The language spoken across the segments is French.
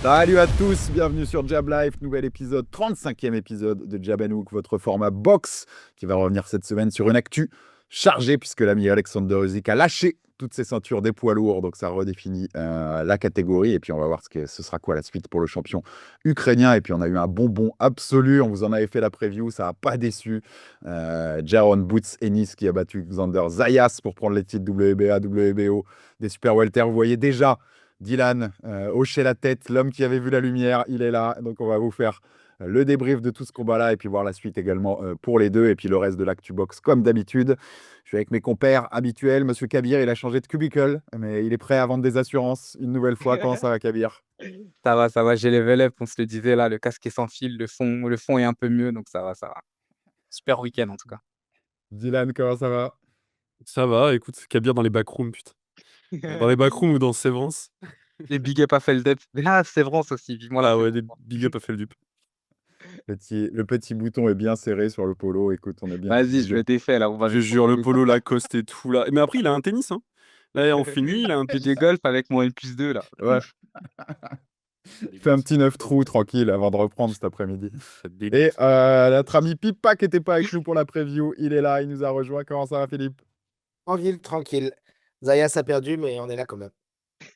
Salut à tous, bienvenue sur Jab Life, nouvel épisode, 35e épisode de Jab Hook, votre format box qui va revenir cette semaine sur une actu chargée puisque l'ami Alexander Usyk a lâché toutes ses ceintures des poids lourds, donc ça redéfinit la catégorie et puis on va voir ce sera quoi la suite pour le champion ukrainien. Et puis on a eu un bonbon absolu, on vous en avait fait la preview, ça n'a pas déçu. Jaron Boots Ennis qui a battu Xander Zayas pour prendre les titres WBA, WBO des Super Welter. Vous voyez déjà Dylan hochait la tête, l'homme qui avait vu la lumière, il est là. Donc on va vous faire le débrief de tout ce combat-là et puis voir la suite également pour les deux et puis le reste de l'actu box comme d'habitude. Je suis avec mes compères habituels. Monsieur Kabir, il a changé de cubicle, mais il est prêt à vendre des assurances une nouvelle fois. Comment ça va, Kabir? Ça va, j'ai level up, on se le disait là, le casque est sans fil, le fond est un peu mieux, donc ça va, ça va. Super week-end en tout cas. Dylan, comment ça va? Ça va, écoute, Kabir dans les backrooms, putain. Dans les backrooms ou dans Sévrance. Les big up à Feldup. Ah, c'est vrai, ça aussi, vivement la Ah ouais, saison des 3. big up à fait le dupe. Le petit bouton est bien serré sur le polo. Écoute, on est bien. Vas-y, je le défais là, on va Je le jure, le prendre. polo, Lacoste et tout là. Mais après, il a un tennis, hein. Là, on finit, il a un Et des tennis. golf avec mon N+2 là. Ouais. Fais un petit 9 trous tranquille avant de reprendre cet après-midi. Ça délite. Et notre ami Pipa qui n'était pas avec nous pour la preview, il est là, il nous a rejoint. Comment ça va, Philippe? Tranquille, tranquille. Zayas a perdu, mais on est là quand même.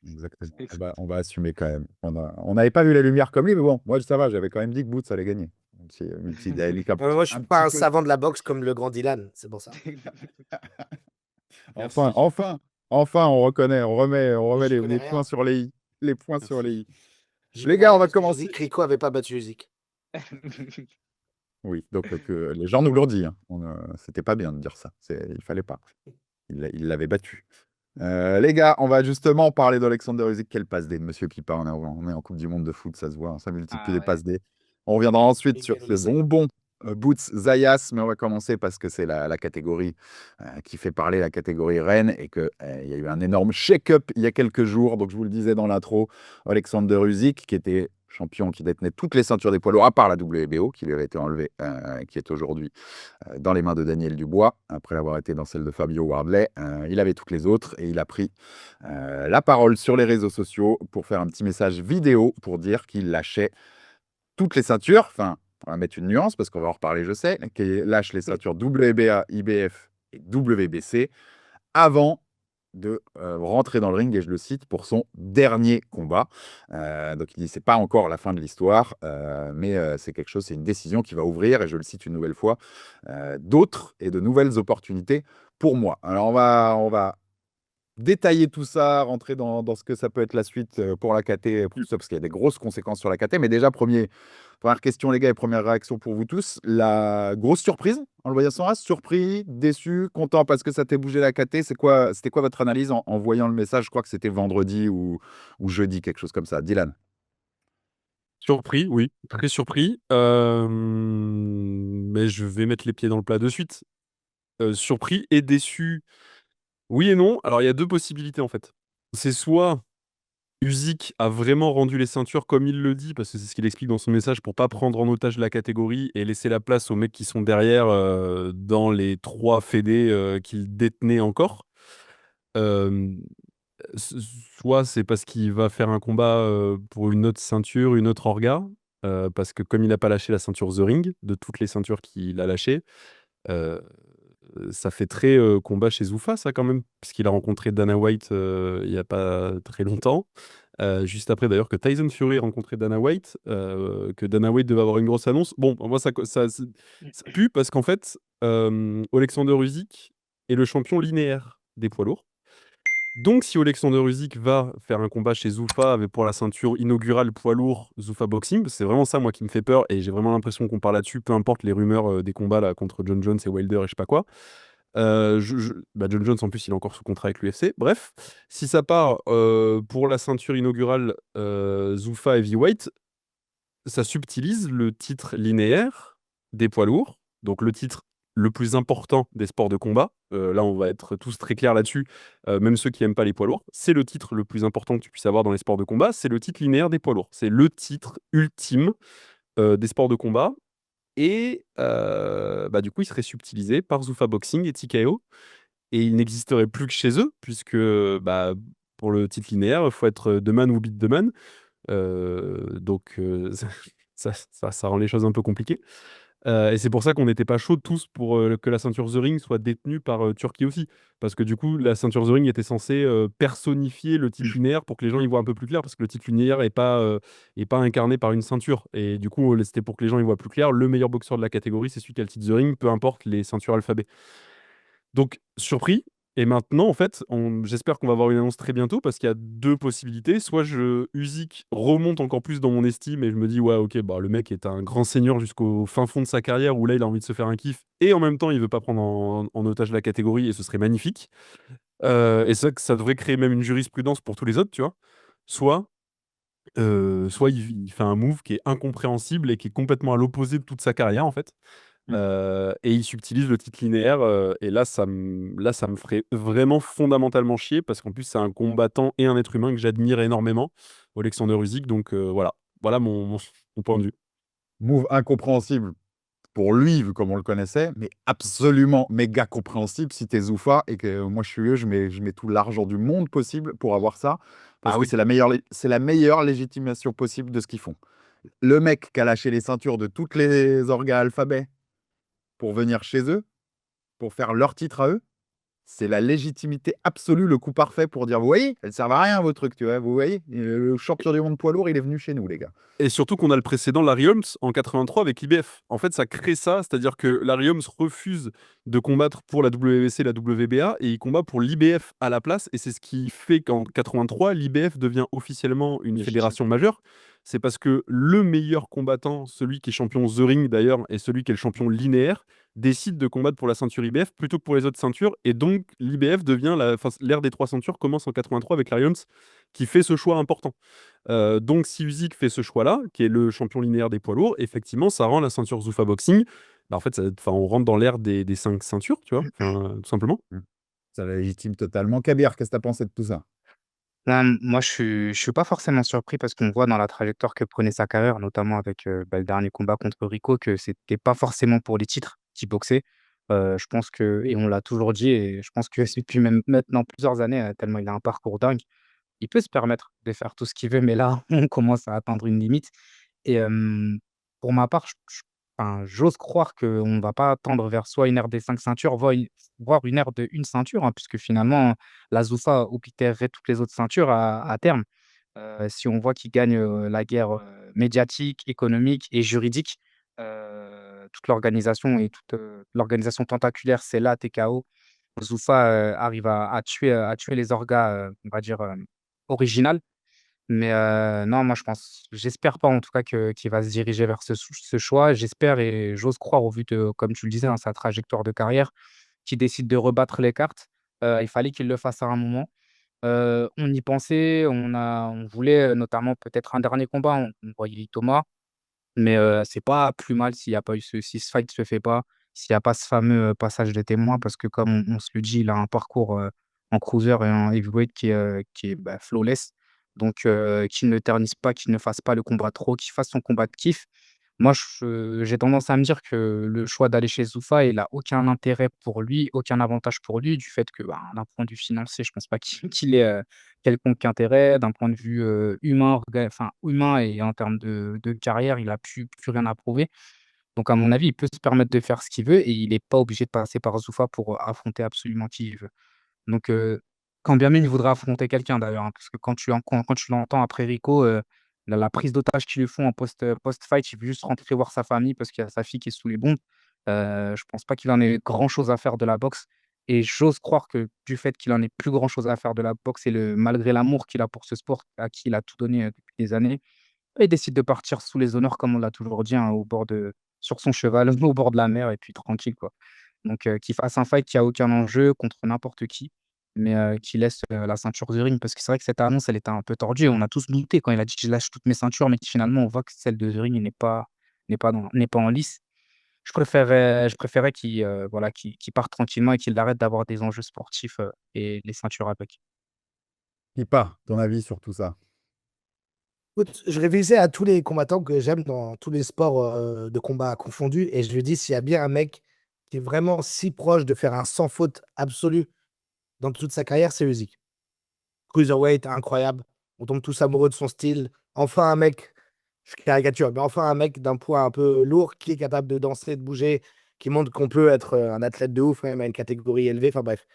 Exactement. On va assumer quand même. On n'avait pas vu la lumière comme lui, mais bon, moi ça va, j'avais quand même dit que Boots allait gagner. Un petit handicap Moi, je suis un pas petit un peu. savant de la boxe comme le grand Dylan, c'est pour ça. Enfin, enfin, on reconnaît, on remet J'y connais les points rien. sur les i. Les points sur les i. J'y Les connais gars, on rien va parce que commencer. Usyk, Rico avait pas battu Usyk. Oui, donc que les gens nous l'ont dit. Hein. C'était pas bien de dire ça. Il fallait pas. Il l'avait battu. Les gars, on va justement parler d'Alexander Usyk. Quelle passe D de Monsieur Pipa. On est en Coupe du Monde de foot, ça se voit. Ça multiplie Ah les ouais. passes D. On reviendra ensuite Et sur quel ce lycée. bonbon Boots Zayas, mais on va commencer parce que c'est la catégorie qui fait parler, la catégorie reine, et qu'il il y a eu un énorme shake-up il y a quelques jours. Donc je vous le disais dans l'intro, Alexander Usyk, qui était champion, qui détenait toutes les ceintures des poids lourds, à part la WBO, qui lui avait été enlevée, qui est aujourd'hui dans les mains de Daniel Dubois, après avoir été dans celle de Fabio Wardley. Il avait toutes les autres et il a pris la parole sur les réseaux sociaux pour faire un petit message vidéo pour dire qu'il lâchait toutes les ceintures. Enfin, on va mettre une nuance parce qu'on va en reparler, je sais, qu'il lâche les ceintures WBA, IBF et WBC avant de rentrer dans le ring, et je le cite, pour son dernier combat. Donc il dit c'est pas encore la fin de l'histoire, mais c'est quelque chose, c'est une décision qui va ouvrir, et je le cite une nouvelle fois, d'autres et de nouvelles opportunités pour moi. Alors on va détailler tout ça, rentrer dans ce que ça peut être la suite pour la KT, pour tout ça, parce qu'il y a des grosses conséquences sur la KT. Mais déjà, première question, les gars, et première réaction pour vous tous. La grosse surprise en le voyant sans race, surpris, déçu, content parce que ça t'est bougé la KT. C'était quoi votre analyse en voyant le message? Je crois que c'était vendredi ou jeudi, quelque chose comme ça. Dylan. Surpris, oui, très surpris. Mais je vais mettre les pieds dans le plat de suite. Surpris et déçu. Oui et non. Alors, il y a deux possibilités en fait. C'est soit Usyk a vraiment rendu les ceintures comme il le dit, parce que c'est ce qu'il explique dans son message, pour pas prendre en otage la catégorie et laisser la place aux mecs qui sont derrière dans les 3 fédés qu'il détenait encore. Euh, Soit c'est parce qu'il va faire un combat pour une autre ceinture, une autre orga, parce que comme il n'a pas lâché la ceinture The Ring, de toutes les ceintures qu'il a lâchées, euh, ça fait très combat chez Zoufa, ça quand même, puisqu'il a rencontré Dana White il n'y a pas très longtemps. Juste après d'ailleurs que Tyson Fury ait rencontré Dana White, que Dana White devait avoir une grosse annonce. Bon, moi ça pue parce qu'en fait, Alexander Usyk est le champion linéaire des poids lourds. Donc si Alexander Usyk va faire un combat chez Zoufa avec pour la ceinture inaugurale poids lourd Zoufa Boxing, c'est vraiment ça moi qui me fait peur et j'ai vraiment l'impression qu'on parle là-dessus, peu importe les rumeurs des combats là contre John Jones et Wilder et je sais pas quoi. John Jones, en plus, il est encore sous contrat avec l'UFC. Bref, si ça part pour la ceinture inaugurale Zoufa Heavyweight, ça subtilise le titre linéaire des poids lourds, donc le titre le plus important des sports de combat. Là, on va être tous très clairs là-dessus, même ceux qui n'aiment pas les poids lourds. C'est le titre le plus important que tu puisses avoir dans les sports de combat, c'est le titre linéaire des poids lourds. C'est le titre ultime des sports de combat. Et du coup, il serait subtilisé par Zuffa Boxing et TKO. Et il n'existerait plus que chez eux, puisque pour le titre linéaire, il faut être The Man ou Beat the Man. Donc ça rend les choses un peu compliquées. Et c'est pour ça qu'on n'était pas chauds tous pour que la ceinture The Ring soit détenue par Turquie aussi. Parce que du coup, la ceinture The Ring était censée personnifier le titre linéaire pour que les gens y voient un peu plus clair, parce que le titre linéaire est pas incarné par une ceinture. Et du coup, c'était pour que les gens y voient plus clair. Le meilleur boxeur de la catégorie, c'est celui qui a le titre The Ring, peu importe les ceintures alphabet. Donc, surpris. Et maintenant, en fait, j'espère qu'on va avoir une annonce très bientôt parce qu'il y a deux possibilités. Soit Usyk remonte encore plus dans mon estime et je me dis, ouais, ok, bah, le mec est un grand seigneur jusqu'au fin fond de sa carrière où là, il a envie de se faire un kiff et en même temps, il veut pas prendre en otage la catégorie et ce serait magnifique. Et c'est vrai que ça devrait créer même une jurisprudence pour tous les autres, tu vois. Soit, soit il fait un move qui est incompréhensible et qui est complètement à l'opposé de toute sa carrière, en fait. Et il subtilise le titre linéaire, et là, ça me ferait vraiment fondamentalement chier parce qu'en plus, c'est un combattant et un être humain que j'admire énormément, Alexander Usyk. Donc voilà, voilà mon point de vue. Move incompréhensible pour lui, vu comme on le connaissait, mais absolument méga compréhensible si t'es Zoufa et que moi je suis eux, je mets tout l'argent du monde possible pour avoir ça, parce Ah que oui. c'est la meilleure légitimation possible de ce qu'ils font. Le mec qui a lâché les ceintures de toutes les orgas alphabet pour venir chez eux, pour faire leur titre à eux, c'est la légitimité absolue, le coup parfait pour dire, vous voyez, elles servent à rien vos trucs, tu vois, vous voyez, le champion du monde poids lourd, il est venu chez nous, les gars. Et surtout qu'on a le précédent Larry Holmes en 83 avec l'IBF. En fait, ça crée ça, c'est-à-dire que Larry Holmes refuse de combattre pour la WBC, la WBA, et il combat pour l'IBF à la place. Et c'est ce qui fait qu'en 83, l'IBF devient officiellement une Légitime. fédération majeure. C'est parce que le meilleur combattant, celui qui est champion The Ring d'ailleurs, et celui qui est le champion linéaire, décide de combattre pour la ceinture IBF plutôt que pour les autres ceintures. Et donc, l'IBF devient l'ère des trois ceintures commence en 83 avec Larry Holmes qui fait ce choix important. Donc, si Usyk fait ce choix-là, qui est le champion linéaire des poids lourds, effectivement, ça rend la ceinture Zuffa Boxing. Bah, en fait, on rentre dans l'ère des 5 ceintures, tu vois, tout simplement. Ça la légitime totalement. Kabir, qu'est-ce que t'as pensé de tout ça? Moi, je suis pas forcément surpris parce qu'on voit dans la trajectoire que prenait sa carrière, notamment avec, le dernier combat contre Rico, que c'était pas forcément pour les titres qu'il boxait. Je pense que et on l'a toujours dit et je pense que c'est depuis même maintenant plusieurs années, tellement il a un parcours dingue. Il peut se permettre de faire tout ce qu'il veut, mais là, on commence à atteindre une limite et pour ma part, enfin, j'ose croire qu'on ne va pas tendre vers soit une ère des 5 ceintures, voire une ère de une ceinture, hein, puisque finalement, la Zoufa oblitérerait toutes les autres ceintures à terme. Si on voit qu'il gagne, la guerre, médiatique, économique et juridique, toute l'organisation et toute, l'organisation tentaculaire, c'est là, TKO. Zoufa, arrive à tuer les orgas, on va dire, originales. Mais non, moi, j'espère pas en tout cas qu'il va se diriger vers ce choix. J'espère et j'ose croire au vu de, comme tu le disais, hein, sa trajectoire de carrière, qu'il décide de rebattre les cartes. Il fallait qu'il le fasse à un moment. On y pensait, on voulait, notamment peut-être un dernier combat, on voyait Thomas. Mais c'est pas plus mal s'il y a pas eu si ce fight se fait pas, s'il y a pas ce fameux, passage de témoin parce que comme on se le dit, il a un parcours, en cruiser et en heavyweight qui est, bah, flawless. Donc qu'il ne ternisse pas, qu'il ne fasse pas le combat trop, qu'il fasse son combat de kiff. Moi, j'ai tendance à me dire que le choix d'aller chez Zoufa, il a aucun intérêt pour lui, aucun avantage pour lui du fait que, bah, d'un point de vue financier, je pense pas qu'il ait, quelconque intérêt. D'un point de vue, humain, humain et en termes de carrière, il a plus rien à prouver. Donc à mon avis, il peut se permettre de faire ce qu'il veut et il est pas obligé de passer par Zoufa pour, affronter absolument qui il veut. Donc quand bien même il voudrait affronter quelqu'un d'ailleurs, hein, parce que quand tu l'entends après Rico, la prise d'otage qu'ils lui font en post-fight, il veut juste rentrer voir sa famille parce qu'il y a sa fille qui est sous les bombes. Je pense pas qu'il en ait grand chose à faire de la boxe et j'ose croire que du fait qu'il en ait plus grand chose à faire de la boxe et malgré l'amour qu'il a pour ce sport, à qui il a tout donné, depuis des années, il décide de partir sous les honneurs comme on l'a toujours dit, hein, sur son cheval, au bord de la mer et puis tranquille, quoi. Donc qu'il fasse un fight qui a aucun enjeu contre n'importe qui, mais qu'il laisse, la ceinture du ring. Parce que c'est vrai que cette annonce, elle était un peu tordue. On a tous douté quand il a dit: «Je lâche toutes mes ceintures», mais que finalement, on voit que celle de The Ring n'est pas en lice. Je préférais qu'il, voilà, qu'il parte tranquillement et qu'il arrête d'avoir des enjeux sportifs, et les ceintures avec. Pipa, ton avis sur tout ça? Écoute, je réfléchissais à tous les combattants que j'aime dans tous les sports, de combat confondus et je me dis: «S'il y a bien un mec qui est vraiment si proche de faire un sans faute absolu dans toute sa carrière, c'est Usyk». Cruiserweight incroyable, on tombe tous amoureux de son style, enfin un mec, je caricature, mais enfin un mec d'un poids un peu lourd qui est capable de danser, de bouger, qui montre qu'on peut être un athlète de ouf, même à une catégorie élevée. Enfin bref,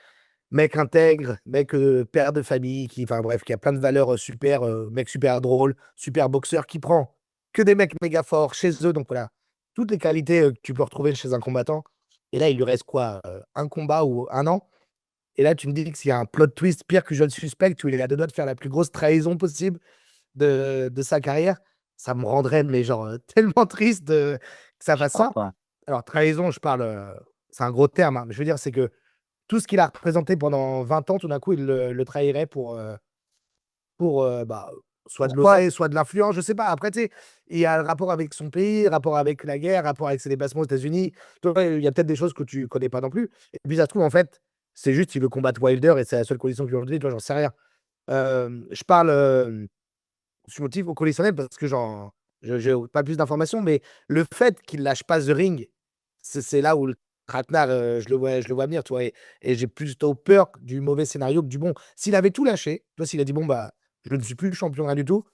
mec intègre, mec père de famille, enfin bref, qui a plein de valeurs super, mec super drôle, super boxeur, qui prend que des mecs méga forts chez eux. Donc voilà, toutes les qualités que tu peux retrouver chez un combattant. Et là, il lui reste quoi, un combat ou un an? Et là, tu me dis que s'il y a un plot twist pire que je le suspecte, où il est à deux doigts de faire la plus grosse trahison possible de sa carrière, ça me rendrait mais genre, tellement triste que ça fasse ça. Alors trahison, je parle, c'est un gros terme, hein, mais je veux dire, c'est que tout ce qu'il a représenté pendant 20 ans, tout d'un coup, il le trahirait pour soit de Pourquoi? l'oseille, soit de l'influence, je sais pas. Après, tu sais, il y a le rapport avec son pays, rapport avec la guerre, rapport avec ses déplacements aux États-Unis. Tu vois, il y a peut-être des choses que tu connais pas non plus. Et puis ça se trouve, en fait, c'est juste qu'il veut combattre Wilder et c'est la seule condition qu'il lui a tu vois, j'en sais rien. Je parle, je motive au conditionnel parce que j'ai pas plus d'informations, mais le fait qu'il lâche pas The Ring, c'est là où le traquenard, je le vois venir, tu vois? Et j'ai plutôt peur du mauvais scénario que du bon. S'il avait tout lâché, tu vois? S'il a dit: «Bon, bah, je ne suis plus champion, rien du tout».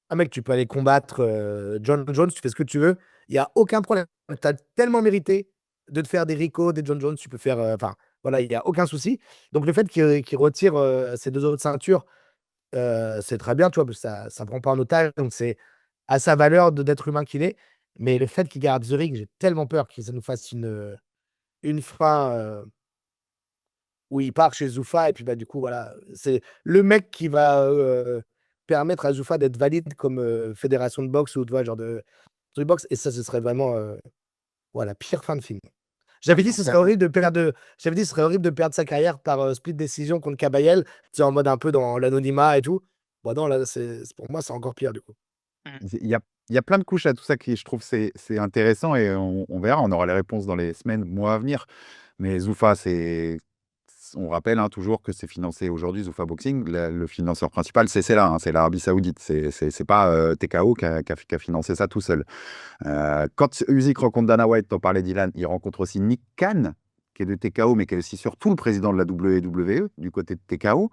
Ah mec, tu peux aller combattre, John Jones, tu fais ce que tu veux, il y a aucun problème. Tu as tellement mérité de te faire des Rico, des John Jones, tu peux faire, enfin, voilà, il y a aucun souci. Donc le fait qu'il retire, ses 2 autres ceintures, c'est très bien, tu vois? Parce que ça prend pas en otage, donc c'est à sa valeur d'être humain qu'il est. Mais le fait qu'il garde The Ring, j'ai tellement peur que ça nous fasse une fin, où il part chez Zuffa et puis, bah, du coup, voilà, c'est le mec qui va, permettre à Zuffa d'être valide comme, fédération de boxe ou tu vois, genre de truc boxe et ça, ce serait vraiment, la pire fin de film. J'avais dit: «Ce serait horrible de perdre», j'avais dit: «Ce serait horrible de perdre sa carrière par, split décision contre Kabayel», tu sais, en mode un peu dans l'anonymat et tout. Bah, non, là, pour moi, c'est encore pire, du coup. Mmh. Il y a plein de couches à tout ça qui, je trouve, c'est intéressant et on verra, on aura les réponses dans les semaines, mois à venir. Mais Zuffa, on rappelle hein, toujours que c'est financé aujourd'hui, Zuffa Boxing. Le financeur principal, c'est là, hein, c'est l'Arabie Saoudite. C'est pas TKO qui a financé ça tout seul. Quand Usyk rencontre Dana White, t'en parlais Dylan, il rencontre aussi Nick Khan, qui est de TKO, mais qui est aussi surtout le président de la WWE, du côté de TKO.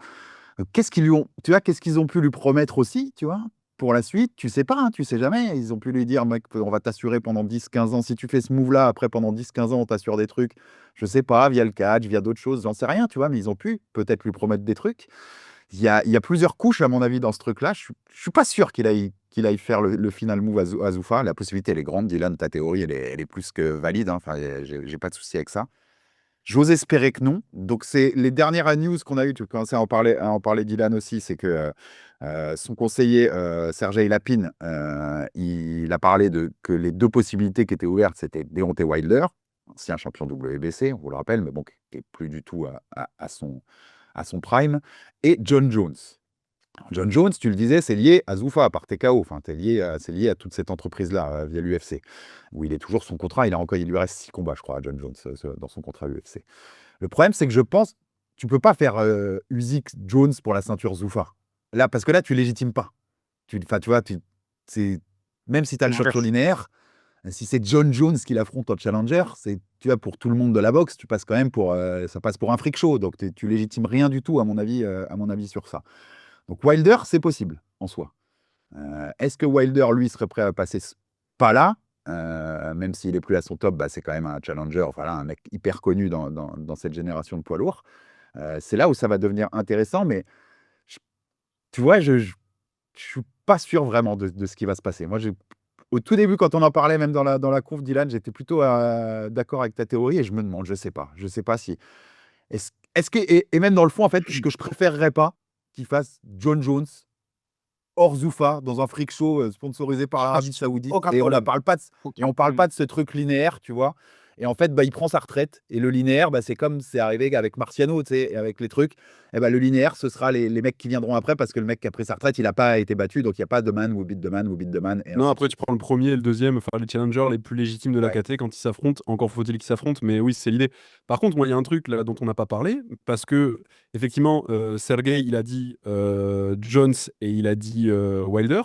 Qu'est-ce qu'ils ont pu lui promettre aussi, tu vois, pour la suite, tu sais pas, hein, tu sais jamais. Ils ont pu lui dire, mec, on va t'assurer pendant 10-15 ans. Si tu fais ce move-là, après, pendant 10-15 ans, on t'assure des trucs, je sais pas, via le catch, via d'autres choses, j'en sais rien, tu vois, mais ils ont pu peut-être lui promettre des trucs. Il y a plusieurs couches, à mon avis, dans ce truc-là. Je suis pas sûr qu'il aille faire le final move à Zuffa. La possibilité, elle est grande. Dylan, ta théorie, elle est plus que valide, hein. Enfin, j'ai pas de souci avec ça. J'ose espérer que non. Donc, c'est les dernières news qu'on a eues. Tu commençais à en parler Dylan aussi. C'est que son conseiller, Sergey Lapine, il a parlé que les deux possibilités qui étaient ouvertes, c'était Deontay Wilder, ancien champion WBC, on vous le rappelle, mais bon, qui n'est plus du tout à son prime, et John Jones. John Jones, tu le disais, c'est lié à Zuffa, par TKO. Enfin, c'est lié à toute cette entreprise-là, via l'UFC, où il est toujours son contrat. Il lui reste 6 combats, je crois, à John Jones, dans son contrat UFC. Le problème, c'est que je pense, tu peux pas faire Usyk Jones pour la ceinture Zuffa. Là, parce que là, tu légitimes pas. Enfin, tu vois, c'est, même si tu as le shot sur linéaire, si c'est John Jones qui l'affronte en challenger, tu vois, pour tout le monde de la boxe, tu passes quand même ça passe pour un freak show. Donc, tu légitimes rien du tout, à mon avis, sur ça. Donc Wilder, c'est possible en soi. Est-ce que Wilder, lui, serait prêt à passer ce pas-là, même s'il est plus à son top, bah, c'est quand même un challenger, voilà, un mec hyper connu dans cette génération de poids lourds. C'est là où ça va devenir intéressant, mais je- tu vois, je suis pas sûr vraiment de ce qui va se passer. Moi, au tout début, quand on en parlait, même dans la conf, Dylan, j'étais plutôt d'accord avec ta théorie et je me demande, je sais pas si. Et même dans le fond, en fait, ce que je préférerais pas qu'il fasse John Jones hors Zuffa, dans un freak show sponsorisé par l'Arabie Saoudite. Aucun Et on ne problème. parle pas de ce truc linéaire, tu vois. Et en fait, bah, il prend sa retraite. Et le linéaire, bah, c'est comme c'est arrivé avec Marciano, tu sais, et avec les trucs. Et bah, le linéaire, ce sera les mecs qui viendront après, parce que le mec qui a pris sa retraite, il n'a pas été battu. Donc, il n'y a pas de man, ou beat de man, ou beat de man, et Non, ainsi de après, suite. tu prends le premier et le deuxième, enfin, les challengers les plus légitimes de la Ouais. KT quand ils s'affrontent. Encore faut-il qu'ils s'affrontent, mais oui, c'est l'idée. Par contre, moi, il y a un truc là dont on n'a pas parlé, parce que, effectivement, Sergey, il a dit Jones et il a dit Wilder.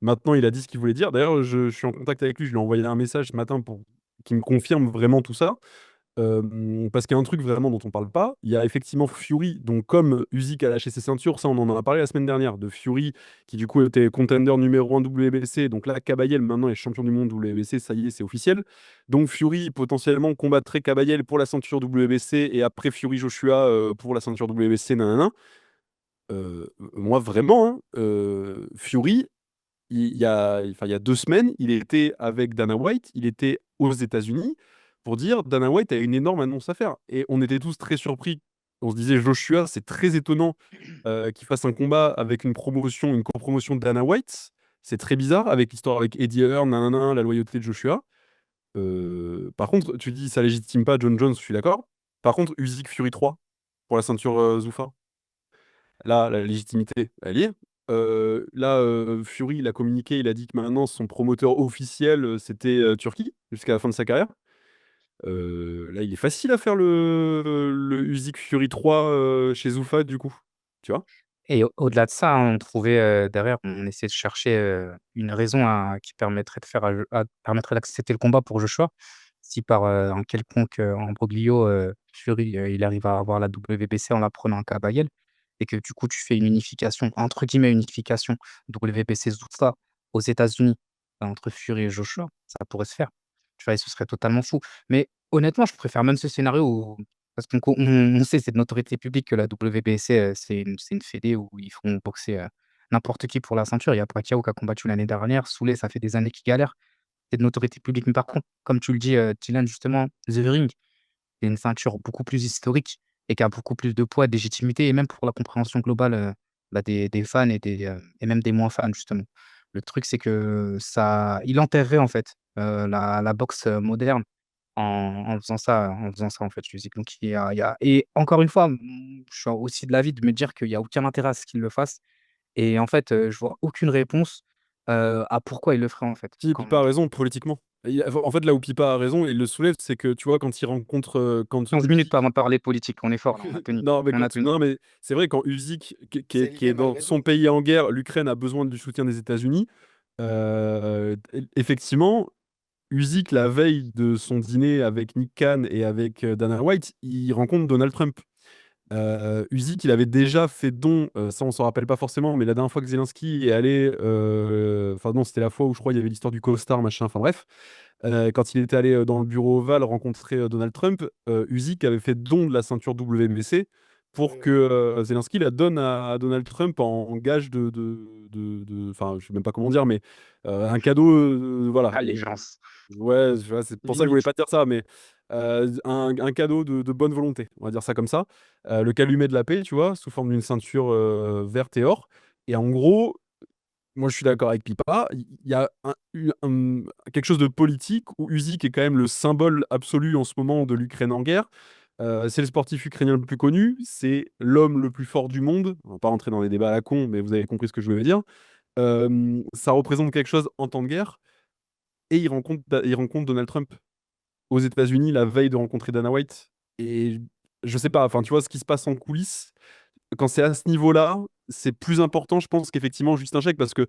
Maintenant, il a dit ce qu'il voulait dire. D'ailleurs, je suis en contact avec lui, je lui ai envoyé un message ce matin pour qu'il me confirme vraiment tout ça. Parce qu'il y a un truc vraiment dont on parle pas. Il y a effectivement Fury, donc comme Usyk a lâché ses ceintures, ça on en a parlé la semaine dernière, de Fury qui du coup était contender numéro 1 WBC. Donc là, Kabayel maintenant est champion du monde WBC, ça y est, c'est officiel. Donc Fury potentiellement combattrait Kabayel pour la ceinture WBC et après Fury Joshua pour la ceinture WBC, nanana. Moi vraiment, hein, Fury, il y a 2 semaines, il était avec Dana White, il était aux États-Unis pour dire Dana White a une énorme annonce à faire. Et on était tous très surpris. On se disait Joshua, c'est très étonnant qu'il fasse un combat avec une promotion, une copromotion de Dana White. C'est très bizarre avec l'histoire avec Eddie Hearn, nanana, la loyauté de Joshua. Par contre, tu dis ça légitime pas John Jones, je suis d'accord. Par contre, Usyk Fury 3 pour la ceinture Zuffa. Là, la légitimité, elle y est. Là, Fury, il a communiqué, il a dit que maintenant son promoteur officiel, c'était Turquie, jusqu'à la fin de sa carrière. Là, il est facile à faire le Usyk Fury 3 chez Zuffa, du coup. Tu vois? Et au-delà de ça, hein, on trouvait, derrière, on essayait de chercher, une raison qui permettrait de faire permettrait d'accepter le combat pour Joshua. Si par, un quelconque, imbroglio, Fury, il arrive à avoir la WBC en la prenant à Kabayel et que du coup tu fais une unification, entre guillemets «unification» WBC Zuffa aux États-Unis, entre Fury et Joshua, ça pourrait se faire. Tu vois? Et ce serait totalement fou. Mais honnêtement, je préfère même ce scénario où parce on sait, c'est de notoriété publique que la WBC, c'est une fédé où ils font boxer, n'importe qui pour la ceinture. Il y a Pacquiao qui a combattu l'année dernière. Souley, ça fait des années qu'il galère. C'est de notoriété publique. Mais par contre, comme tu le dis, Dylan, justement, The Ring, c'est une ceinture beaucoup plus historique et qui a beaucoup plus de poids, de légitimité et même pour la compréhension globale, des fans et même des moins fans, justement. Le truc, c'est que ça il enterrerait, en fait, la boxe, moderne en faisant ça, en fait, physique. Donc il y a et encore une fois, je suis aussi de l'avis de me dire qu'il y a aucun intérêt à ce qu'il le fasse et en fait, je vois aucune réponse, à pourquoi il le ferait, en fait. Si, Quand Pipa a raison politiquement. En fait, là où Pipa a raison et il le soulève, c'est que, tu vois, quand il rencontre, quand 15 minutes Usyk par parler politique, on est fort là, on a tenu, non, mais on a tenu. non, mais c'est vrai, quand Usyk, C'est qui est lié dans malgré son tout. pays en guerre, l'Ukraine a besoin du soutien des États-Unis. Effectivement, Usyk, la veille de son dîner avec Nick Khan et avec Dana White, il rencontre Donald Trump. Usyk, il avait déjà fait don, ça on s'en rappelle pas forcément, mais la dernière fois que Zelensky est allé, enfin non, c'était la fois où je crois il y avait l'histoire du costard, machin, enfin bref. Quand il était allé dans le bureau ovale rencontrer Donald Trump, Usyk avait fait don de la ceinture WBC pour que Zelensky la donne à Donald Trump en gage enfin, je sais même pas comment dire, mais un cadeau, voilà. Allégeance, Ouais, tu vois, c'est pour ça que je voulais limite. pas dire ça, mais un cadeau de bonne volonté, on va dire ça comme ça. Le calumet de la paix, tu vois, sous forme d'une ceinture verte et or. Et en gros, moi, je suis d'accord avec Pipa. Il y a quelque chose de politique où Usyk est quand même le symbole absolu en ce moment de l'Ukraine en guerre. C'est le sportif ukrainien le plus connu, c'est l'homme le plus fort du monde. On va pas rentrer dans les débats à la con, mais vous avez compris ce que je voulais dire. Ça représente quelque chose en temps de guerre. Et il rencontre Donald Trump aux États-Unis la veille de rencontrer Dana White. Et je sais pas, enfin, tu vois, ce qui se passe en coulisses, quand c'est à ce niveau-là, c'est plus important, je pense, qu'effectivement juste un chèque, parce que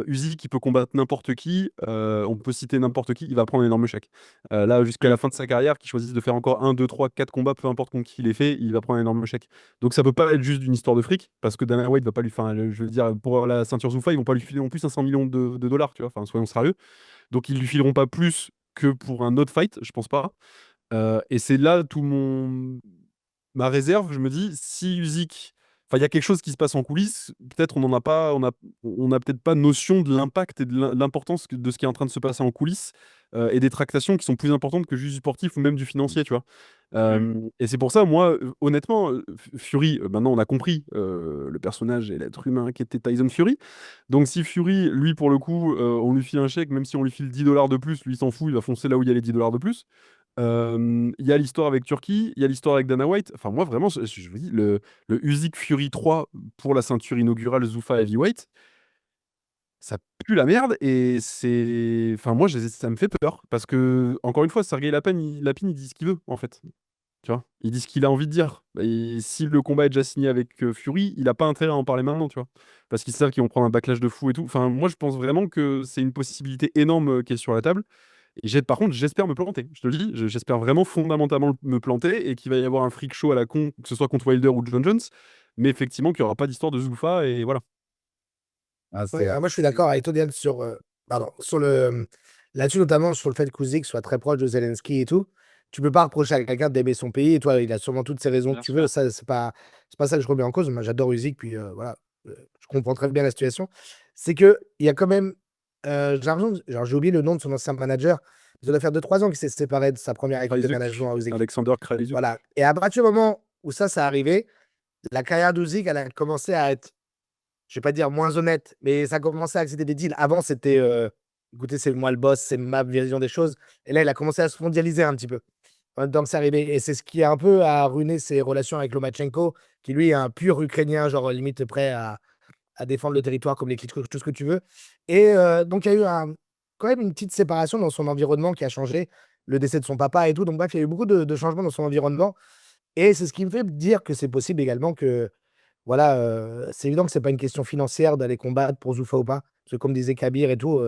Usyk, il peut combattre n'importe qui, on peut citer n'importe qui, il va prendre un énorme chèque. Là, jusqu'à la fin de sa carrière, qu'il choisisse de faire encore 1, 2, 3, 4 combats, peu importe contre qui il est fait, il va prendre un énorme chèque. Donc ça peut pas être juste d'une histoire de fric, parce que Dana White va pas lui, enfin, je veux dire, pour la ceinture Zuffa, ils vont pas lui filer non plus 500 millions de dollars, tu vois, enfin, soyons sérieux. Donc ils lui fileront pas plus que pour un autre fight, je pense pas. Et c'est là tout ma réserve, je me dis, si Usyk, enfin, il y a quelque chose qui se passe en coulisses, peut-être on en a pas, on a peut-être pas notion de l'impact et de l'importance de ce qui est en train de se passer en coulisses, et des tractations qui sont plus importantes que juste du sportif ou même du financier, tu vois. Mmh. Et c'est pour ça, moi, honnêtement, Fury, maintenant on a compris le personnage et l'être humain qui était Tyson Fury. Donc si Fury, lui, pour le coup, on lui file un chèque, même si on lui file 10 dollars de plus, lui il s'en fout, il va foncer là où il y a les 10 dollars de plus. Il y a l'histoire avec Turquie, il y a l'histoire avec Dana White. Enfin, moi, vraiment, je vous dis, le Usyk Fury 3 pour la ceinture inaugurale Zuffa Heavyweight, ça pue la merde et c'est. Enfin, moi, ça me fait peur parce que, encore une fois, Sergei Lapine, il dit ce qu'il veut, en fait. Tu vois, il dit ce qu'il a envie de dire. Et si le combat est déjà signé avec Fury, il a pas intérêt à en parler maintenant, tu vois. Parce qu'ils savent qu'ils vont prendre un backlash de fou et tout. Enfin, moi, je pense vraiment que c'est une possibilité énorme qui est sur la table. Et par contre, j'espère me planter. Je te le dis, j'espère vraiment fondamentalement me planter et qu'il va y avoir un freak show à la con, que ce soit contre Wilder ou John Jones, mais effectivement qu'il n'y aura pas d'histoire de Zoufa et voilà. Ah, Ouais, moi je suis d'accord avec toi, Diane, sur là-dessus, notamment sur le fait qu'Usyk soit très proche de Zelensky et tout. Tu peux pas reprocher à quelqu'un d'aimer son pays, et toi, il a sûrement toutes ces raisons que Bien tu veux. sûr. Ça, c'est pas ça que je remets en cause. Moi, j'adore Usyk, puis voilà, je comprends très bien la situation. C'est que il y a quand même, j'ai l'impression genre, j'ai oublié le nom de son ancien manager. Ça doit faire 2-3 ans qu'il s'est séparé de sa première équipe de Krajicuk, management à Usyk. Alexander Krajicuk. Voilà. Et à partir du moment où ça a arrivé, la carrière d'Usyk, elle a commencé à être, je vais pas dire moins honnête, mais ça a commencé à accepter des deals. Avant, c'était écoutez, c'est moi le boss, c'est ma vision des choses. Et là, il a commencé à se mondialiser un petit peu. En même temps que c'est arrivé. Et c'est ce qui a un peu a ruiné ses relations avec Lomachenko, qui lui est un pur Ukrainien, genre limite prêt à défendre le territoire comme les Klitschko, tout ce que tu veux. Et donc, il y a eu quand même une petite séparation dans son environnement qui a changé. Le décès de son papa et tout. Donc, bref, il y a eu beaucoup de changements dans son environnement. Et c'est ce qui me fait dire que c'est possible également que voilà, c'est évident que c'est pas une question financière d'aller combattre pour Zoufa ou pas. Parce que comme disait Kabir et tout,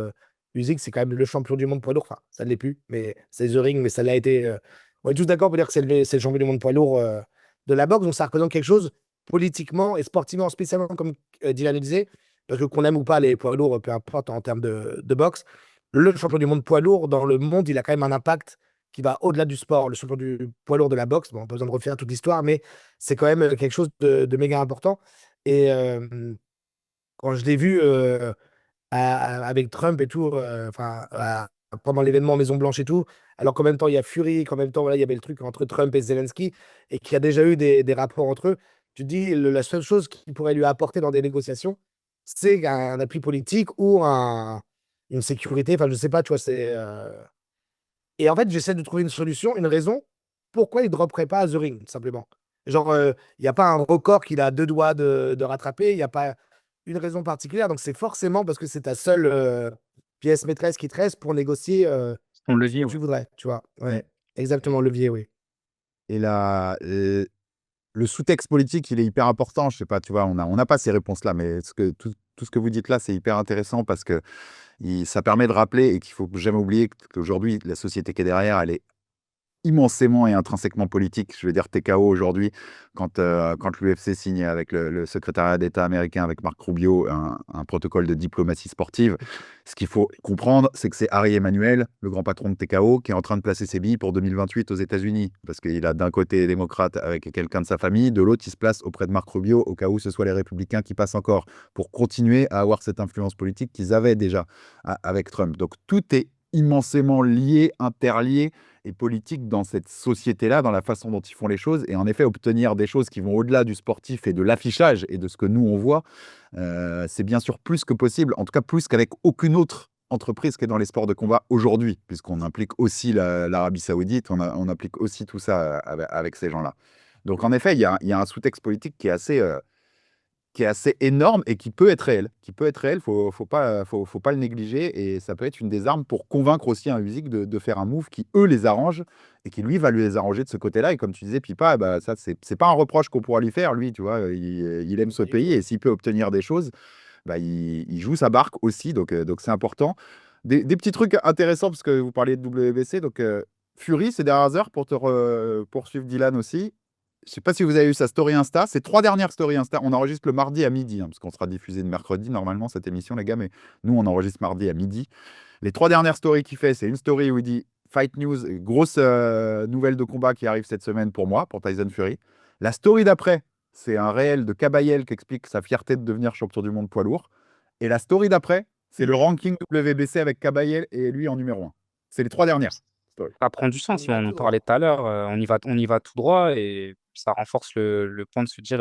Usyk, c'est quand même le champion du monde poids lourd. Enfin, ça ne l'est plus, mais c'est The Ring, mais ça l'a été. On est tous d'accord pour dire que c'est le champion du monde poids lourd de la boxe. Donc ça représente quelque chose politiquement et sportivement, spécialement, comme Dylan le disait, parce que qu'on aime ou pas les poids lourds, peu importe en termes de boxe, le champion du monde poids lourd dans le monde, il a quand même un impact qui va au-delà du sport. Le champion du poids lourd de la boxe, bon, pas besoin de refaire toute l'histoire, mais c'est quand même quelque chose de méga important. Et quand je l'ai vu avec Trump et tout, enfin, pendant l'événement Maison Blanche et tout, alors qu'en même temps, il y a Fury, qu'en même temps, voilà, il y avait le truc entre Trump et Zelensky, et qu'il y a déjà eu des rapports entre eux, tu te dis, la seule chose qu'il pourrait lui apporter dans des négociations, c'est un appui politique ou une sécurité. Enfin, je sais pas, tu vois, c'est. Et en fait, j'essaie de trouver une solution, une raison pourquoi il ne dropperait pas à The Ring, tout simplement. Genre, il n'y a pas un record qu'il a à 2 doigts de rattraper, il n'y a pas une raison particulière. Donc, c'est forcément parce que c'est ta seule pièce maîtresse qui te reste pour négocier On le ce que vit, tu ouais. voudrais, tu vois. Mm. Ouais, exactement, levier, oui. Et le sous-texte politique, il est hyper important. Je sais pas, tu vois, on n'a pas ces réponses-là, mais tout ce que vous dites là, c'est hyper intéressant parce que ça permet de rappeler et qu'il faut jamais oublier qu'aujourd'hui, la société qui est derrière, elle est immensément et intrinsèquement politique. Je veux dire, TKO aujourd'hui, quand l'UFC signe avec le secrétariat d'État américain, avec Marc Rubio, un protocole de diplomatie sportive, ce qu'il faut comprendre, c'est que c'est Harry Emanuel, le grand patron de TKO, qui est en train de placer ses billes pour 2028 aux États-Unis. Parce qu'il a d'un côté les démocrates avec quelqu'un de sa famille, de l'autre, il se place auprès de Marc Rubio au cas où ce soit les républicains qui passent encore, pour continuer à avoir cette influence politique qu'ils avaient déjà avec Trump. Donc tout est immensément lié, interlié et politique dans cette société-là, dans la façon dont ils font les choses. Et en effet, obtenir des choses qui vont au-delà du sportif et de l'affichage et de ce que nous, on voit, c'est bien sûr plus que possible, en tout cas plus qu'avec aucune autre entreprise qui est dans les sports de combat aujourd'hui, puisqu'on implique aussi l'Arabie Saoudite, on applique aussi tout ça avec ces gens-là. Donc en effet, il y a un sous-texte politique qui est assez énorme et qui peut être réel. Faut pas le négliger et ça peut être une des armes pour convaincre aussi un Usyk de faire un move qui, eux, les arrange et qui, lui, va lui les arranger de ce côté-là. Et comme tu disais, Pipa, bah, ça, c'est pas un reproche qu'on pourra lui faire, lui, tu vois. Il aime ce pays et s'il peut obtenir des choses, bah, il joue sa barque aussi, donc c'est important. Des petits trucs intéressants, parce que vous parliez de WBC, donc Fury, ces dernières heures, pour poursuivre Dylan aussi, je sais pas si vous avez eu sa story Insta. Ces 3 dernières stories Insta, on enregistre le mardi à midi, hein, parce qu'on sera diffusé le mercredi normalement cette émission, les gars, mais nous on enregistre mardi à midi. Les 3 dernières stories qu'il fait, c'est une story où il dit Fight News, grosse nouvelle de combat qui arrive cette semaine pour moi, pour Tyson Fury. La story d'après, c'est un réel de Kabayel qui explique sa fierté de devenir champion du monde poids lourd. Et la story d'après, c'est le ranking WBC avec Kabayel et lui en numéro 1. C'est les 3 dernières stories. Ça prend du sens, On y va on en tout parlait droit. tout à l'heure, on y va tout droit et ça renforce le point de se dire,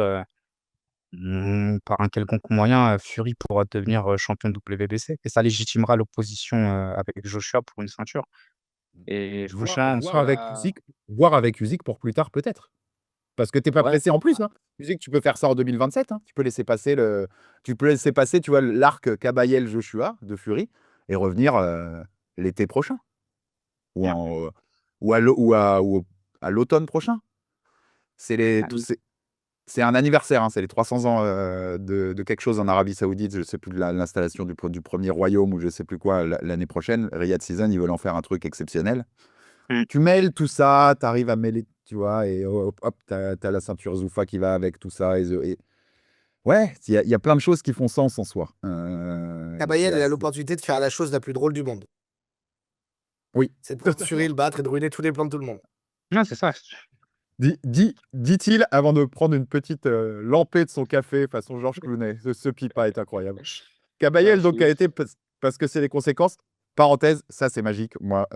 par un quelconque moyen, Fury pourra devenir, champion de WBC et ça légitimera l'opposition, avec Joshua pour une ceinture et Joshua en Voir soi avec là Usyk, voir avec Usyk pour plus tard peut-être. Parce que tu es pas ouais, pressé en plus, hein. Tu sais que tu peux faire ça en 2027, hein. Tu peux laisser passer, tu vois, l'arc Kabayel-Joshua de Fury et revenir l'été prochain ou, bien. ou à l'automne prochain. C'est les, Ah tous oui. ces- c'est un anniversaire, hein, c'est les 300 ans de quelque chose en Arabie Saoudite, je ne sais plus de l'installation du premier royaume ou je ne sais plus quoi l'année prochaine. Riyad Season, ils veulent en faire un truc exceptionnel. Mm. Tu mêles tout ça, tu arrives à mêler, tu vois, et hop, tu as la ceinture Zoufa qui va avec tout ça. Ouais, il y a plein de choses qui font sens en soi. Kabayel, il a l'opportunité de faire la chose la plus drôle du monde. Oui. C'est de torturer, le battre et de ruiner tous les plans de tout le monde. Non, c'est ça. Dit-il avant de prendre une petite lampée de son café façon Georges Clooney. Ce pipa est incroyable. Kabayel, donc, a été, parce que c'est les conséquences. Parenthèse, ça c'est magique, moi,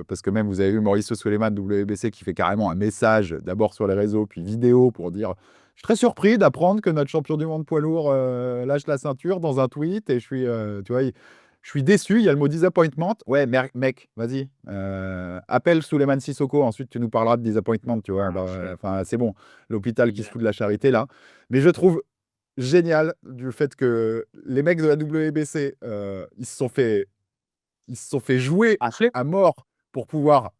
parce que même vous avez vu Maurice Souleiman, WBC, qui fait carrément un message, d'abord sur les réseaux, puis vidéo, pour dire « Je suis très surpris d'apprendre que notre champion du monde poids lourd lâche la ceinture » dans un tweet, et je suis, tu vois, je suis déçu, il y a le mot disappointment. Ouais, mec, vas-y, appelle Souleymane Sissoko, ensuite tu nous parleras de disappointment, tu vois. Enfin, c'est bon, l'hôpital qui se fout de la charité, là. Mais je trouve génial du fait que les mecs de la WBC, ils se sont fait jouer à mort pour pouvoir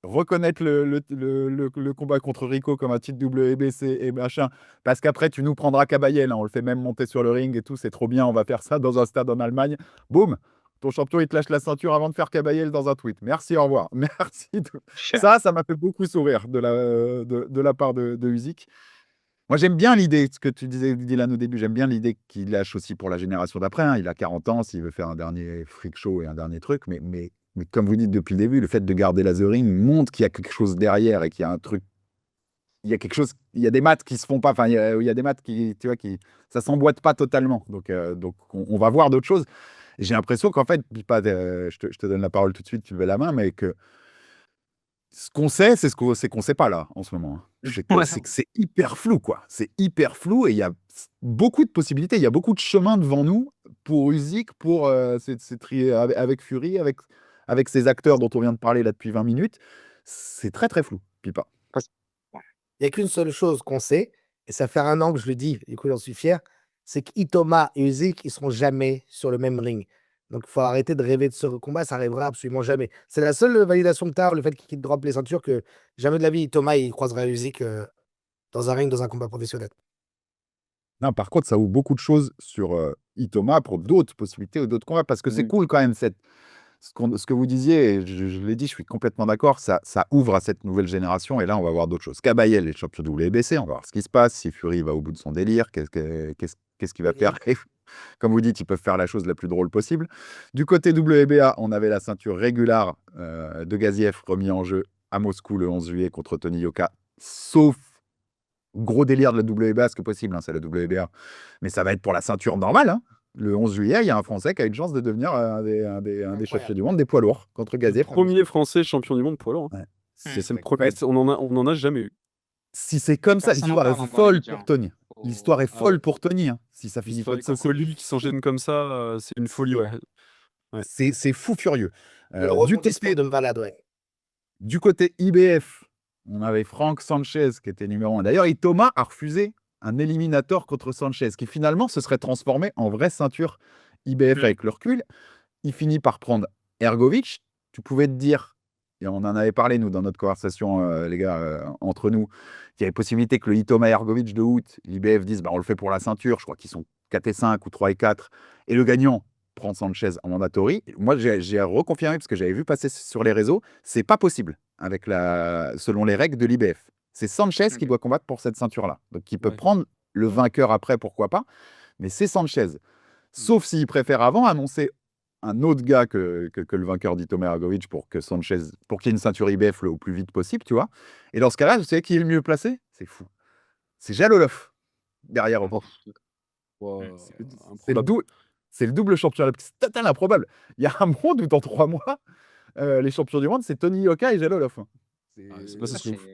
reconnaître le combat contre Rico comme un titre WBC et machin, parce qu'après tu nous prendras Kabayel, hein, on le fait même monter sur le ring et tout, c'est trop bien, on va faire ça dans un stade en Allemagne. Boum, ton champion il te lâche la ceinture avant de faire Kabayel dans un tweet. Merci, au revoir. Merci. Ça m'a fait beaucoup sourire de la part de Usyk. Moi, j'aime bien l'idée, ce que tu disais, Dylan, au début, j'aime bien l'idée qu'il lâche aussi pour la génération d'après, hein. Il a 40 ans, s'il veut faire un dernier freak show et un dernier truc, mais comme vous dites depuis le début, le fait de garder la The Ring montre qu'il y a quelque chose derrière et qu'il y a un truc, il y a quelque chose, il y a des maths qui se font pas, enfin, il y a des maths qui, tu vois, ça s'emboîte pas totalement. Donc on va voir d'autres choses. Et j'ai l'impression qu'en fait, je te donne la parole tout de suite, tu levais la main, mais que ce qu'on sait, c'est qu'on sait pas là, en ce moment, hein. C'est que c'est hyper flou, quoi. C'est hyper flou et il y a beaucoup de possibilités. Il y a beaucoup de chemins devant nous pour Usyk, pour avec Fury, avec ces acteurs dont on vient de parler là depuis 20 minutes. C'est très, très flou, Pipa. Il n'y a qu'une seule chose qu'on sait, et ça fait 1 an que je le dis, du coup j'en suis fier, c'est qu'Itoma et Usyk, ils seront jamais sur le même ring. Donc il faut arrêter de rêver de ce combat, ça arrivera absolument jamais. C'est la seule validation que tu as, le fait qu'il drop les ceintures, que jamais de la vie Itoma il croisera Usyk dans un ring, dans un combat professionnel. Non, par contre, ça ouvre beaucoup de choses sur Itoma pour d'autres possibilités ou d'autres combats, parce que c'est cool quand même, ce que vous disiez, et je l'ai dit, je suis complètement d'accord, ça ouvre à cette nouvelle génération, et là, on va voir d'autres choses. Kabayel est champion WBC, on va voir ce qui se passe, si Fury va au bout de son délire, qu'est-ce qu'il va faire. Et, comme vous dites, ils peuvent faire la chose la plus drôle possible. Du côté WBA, on avait la ceinture régulière de Gaziev remis en jeu à Moscou le 11 juillet contre Tony Yoka, sauf gros délire de la WBA, ce que possible, hein, c'est la WBA, mais ça va être pour la ceinture normale, hein. Le 11 juillet, il y a un Français qui a une chance de devenir un des champions du monde des poids lourds contre Le Gaziev. premier Français champion du monde poids lourd, hein. Ouais. C'est le premier. On en a jamais eu. Si c'est comme ça, Personne n'en l'histoire parle est encore, les folle médias, pour hein. Tony. L'histoire est Ah folle ouais. pour Tony, hein. Si ça finit pas Historiquement, lui qui s'enchaîne comme ça, c'est une folie, ouais. Ouais. c'est fou furieux. Le Du rebondissement de malade, ouais. Du côté IBF, on avait Frank Sanchez qui était numéro 1. D'ailleurs, Thomas a refusé un éliminator contre Sanchez, qui finalement se serait transformé en vraie ceinture IBF avec le recul. Il finit par prendre Ergovic. Tu pouvais te dire, et on en avait parlé, nous, dans notre conversation, les gars, entre nous, qu'il y avait possibilité que le Itoma Ergovic de août, l'IBF dise, bah, on le fait pour la ceinture. Je crois qu'ils sont 4 et 5 ou 3 et 4. Et le gagnant prend Sanchez en mandatory. Moi, j'ai reconfirmé, parce que j'avais vu passer sur les réseaux, c'est pas possible selon les règles de l'IBF. C'est Sanchez qui doit combattre pour cette ceinture-là. Donc, il peut prendre le vainqueur après, pourquoi pas, mais c'est Sanchez. Sauf s'il préfère avant annoncer un autre gars que le vainqueur d'Itoma Ergovic pour qu'il y ait une ceinture IBF au plus vite possible, tu vois. Et dans ce cas-là, vous savez qui est le mieux placé? C'est fou. C'est Jalolov, derrière. C'est le double champion. C'est totalement improbable. Il y a un monde où dans 3 mois, les champions du monde, c'est Tony Yoka et Jalolov. C'est pas ça, c'est ouf.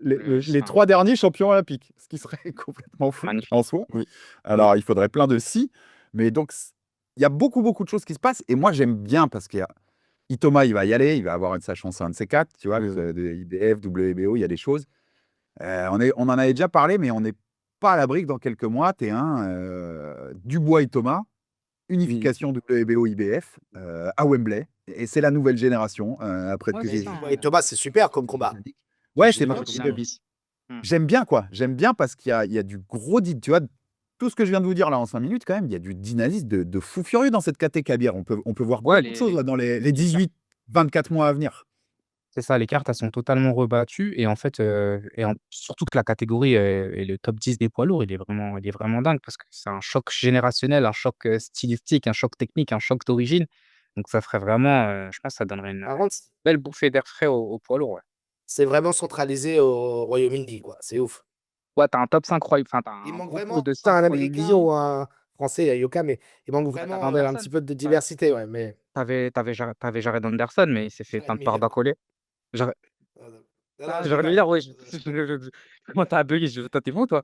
Les 3 derniers champions olympiques, ce qui serait complètement fou en soi. Oui. Alors, il faudrait plein de si, mais donc, il y a beaucoup, beaucoup de choses qui se passent, et moi, j'aime bien, parce qu'il y a Itoma, il va y aller, il va avoir sa chance à un de ces 4, tu vois, IBF, WBO, il y a des choses. On en avait déjà parlé, mais on n'est pas à l'abri que dans quelques mois, Dubois Itoma, unification WBO IBF à Wembley, et c'est la nouvelle génération après que j'ai Et Thomas, c'est super comme combat. ouais, c'est Génial, marqué c'est un bis. Mmh. J'aime bien, quoi. J'aime bien parce qu'il y a du gros tu vois? Tout ce que je viens de vous dire là en 5 minutes quand même, il y a du dynamisme de fou furieux dans cette caté Kabir. On peut voir Ouais, beaucoup de choses là dans les les cartes 18-24 mois à venir. c'est ça, les cartes, elles sont totalement rebattues et en fait, surtout que la catégorie, et le top 10 des poids lourds, il est vraiment dingue parce que c'est un choc générationnel, un choc, stylistique, un choc technique, un choc d'origine. Donc ça ferait vraiment, je pense que ça donnerait une Par contre, belle bouffée d'air frais aux poids lourds, ouais. c'est vraiment centralisé au Royaume-Uni, quoi. C'est ouf. Ouais, tu as un top 5 enfin, tu as Il un manque concours vraiment de pas 5 un poids Américain division. ou un Français, il y a Yoka, mais il manque Bah, tu vraiment, avais un Anderson. petit peu de Ouais, diversité, ouais, mais tu avais Jared Anderson, mais il s'est fait Jared teindre par Miller. Dacolé. Jared Non, ah, non, je Jared déconne. Miller, oui, comment tu as buggé? Toi, tu es bon, toi?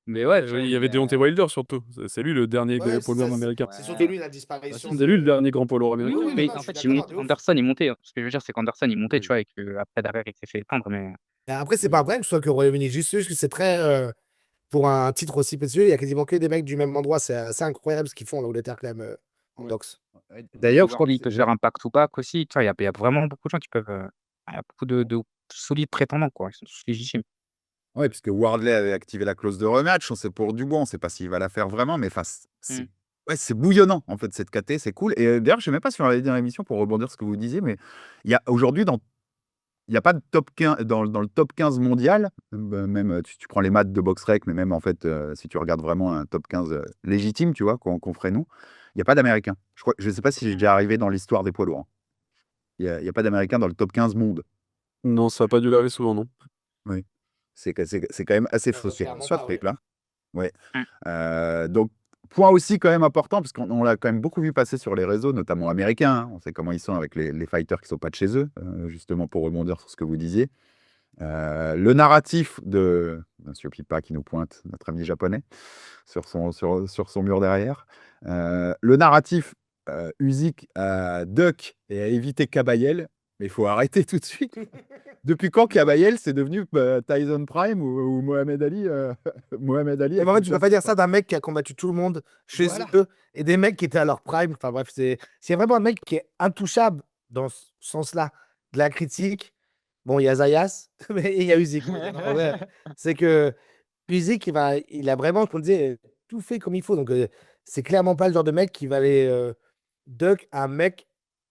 Mais ouais, Oui, il Jared y avait Miller, Deontay Wilder surtout. C'est lui le dernier Ouais, poids c'est lourd ça, américain. c'est surtout ouais. lui la Ah si, disparition c'est lui le de dernier grand poids lourd Oui, américain, oui, hein. mais non, en je suis fait, d'accord, de ouf. Anderson, il montait, hein. Ce que je veux dire, c'est qu'Anderson, il montait, tu Oui. vois? Et qu'après, derrière, il s'est fait éteindre, mais Mais après, c'est pas un problème que ce soit que au Royaume-Uni, juste que c'est très, pour un titre aussi précieux, il y a quasiment que des mecs du même endroit. C'est assez incroyable ce qu'ils font en Angleterre quand même, en Ouais. boxe. Ouais, d'ailleurs, je d'ailleurs, crois qu'il peut se faire un back-to-back aussi, tu vois? Il y a vraiment beaucoup de gens qui peuvent, il y a beaucoup de solides prétendants, quoi. Ils sont tous légitimes. ouais, puisque Wardley avait activé la clause de rematch, on sait pour Dubois, on sait pas s'il va la faire vraiment, mais enfin, Mmh. ouais, c'est bouillonnant en fait cette KT, c'est cool. Et d'ailleurs, je sais même pas si on l'avait dit dans l'émission pour rebondir sur ce que vous disiez, mais il y a aujourd'hui il y a pas de top 15 dans le top 15 mondial, même tu prends les maths de BoxRec, mais même en fait, si tu regardes vraiment un top 15 légitime, tu vois, qu'on ferait nous, il y a pas d'Américain. Je sais pas si c'est déjà arrivé dans l'histoire des poids lourds, hein. Il y a pas d'Américain dans le top 15 monde. Non, ça a pas dû l'arriver souvent, non. Oui. C'est quand même assez frustrant Clairement ce pas, ouais. truc-là. Ouais. Mmh. Donc point aussi quand même important, parce qu'on l'a quand même beaucoup vu passer sur les réseaux, notamment américains, hein. On sait comment ils sont avec les fighters qui sont pas de chez eux, justement pour rebondir sur ce que vous disiez. Le narratif de monsieur Pipa qui nous pointe, notre ami japonais, sur son mur derrière. Le narratif, Usyk à duck et à éviter Kabayel, mais il faut arrêter tout de suite. Depuis quand Kabayel, c'est devenu, Tyson Prime ou Mohamed Ali, Mohamed Ali Mais avec en fait, une tu peux seule pas dire fois? ça d'un mec qui a combattu tout le monde chez Voilà. eux et des mecs qui étaient à leur prime. Enfin bref, c'est vraiment un mec qui est intouchable dans ce sens-là de la critique. Bon, il y a Zayas, mais il y a Usyk. En vrai, c'est que Usyk, il a vraiment, comme on disait, tout fait comme il faut. Donc, c'est clairement pas le genre de mec qui va aller, duck un mec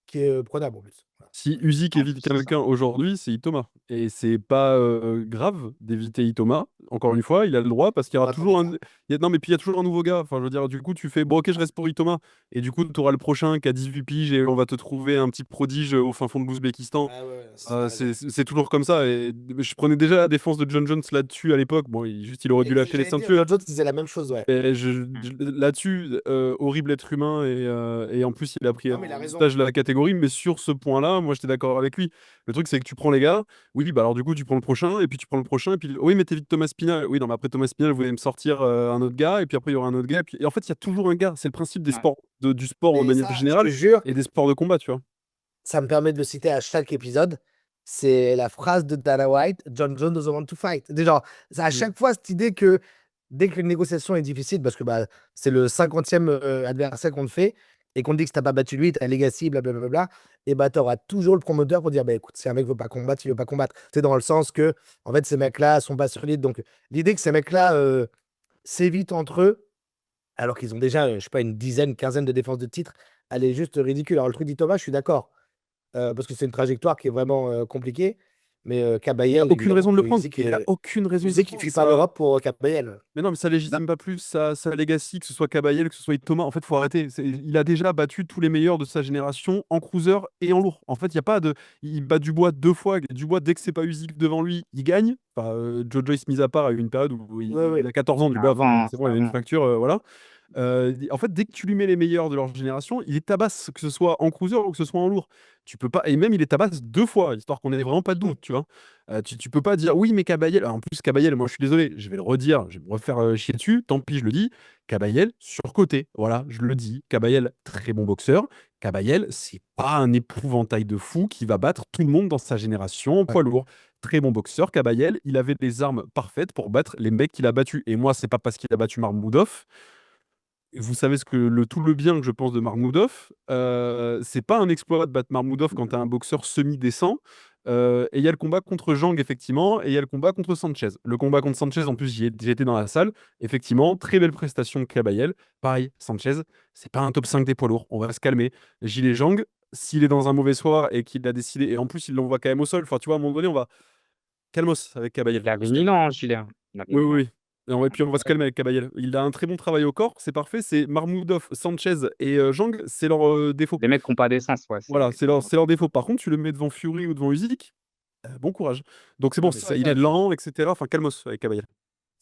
qui est, prenable en plus. Voilà. Si Usyk En plus, évite c'est ça. quelqu'un aujourd'hui, c'est Itoma et c'est pas, grave d'éviter Itoma. Encore une fois, il a le droit parce qu'il y aura Pas dans toujours un l'état. non, mais puis il y a toujours un nouveau gars. Enfin, je veux dire, du coup, tu fais: «Bon, OK, je reste pour Itoma» et du coup, tu auras le prochain qui a 18 piges et on va te trouver un petit prodige, au fin fond de l'Ouzbékistan. Ouais, ouais, tu as raison. C'est toujours comme ça et je prenais déjà la défense de John Jones là-dessus à l'époque. Bon, il aurait dû lâcher les J'allais dire, ceintures. John Jones disait la même chose, ouais. Et Mmh. là-dessus, horrible être humain et en plus, il a pris Non, un mais il a raison. stage de la catégorie, mais sur ce point-là, moi, j'étais d'accord avec lui. Le truc, c'est que tu prends les gars, oui, bah alors du coup, tu prends le prochain, et puis tu prends le prochain, et puis oui, mais t'évites Thomas Pinal. Oui, non, mais après Thomas Pinal, vous voulez me sortir un autre gars, et puis après, il y aura un autre gars. Et en fait, il y a toujours un gars. C'est le principe des Ouais. sports, du sport de Mais manière ça, je te générale jure, et des sports de combat, tu vois. ça me permet de le citer à chaque épisode. C'est la phrase de Dana White: «John Jones doesn't want to fight». C'est genre, c'est à Mm. chaque fois cette idée que dès qu'une négociation est difficile, parce que, bah, c'est le 50e, adversaire qu'on te fait et qu'on te dit que si tu pas battu lui, tu as un legacy, blablabla, et bah, tu auras toujours le promoteur pour dire: «Bah, écoute, si un mec veut pas combattre, il veut pas combattre». C'est dans le sens que, en fait, ces mecs-là sont pas solides, donc l'idée que ces mecs-là, s'évitent entre eux, alors qu'ils ont déjà, je sais pas, une dizaine, quinzaine de défenses de titre, elle est juste ridicule. Alors le truc d'Itoma, je suis d'accord. Parce que c'est une trajectoire qui est vraiment, compliquée. Mais, Il y a Kabayel, aucune évidemment raison de que le prendre. Usyk, Il y a aucune raison de le Usyk, il prendre. fuit pas l'Europe pour, Kabayel. Mais non, mais ça Non, légitime pas plus sa legacy, que ce soit Kabayel, que ce soit Thomas. En fait, faut arrêter. Il a déjà battu tous les meilleurs de sa génération en cruiser et en lourd. En fait, il y a pas de. Il bat Dubois 2 fois. Dubois, dès que c'est pas Usyk devant lui, il gagne. Enfin, Joe Joyce, mis à part, a eu une période où Ouais, il ouais. a 14 ans. Mais Dubois, avant, c'est c'était bon, il a une avant. fracture, voilà. En fait, dès que tu lui mets les meilleurs de leur génération, il les tabasse, que ce soit en cruiser ou que ce soit en lourd. Tu peux pas, et même il les tabasse 2 fois, histoire qu'on ait vraiment pas de doute, tu vois. Tu peux pas dire oui, mais Kabayel. En plus, Kabayel, moi je suis désolé, je vais le redire, je vais me refaire chier dessus. Tant pis, je le dis. Kabayel surcoté, voilà, je le dis. Kabayel, très bon boxeur. Kabayel, c'est pas un épouvantail de fou qui va battre tout le monde dans sa génération en Ouais. poids lourd. Très bon boxeur, Kabayel, il avait les armes parfaites pour battre les mecs qu'il a battus. Et moi, c'est pas parce qu'il a battu Marmoudov. Vous savez tout le bien que je pense de Marmoudov, c'est pas un exploit de battre Marmoudov quand tu un boxeur semi-décent. Et il y a le combat contre Zhang, effectivement, et il y a le combat contre Sanchez. Le combat contre Sanchez, en plus, j'étais dans la salle. Effectivement, très belle prestation de Kabayel. Pareil, Sanchez, c'est pas un top 5 des poids lourds. On va se calmer. Gilles Zhang, s'il est dans un mauvais soir et qu'il a décidé, et en plus, il l'envoie quand même au sol. Enfin, tu vois, à un moment donné, on va calmos avec Kabayel. Il avait 1000 ans, Gilles. Il avait Oui, 1000 ans. oui, oui. Et puis on va se calmer avec Kabayel. Il a un très bon travail au corps, c'est parfait. C'est Marmoudov, Sanchez et Zhang, c'est leur défaut. Les mecs qui n'ont pas d'essence, ouais. Voilà, c'est leur défaut. Par contre, tu le mets devant Fury ou devant Usyk, bon courage. Donc c'est bon, Non, mais c'est il ça, est lent, etc. Enfin, calmos avec Kabayel.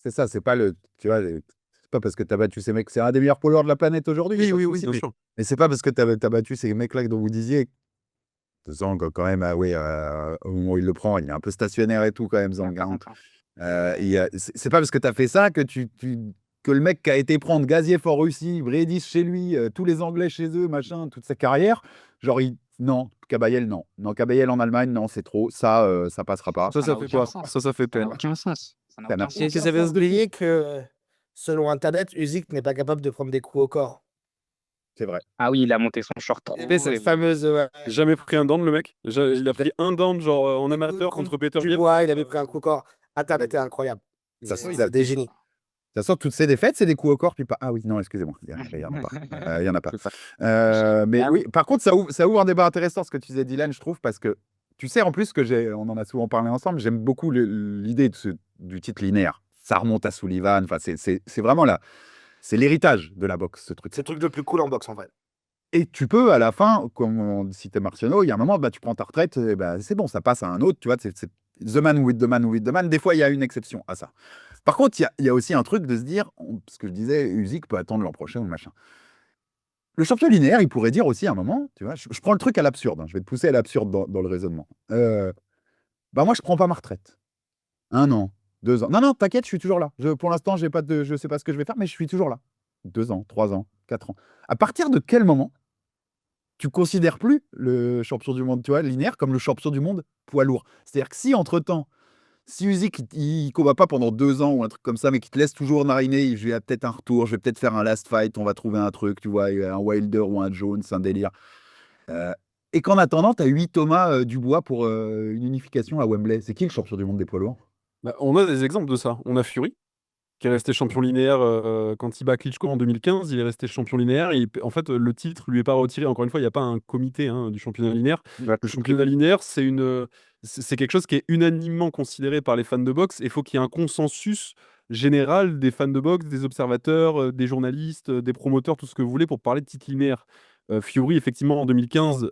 c'est ça, c'est pas le, tu vois, c'est pas parce que tu as battu ces mecs, c'est un des meilleurs poids lourds de la planète aujourd'hui. Oui, pas de oui, oui, souci, bien sûr. mais c'est pas parce que tu as battu ces mecs-là dont vous disiez. Zhang, quand même, ah oui, au moment où il le prend, il est un peu stationnaire et tout, quand même, Il a Zhang. pas Hein. 5 ans. C'est pas parce que tu as fait ça que que le mec qui a été prendre Gaziev en Russie, Bredis chez lui, tous les Anglais chez eux, machin, toute sa carrière, genre, non, Kabayel, non. Non, Kabayel en Allemagne, non, c'est trop. Ça passera pas. Ça Ça n'a fait aucun peur. sens. Ça fait Ça n'a peine. aucun sens. Ça n'a Ça n'a aucun Et sens. ça fait oublier que, selon Internet, Usyk n'est pas capable de prendre des coups au corps. C'est vrai. Ah oui, il a monté son short trop Tu sais, cette élevé. fameuse. Jamais pris un down, le mec. Il a pris un down, genre en amateur contre Peter Yan. Dubois, il avait pris un coup au corps. Internet est incroyable. Ça, C'est des génies. De toute façon, toutes ces défaites, c'est des coups au corps, puis pas. Ah oui, non, excusez-moi, il y en a pas. Il y en a pas. Mais oui, par contre, ça ouvre un débat intéressant, ce que tu disais, Dylan, je trouve, parce que tu sais, en plus, on en a souvent parlé ensemble, j'aime beaucoup l'idée du titre linéaire. Ça remonte à Sullivan, enfin, c'est vraiment là. C'est l'héritage de la boxe, ce truc. C'est le truc le plus cool en boxe, en fait. Et tu peux, à la fin, comme on citait Marciano, il y a un moment, bah, tu prends ta retraite, et bah, c'est bon, ça passe à un autre, tu vois, c'est the man with the man with the man. Des fois, il y a une exception à ça. Par contre, il y a aussi un truc de se dire, ce que je disais, Usyk peut attendre l'an prochain ou machin. Le champion linéaire, il pourrait dire aussi à un moment, tu vois, je prends le truc à l'absurde, hein, je vais te pousser à l'absurde dans le raisonnement. Bah moi, je prends pas ma retraite. 1 an, 2 ans. Non, non, t'inquiète, je suis toujours là. Pour l'instant, je sais pas ce que je vais faire, mais je suis toujours là. 2 ans, 3 ans, 4 ans. À partir de quel moment tu considères plus le champion du monde, tu vois, linéaire, comme le champion du monde poids lourd? C'est-à-dire que si, entre-temps, si Usyk, il combat pas pendant 2 ans ou un truc comme ça, mais qu'il te laisse toujours nariner, je vais peut-être un retour, je vais peut-être faire un last fight, on va trouver un truc, tu vois, un Wilder ou un Jones, un délire. Euh, et qu'en attendant, tu as 8 Thomas Dubois pour une unification à Wembley. C'est qui le champion du monde des poids lourds? Bah, on a des exemples de ça. On a Fury, qui est resté champion linéaire quand il bat Klitschko en 2015. Il est resté champion linéaire. En fait, le titre lui est pas retiré. Encore une fois, il n'y a pas un comité du championnat linéaire. Le championnat linéaire, c'est quelque chose qui est unanimement considéré par les fans de boxe. Et il faut qu'il y ait un consensus général des fans de boxe, des observateurs, des journalistes, des promoteurs, tout ce que vous voulez, pour parler de titre linéaire. Fury, effectivement, en 2015,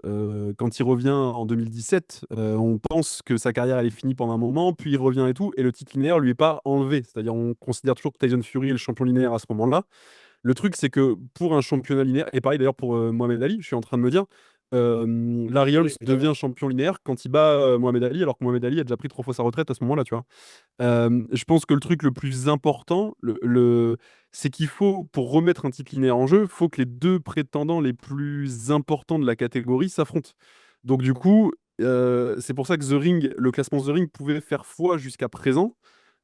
quand il revient en 2017, on pense que sa carrière elle est finie pendant un moment, puis il revient et tout, et le titre linéaire lui est pas enlevé. C'est-à-dire, on considère toujours que Tyson Fury est le champion linéaire à ce moment-là. Le truc, c'est que pour un championnat linéaire, et pareil d'ailleurs pour Mohamed Ali, je suis en train de me dire, Larry Holmes devient champion linéaire quand il bat Mohamed Ali, alors que Mohamed Ali a déjà pris 3 fois sa retraite à ce moment-là, tu vois. Je pense que le truc le plus important, c'est qu'il faut, pour remettre un titre linéaire en jeu, il faut que les 2 prétendants les plus importants de la catégorie s'affrontent. Donc du coup, c'est pour ça que le classement The Ring pouvait faire foi jusqu'à présent.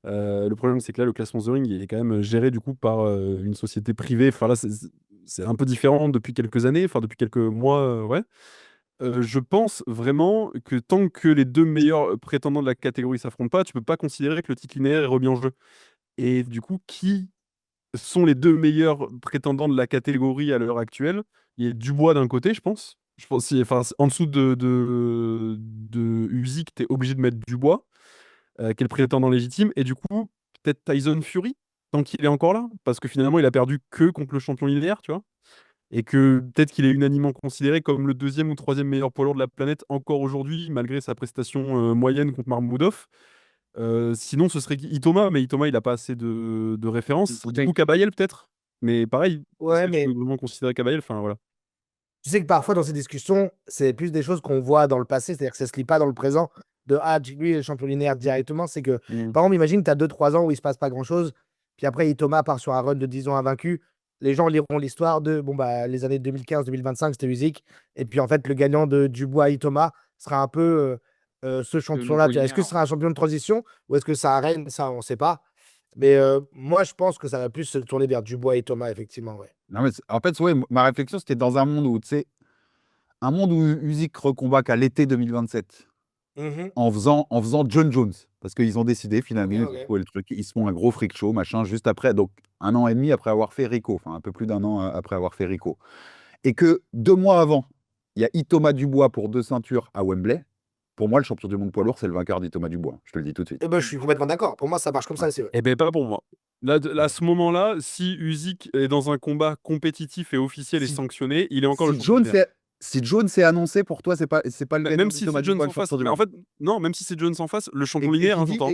Le problème, c'est que là, le classement The Ring il est quand même géré du coup par une société privée. Enfin là, c'est un peu différent depuis quelques années, enfin depuis quelques mois, ouais. Je pense vraiment que tant que les 2 meilleurs prétendants de la catégorie s'affrontent pas, tu peux pas considérer que le titre linéaire est remis en jeu. Et du coup, qui sont les 2 meilleurs prétendants de la catégorie à l'heure actuelle? Il y a Dubois d'un côté, je pense. Enfin, en dessous de Usyk, tu es obligé de mettre Dubois, qui est le prétendant légitime. Et du coup, peut-être Tyson Fury, tant qu'il est encore là, parce que finalement, il a perdu que contre le champion linéaire, tu vois. Et que peut-être qu'il est unanimement considéré comme le 2e ou 3e meilleur poids lourd de la planète encore aujourd'hui, malgré sa prestation moyenne contre Marmoudov. Sinon, ce serait Itoma, mais Itoma, il n'a pas assez de références. Du coup, Kabayel, peut-être. Mais pareil, Ouais, est-ce que mais tu peux vraiment considérer Kabayel? Enfin, voilà. tu sais que parfois, dans ces discussions, c'est plus des choses qu'on voit dans le passé, c'est-à-dire que ça se lit pas dans le présent. Lui, il est champion linéaire directement. C'est que, par exemple, imagine, tu as 2-3 ans où il se passe pas grand-chose, puis après, Itoma part sur un run de 10 ans invaincu. Les gens liront l'histoire de bon, bah, les années 2015-2025, c'était Usyk. Et puis, en fait, le gagnant de Dubois-Itoma sera un peu ce champion-là. nouveau Est-ce que ce linéaire. sera un champion de transition ou est-ce que ça arène? Ça, on sait pas. Mais moi, je pense que ça va plus se tourner vers Dubois-Itoma, effectivement. Ouais. Non, mais en fait, ouais, ma réflexion, c'était dans un monde où, tu sais, un monde où Usyk recombat qu'à l'été 2027. Mhm. en faisant John Jones. Parce qu'ils ont décidé finalement, Ok, ils ont ok. trouvé le truc, ils se font un gros freak show, machin, juste après, donc 1 an et demi après avoir fait Rico, enfin un peu plus d'1 an après avoir fait Rico. Et que 2 mois avant, il y a Itoma Dubois pour 2 ceintures à Wembley. Pour moi, le champion du monde poids lourd, c'est le vainqueur d'Itoma Dubois. Je te le dis tout de suite. Eh ben, je suis complètement d'accord. Pour moi, ça marche comme ça Ouais. aussi. Ouais. Eh ben pas pour moi. Là, à Ouais. ce moment-là, si Usyk est dans un combat compétitif et officiel et Si, sanctionné, il est encore le si, champion Jones du monde. est, si Jones est annoncé, pour toi, c'est pas le Même gagnant si c'est d'Itoma Jones Dubois, le en face, champion du mais en monde. fait, non, même si c'est Jones en face, le champion Et linéaire, qui hein, dit, j'entends.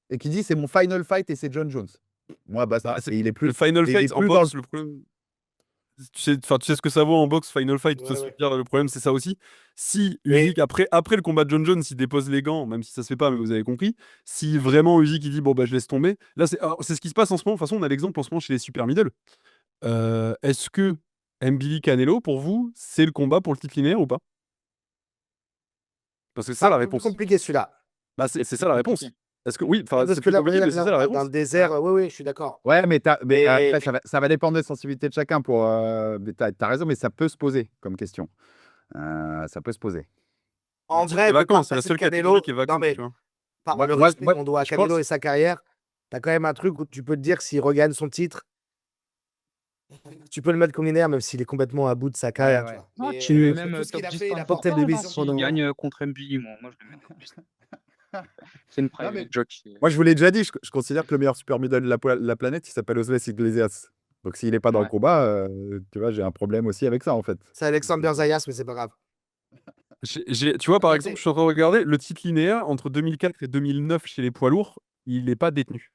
et qui dit c'est mon final fight et c'est John Jones. Moi, basta. Bah, Et il est le plus, final et il est fight en plus dans le. boxe, le problème, tu sais ce que ça vaut en boxe, final fight. De toute Ouais, façon, ouais. le problème, c'est ça aussi. Si Mais Usyk, après le combat de John Jones, il dépose les gants, même si ça se fait pas, mais vous avez compris. Si vraiment Usyk, il dit, bon, bah, je laisse tomber. Là, c'est ce qui se passe en ce moment. De toute façon, on a l'exemple en ce moment chez les super middle. Est-ce que Mbili Canelo, pour vous, c'est le combat pour le titre linéaire ou pas? Parce que c'est c'est ça la un peu plus réponse. compliqué celui-là. Bah, c'est ça la réponse. Compliqué. Est-ce que oui, enfin, Parce c'est que plus là, compliqué, mais c'est ça la dans réponse. le désert, oui, oui, je suis d'accord. Ouais, mais Mais après, ça va dépendre des sensibilités de chacun. Mais t'as raison, mais ça peut se poser comme question. Ça peut se poser. en Le titre est vrai, vacant, par c'est la passer de seule catégorie Canelo, qui est non, vacante, mais tu vois. par Moi, le moi, respect moi, qu'on doit à je Canelo pense. et sa carrière, t'as quand même un truc où tu peux te dire s'il regagne son titre, tu peux le mettre comme linéaire, même s'il est complètement à bout de sa Ouais, carrière. Tu ouais. vois. Ah, Mais tu le mets parce que même tout ce qu'il top a 10 fait, il pound a for porté pound, hein, l'émission s'il pendant. gagne contre Mbili, moi je le mets top 10. C'est une Non, private mais joke. moi, je vous l'ai déjà dit, je considère que le meilleur super middle de la planète, il s'appelle Osles Iglesias. Donc, s'il n'est pas dans le Ouais. combat, tu vois, j'ai un problème aussi avec ça, en fait. C'est Alexander Zayas, mais c'est pas grave. Tu vois, par Après, exemple, je suis en train de regarder le titre linéaire entre 2004 et 2009 chez les poids lourds, il n'est pas détenu.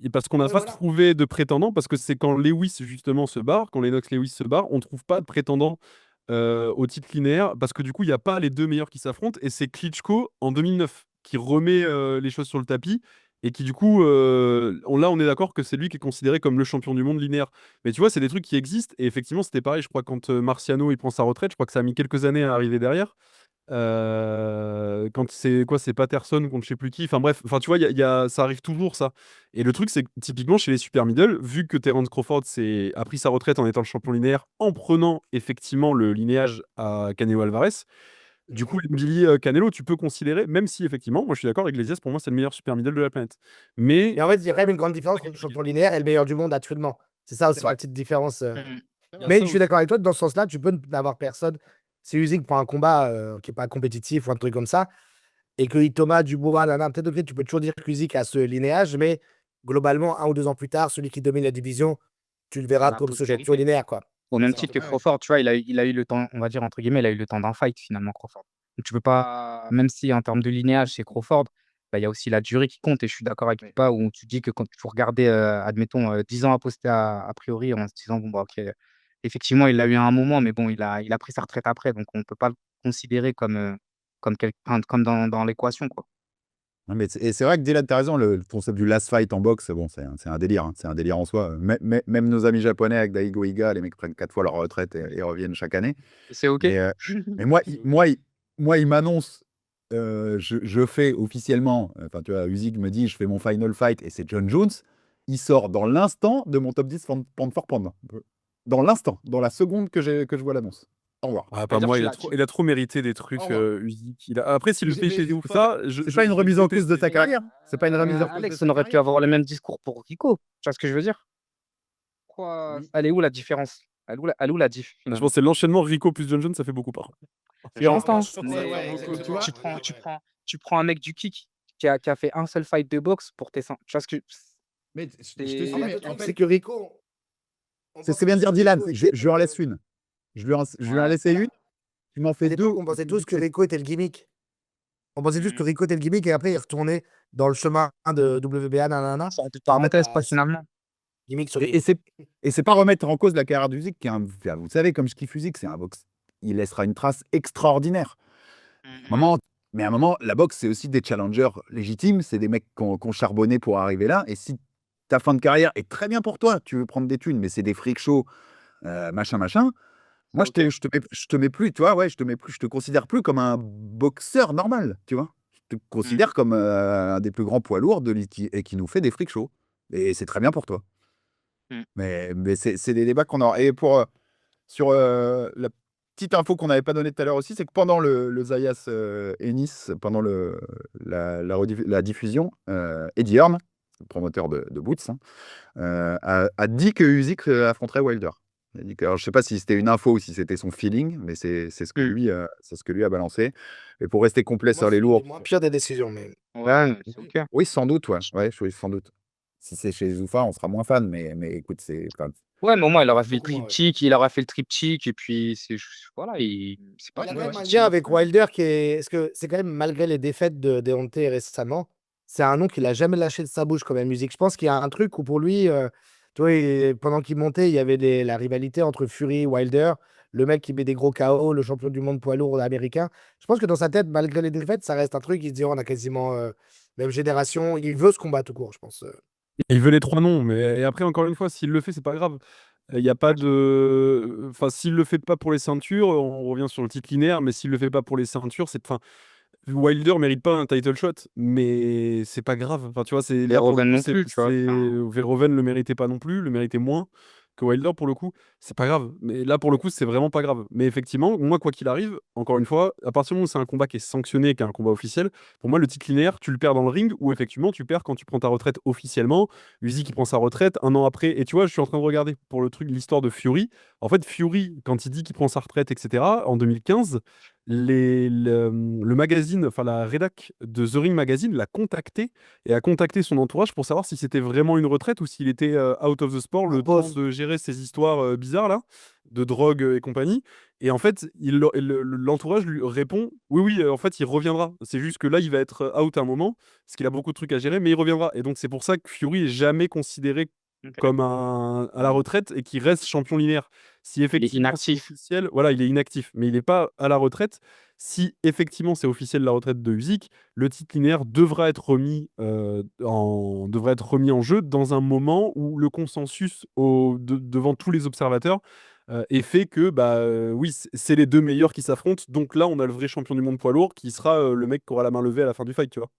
Et parce qu'on n'a ouais, pas voilà. trouvé de prétendant, parce que c'est quand Lewis justement se barre, quand Lennox Lewis se barre, on ne trouve pas de prétendant au titre linéaire, parce que du coup, il n'y a pas les deux meilleurs qui s'affrontent, et c'est Klitschko en 2009 qui remet les choses sur le tapis, et qui du coup, là, on est d'accord que c'est lui qui est considéré comme le champion du monde linéaire. Mais tu vois, c'est des trucs qui existent, et effectivement, c'était pareil, je crois, quand Marciano il prend sa retraite, je crois que ça a mis quelques années à arriver derrière. Quand c'est quoi, c'est Patterson contre je sais plus qui. Enfin bref, enfin tu vois, ça arrive toujours ça. Et le truc, c'est que typiquement chez les super middle, vu que Terence Crawford a pris sa retraite en étant le champion linéaire, en prenant effectivement le linéage à Canelo Alvarez, du coup, Billy Canelo, tu peux considérer, même si effectivement, moi je suis d'accord, Iglesias, pour moi, c'est le meilleur super middle de la planète. Mais Mais en fait, il y a quand même une grande différence entre le champion linéaire et le meilleur du monde actuellement. C'est ça aussi la petite différence. Mais je suis d'accord avec toi, dans ce sens-là, tu peux n'avoir personne. Si Usyk prend un combat qui n'est pas compétitif ou un truc comme ça, et que Thomas, Dubois, peut-être ok, tu peux toujours dire que Usyk a ce linéage, mais globalement, 1 ou 2 ans plus tard, celui qui domine la division, tu le verras La comme ce champion postérité. linéaire, quoi. Au même Ça, titre que ouais. Crawford, tu vois, il a eu le temps, on va dire entre guillemets, il a eu le temps d'un fight finalement, Crawford. Donc tu peux pas, même si en termes de linéage, c'est Crawford, bah, il y a aussi la durée qui compte et je suis d'accord avec toi où tu dis que quand il faut regarder, admettons, 10 ans à poster a priori en se disant: «Bon, bah, OK, effectivement, il l'a eu à un moment, mais bon, il a pris sa retraite après», donc on peut pas le considérer comme, comme dans l'équation, quoi. Non, mais c'est vrai que Dylan, t'as raison, le concept du last fight en boxe, bon, c'est un délire, hein, c'est un délire en soi. Même nos amis japonais avec Daigo Iga, les mecs prennent 4 fois leur retraite et reviennent chaque année. C'est OK? Mais moi, il m'annonce, je fais officiellement, enfin, tu vois, Usyk me dit, je fais mon final fight et c'est John Jones. Il sort dans l'instant de mon top 10 pound for pound. Dans l'instant, dans la seconde que je vois l'annonce. Au revoir. ah, pas C'est-à-dire moi, tu il a trop mérité des Au trucs, revoir. Usyk. Après, si le Mais pay ou c'est ça, pas une remise en cause de déteste ta carrière. C'est pas une remise en cause de Alex, ta on aurait pu carrière. avoir le même discours pour Rico. Tu vois ce que je veux dire? Pourquoi Oui. elle est où la différence? Elle est où la diff, Je finalement? pense que c'est l'enchaînement Rico plus John Jones, ça fait beaucoup par contre. Je pense, hein, Ouais, mais ouais, tu vois. tu prends un mec du kick qui a fait un seul fight de boxe pour tes seins. Tu vois ce que Mais je te c'est suis, En fait, mais le en truc, fait, c'est que Rico, c'est ce que vient de dire Dylan. Je lui en laisse une. Je lui en ouais. laisse une. Tu m'en à fais deux. l'époque, on pensait tous que Rico était le gimmick. On pensait tous que Rico était le gimmick et après, il retournait dans le chemin de WBA, nanana. C'est une En fait, parenthèse, pas finalement. gimmick sur Et c'est pas remettre en cause la carrière d'Usyk, qui est vous savez, comme je kiffe Usyk, c'est un box. Il laissera une trace extraordinaire. Moment, mais à un moment, la boxe, c'est aussi des challengers légitimes. C'est des mecs qui ont charbonné pour arriver là. Et si ta fin de carrière est très bien pour toi, tu veux prendre des thunes, mais c'est des freak shows, machin, machin. Moi, OK. je te mets plus, tu vois, ouais, je te considère plus comme un boxeur normal, tu vois. Je te considère comme un des plus grands poids lourds et qui nous fait des freak shows. Et c'est très bien pour toi. Mmh. Mais c'est des débats qu'on aura. Et sur petite info qu'on n'avait pas donnée tout à l'heure aussi, c'est que pendant le Zayas Ennis, pendant la diffusion, Eddie Hearn, le promoteur de Boots, hein, a dit que Usyk affronterait Wilder. Il a dit que, alors, je ne sais pas si c'était une info ou si c'était son feeling, mais c'est ce que lui a balancé. Et pour rester complet Moi, sur les c'est lourds, moins pire des décisions, mais Ouais, c'est OK. oui, sans doute, ouais. Ouais, oui, sans doute. Si c'est chez Zoufa, on sera moins fan, mais écoute, enfin, Ouais, mais au moins, il aura fait le beaucoup moins, ouais. triptyque, et puis voilà, c'est pas Il a mal. quand même un lien avec Wilder qui est. Parce que c'est quand même, malgré les défaites de Deontay récemment, c'est un nom qu'il a jamais lâché de sa bouche quand même, musique. Je pense qu'il y a un truc où pour lui, tu vois, pendant qu'il montait, il y avait la rivalité entre Fury et Wilder, le mec qui met des gros KO, le champion du monde poids lourd américain. Je pense que dans sa tête, malgré les défaites, ça reste un truc, il se dit, oh, on a quasiment même génération. Il veut se combattre tout court, je pense. Il veut les 3 noms, mais et après encore une fois, s'il le fait, c'est pas grave. Il y a pas de enfin, s'il le fait pas pour les ceintures, on revient sur le titre linéaire, mais s'il le fait pas pour les ceintures, enfin, Wilder mérite pas un title shot, mais c'est pas grave. Enfin, tu vois, c'est là pour le Verhoeven coup, non plus, tu vois? Verhoeven le méritait pas non plus, le méritait moins que Wilder pour le coup. C'est pas grave. Mais là pour le coup, c'est vraiment pas grave. Mais effectivement, moi quoi qu'il arrive, encore une fois, à partir du moment où c'est un combat qui est sanctionné, qui est un combat officiel, pour moi le titre linéaire, tu le perds dans le ring ou effectivement tu perds quand tu prends ta retraite officiellement. Usyk qui prend sa retraite un an après. Et tu vois, je suis en train de regarder pour le truc l'histoire de Fury. En fait, Fury, quand il dit qu'il prend sa retraite, etc., en 2015, le magazine, enfin la rédac de The Ring Magazine l'a contacté et a contacté son entourage pour savoir si c'était vraiment une retraite ou s'il était out of the sport, le temps de gérer ces histoires bizarres là, de drogue et compagnie. Et en fait, l'entourage lui répond oui, oui, en fait, il reviendra. C'est juste que là, il va être out un moment parce qu'il a beaucoup de trucs à gérer, mais il reviendra. Et donc, c'est pour ça que Fury est jamais considéré OK. comme à la retraite et qu'il reste champion linéaire. Si effectivement c'est inactif. officiel, voilà, il est inactif, mais il n'est pas à la retraite. Si effectivement c'est officiel la retraite de Usyk, le titre linéaire devrait être remis en jeu dans un moment où le consensus devant tous les observateurs est fait que bah oui, c'est les deux meilleurs qui s'affrontent. Donc là, on a le vrai champion du monde poids lourd qui sera le mec qui aura la main levée à la fin du fight, tu vois.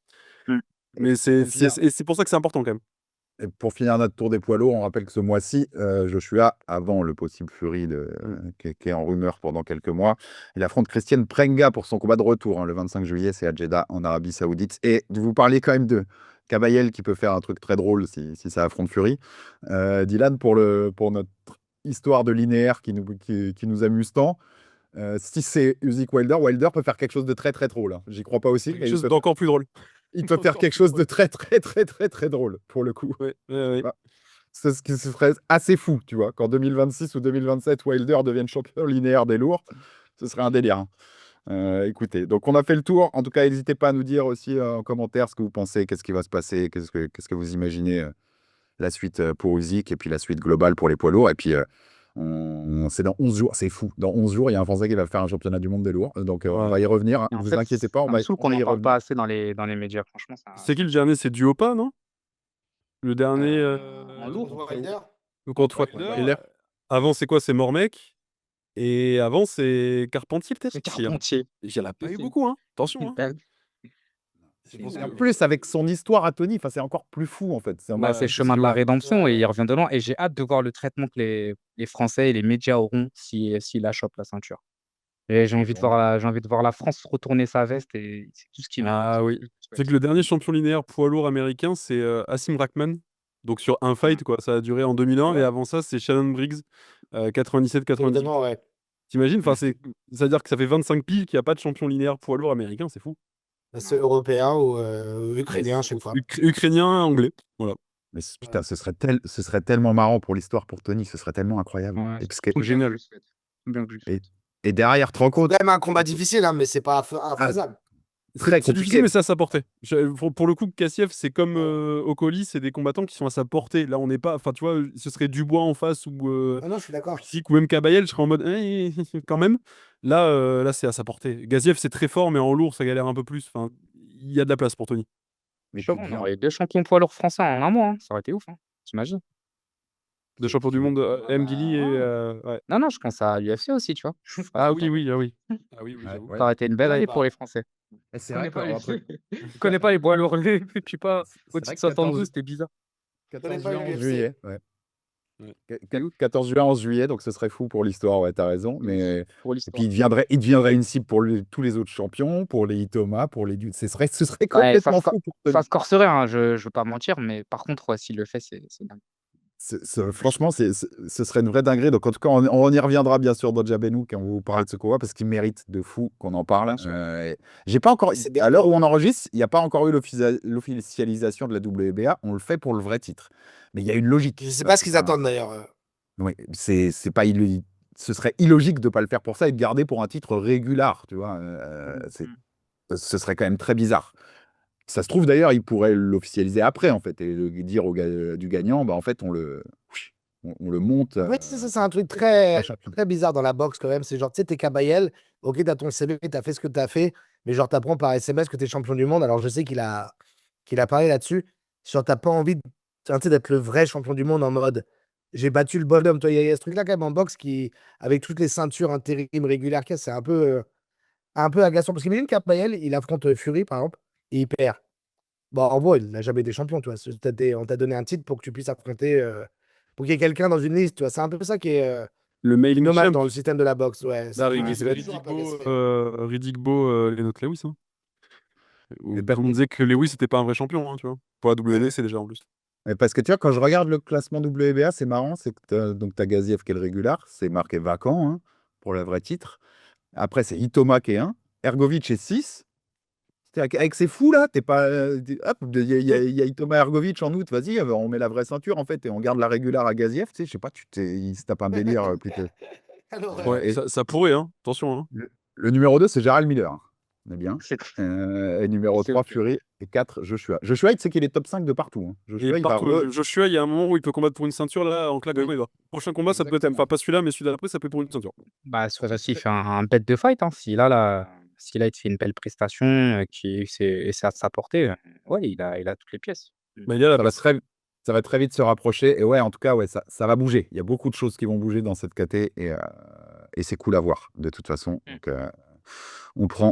Mmh. Mais c'est pour ça que c'est important quand même. Et pour finir notre tour des poids lourds, on rappelle que ce mois-ci, Joshua, avant le possible Fury qui est en rumeur pendant quelques mois, il affronte Christian Prenga pour son combat de retour, hein, le 25 juillet, c'est à Jeddah, en Arabie Saoudite. Et vous parliez quand même de Kabayel qui peut faire un truc très drôle si ça affronte Fury. Dylan, pour notre histoire de linéaire qui nous amuse tant, si c'est Usyk Wilder, Wilder peut faire quelque chose de très très drôle, hein. J'y crois pas aussi, mais Quelque chose d'encore plus drôle. il peut faire quelque chose de très très très très très drôle pour le coup. Ouais, ouais. Bah, ce qui serait assez fou, tu vois, qu'en 2026 ou 2027, Wilder devienne champion linéaire des lourds, ce serait un délire, hein. Écoutez, donc on a fait le tour. En tout cas, n'hésitez pas à nous dire aussi en commentaire ce que vous pensez, qu'est-ce qui va se passer, qu'est-ce que vous imaginez la suite pour Usyk et puis la suite globale pour les poids lourds. Et puis, c'est dans 11 jours, c'est fou. Dans 11 jours, il y a un Français qui va faire un championnat du monde des lourds. Donc, on va y revenir, hein. Et Ne en vous fait, inquiétez pas, ça me saoule qu'on y n'en parle revenir. pas assez dans les médias, franchement, ça C'est qui le dernier? C'est Duopa, non? Le dernier. en lourd. Wilder. Contre Wilder. Avant, c'est quoi? C'est Mormec. Et avant, c'est Carpentier, peut-être? C'est Carpentier. Il n'y en a pas eu beaucoup, hein. Attention, hein. Je pense Et en que- plus, avec son histoire à Tony, c'est encore plus fou, en fait. Bah, c'est le chemin de la rédemption et il revient de loin et j'ai hâte de voir le traitement que les Français et les médias auront s'il la chope la ceinture. Et j'ai envie de voir la France retourner sa veste et c'est tout ce qui Ah oui. C'est que le dernier champion linéaire poids lourd américain, c'est Asim Rahman. Donc sur un fight, quoi. Ça a duré en 2001. Et avant ça, c'est Shannon Briggs, 97-98. Évidemment, ouais. T'imagines? Enfin, c'est-à-dire que ça fait 25 piges qu'il n'y a pas de champion linéaire poids lourd américain. C'est fou. C'est européen ou ukrainien à chaque fois. Ukrainien, anglais. Voilà. Mais putain, ce serait tellement marrant pour l'histoire pour Tony, ce serait tellement incroyable. Ouais. Et, parce que- Génial. et derrière, tu te rends compte, C'est quand même un combat difficile, hein, mais c'est pas infaisable. très C'est difficile, compliqué. mais c'est à sa portée. Pour le coup, Kassiev, c'est comme Okoli, c'est des combattants qui sont à sa portée. Là, on n'est pas. Enfin, tu vois, ce serait Dubois en face ou Ah non, je suis d'accord. Usyk ou même Kabayel, je serais en mode quand même. Là, c'est à sa portée. Gaziev, c'est très fort, mais en lourd, ça galère un peu plus. Enfin, il y a de la place pour Tony. Mais On aurait 2 champions poids lourds français en un mois, hein. Ça aurait été ouf, hein. T'imagines? De champion du monde, M. Gilly et. Ouais. Non, je pense à l'UFC aussi, tu vois? Ah oui, oui, ah oui. Ah oui, Ouais, j'avoue. ouais. Ça aurait été une belle année pour les Français. Et c'est Je vrai connais qu'un pas truc. Je connais pas les poids lourds, je sais pas, C'est au-dessus vrai de que 72, c'était bizarre. 14 pas juin, l'UFC. juillet. Ouais. 14 juin, 11 juillet, donc ce serait fou pour l'histoire, ouais, t'as raison. Oui, Mais... pour Et puis l'histoire. il deviendrait une cible pour tous les autres champions, pour les Itoma, pour les ce serait Ouais, ça complètement fou pour ça se corserait, hein, je veux pas mentir, mais par contre, ouais, s'il le fait, c'est dingue. franchement, ce serait une vraie dinguerie. Donc, en tout cas, on y reviendra bien sûr dans Jabenu quand on vous parle de ce combat parce qu'il mérite de fou qu'on en parle. Bien sûr. J'ai pas encore, C'est bien. à l'heure où on enregistre, il n'y a pas encore eu l'officialisation de la WBA. On le fait pour le vrai titre. Mais il y a une logique. Je sais Ça, pas ce c'est qu'ils pas- attendent d'ailleurs. Oui, c'est pas ce serait illogique de pas le faire pour ça et de garder pour un titre régulier, tu vois. Ce serait quand même très bizarre. Ça se trouve d'ailleurs, ils pourraient l'officialiser après en fait et dire du gagnant, bah en fait on le monte. En fait, ça, c'est un truc très, Champion. très bizarre dans la boxe quand même. C'est genre, tu sais, t'es Kabayel, ok, t'as ton CV, t'as fait ce que t'as fait, mais genre, t'apprends par SMS que t'es champion du monde. Alors, je sais qu'il a parlé là-dessus. Genre, t'as pas envie tu sais, d'être le vrai champion du monde en mode j'ai battu le bonhomme. Toi, il y a ce truc-là quand même en boxe qui, avec toutes les ceintures intérim régulières qu'il y a, c'est un peu agaçant. Parce qu'imagine Kabayel, il affronte Fury, par exemple, et il perd. Bon, en gros, il n'a jamais été champion, tu vois. On t'a donné un titre pour que tu puisses affronter, pour qu'il y ait quelqu'un dans une liste, tu vois. C'est un peu ça Le qui est mailing dommage champ. dans le système de la boxe, ouais. Là, C'est toujours un peu agacé. Riddick Lennart Lewis. Hein. Où Et tout le monde disait que Lewis n'était pas un vrai champion, hein, tu vois. Pour la WD, c'est déjà en plus. parce que tu vois, quand je regarde le classement WBA, c'est marrant, c'est que donc t'as Gaziev qui est le régulier, c'est marqué vacant hein, pour le vrai titre. Après, c'est Itoma qui est 1, Ergovic est 6. Avec ces fous là, t'es pas. Hop, il y a Itoma Ergovic en août, vas-y, on met la vraie ceinture en fait et on garde la régulière à Gaziev, tu sais, je sais pas, il se tape un délire plutôt. Alors, Ouais, Et ça pourrait, hein. Attention, hein. le numéro 2, c'est Gérald Miller. On est bien. C'est Et numéro c'est 3, OK. Fury. Et 4, Joshua. Joshua, tu sais qu'il est top 5 de partout. Hein. Et Joshua, il va. partout, Joshua, il y a un moment où il peut combattre pour une ceinture, là, en claque de Oui, doigts, il va. Prochain combat, ça peut être, exactement. enfin pas celui-là, mais celui d'après, ça peut être pour une ceinture. Bah, ce fois-ci, il fait un bête de fight, hein. S'il a, il te fait une belle prestation, qui c'est à sa portée, ouais, il a toutes les pièces. Mais il y a la Ça va place. très, ça va très vite se rapprocher. Et ouais, en tout cas, ouais, ça va bouger. Il y a beaucoup de choses qui vont bouger dans cette KT et c'est cool à voir, de toute façon. Mmh. Donc,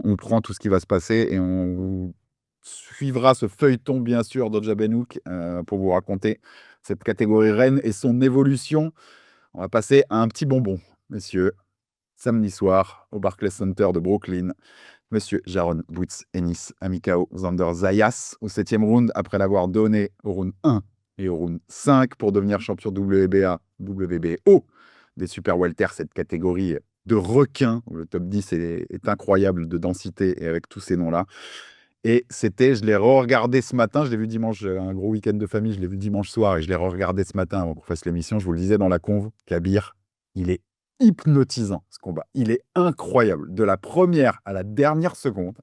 on prend tout ce qui va se passer et on suivra ce feuilleton, bien sûr, d'Odja Benouk pour vous raconter cette catégorie reine et son évolution. On va passer à un petit bonbon, messieurs. Samedi soir, au Barclays Center de Brooklyn, monsieur Jaron Woods Ennis Amikao Zander Zayas au 7e round après l'avoir donné au round 1 et au round 5 pour devenir champion WBA, WBO des super welter, cette catégorie de requins où le top 10 est incroyable de densité et avec tous ces noms-là. Et je l'ai re-regardé ce matin, je l'ai vu dimanche, un gros week-end de famille, je l'ai vu dimanche soir et je l'ai re-regardé ce matin avant qu'on fasse l'émission. Je vous le disais dans la conv, Kabir, il est hypnotisant ce combat. Il est incroyable. De la première à la dernière seconde,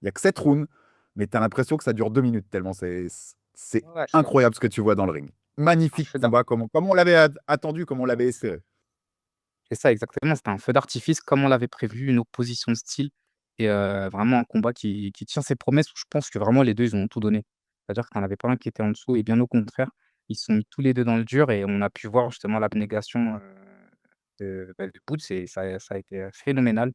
il n'y a que 7 rounds, mais tu as l'impression que ça dure 2 minutes tellement c'est Ouais, incroyable ce que tu vois dans le ring. Magnifique je suis combat, comme on l'avait attendu, comme on l'avait espéré. C'est ça exactement, c'était un feu d'artifice comme on l'avait prévu, une opposition de style et vraiment un combat qui tient ses promesses où je pense que vraiment les 2 ils ont tout donné. C'est-à-dire qu'il y en avait pas un qui était en dessous et bien au contraire, ils se sont mis tous les 2 dans le dur et on a pu voir justement l'abnégation, de Boots et ça a été, phénoménal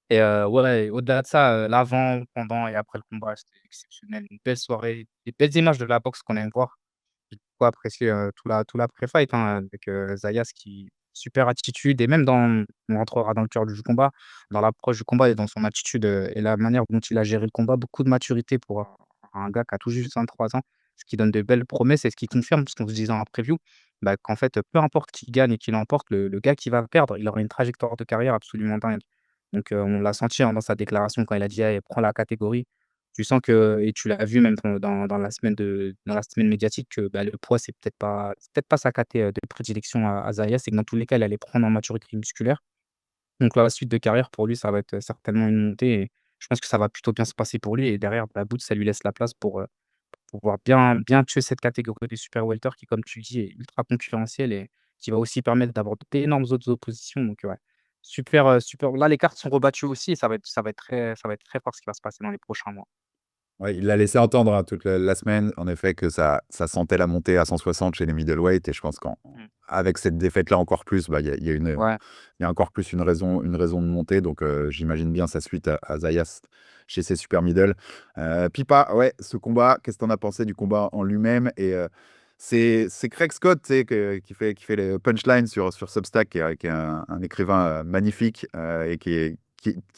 et ouais, au-delà de ça, l'avant, pendant et après le combat, c'était exceptionnel. Une belle soirée, des belles images de la boxe qu'on aime voir. J'ai beaucoup apprécié, tout l'après-fight, hein, avec, Zayas qui super attitude et même on rentrera dans le cœur du combat, dans l'approche du combat et dans son attitude, et la manière dont il a géré le combat, beaucoup de maturité pour un gars qui a tout juste 23 ans, ce qui donne de belles promesses et ce qui confirme ce qu'on se disait en preview, bah, qu'en fait, peu importe qui gagne et qui l'emporte, le gars qui va perdre, il aura une trajectoire de carrière absolument dingue. Donc, on l'a senti, hein, dans sa déclaration quand il a dit: «Allez, prends la catégorie». Tu sens que et tu l'as vu même dans la semaine médiatique que, bah, le poids, c'est peut-être pas sa caté, de prédilection à Zayas et que dans tous les cas, il allait prendre en maturité musculaire. Donc la suite de carrière pour lui, ça va être, certainement une montée et je pense que ça va plutôt bien se passer pour lui et derrière, bah, Boots, ça lui laisse la place pour pouvoir bien tuer cette catégorie des super welter qui, comme tu dis, est ultra concurrentielle et qui va aussi permettre d'avoir d'énormes autres oppositions donc ouais, super là, les cartes sont rebattues aussi et ça va être très fort ce qui va se passer dans les prochains mois. Ouais, il l'a laissé entendre hein, toute la semaine, en effet, que ça sentait la montée à 160 chez les middleweight. Et je pense Mmh. qu'avec cette défaite-là encore plus, bah, Ouais. il y a encore plus une raison de monter. Donc, j'imagine bien sa suite à Zayas chez ses super middle. Pipa, ouais, ce combat, qu'est-ce que tu en as pensé du combat en lui-même? Et c'est Craig Scott, tu sais, qui fait les punchlines sur Substack, qui est un écrivain magnifique, et qui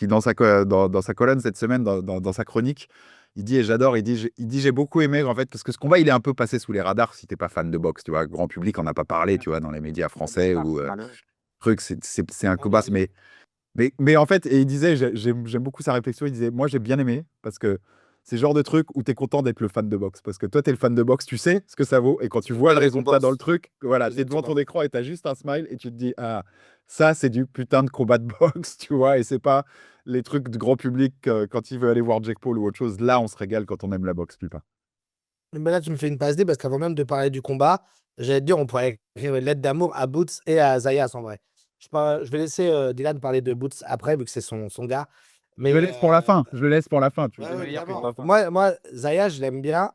dans dans sa colonne cette semaine, dans sa chronique, il dit, et j'adore, il dit, j'ai beaucoup aimé, en fait, parce que ce combat, il est un peu passé sous les radars si t'es pas fan de boxe, tu vois. Grand public en a pas parlé, tu vois, dans les médias français ou truc, c'est un combat, mais en fait, et il disait, j'aime beaucoup sa réflexion, il disait, moi j'ai bien aimé, parce que c'est le genre de truc où tu es content d'être le fan de boxe. Parce que toi, tu es le fan de boxe, tu sais ce que ça vaut, et quand tu vois le résultat dans le truc, voilà, tu es devant ton écran et tu as juste un smile, et tu te dis, ah, ça c'est du putain de combat de boxe, tu vois, et c'est pas les trucs de grand public quand il veut aller voir Jake Paul ou autre chose. Là, on se régale quand on aime la boxe, plus pas. Mais là, tu me fais une passe D parce qu'avant même de parler du combat, j'allais te dire, on pourrait écrire une lettre d'amour à Boots et à Zayas en vrai. Je vais laisser Dylan parler de Boots après, vu que c'est son gars. Je le Mais laisse pour la fin, je le laisse pour la fin. Tu ouais, veux ouais, dire. vraiment. Moi, Zayas, je l'aime bien.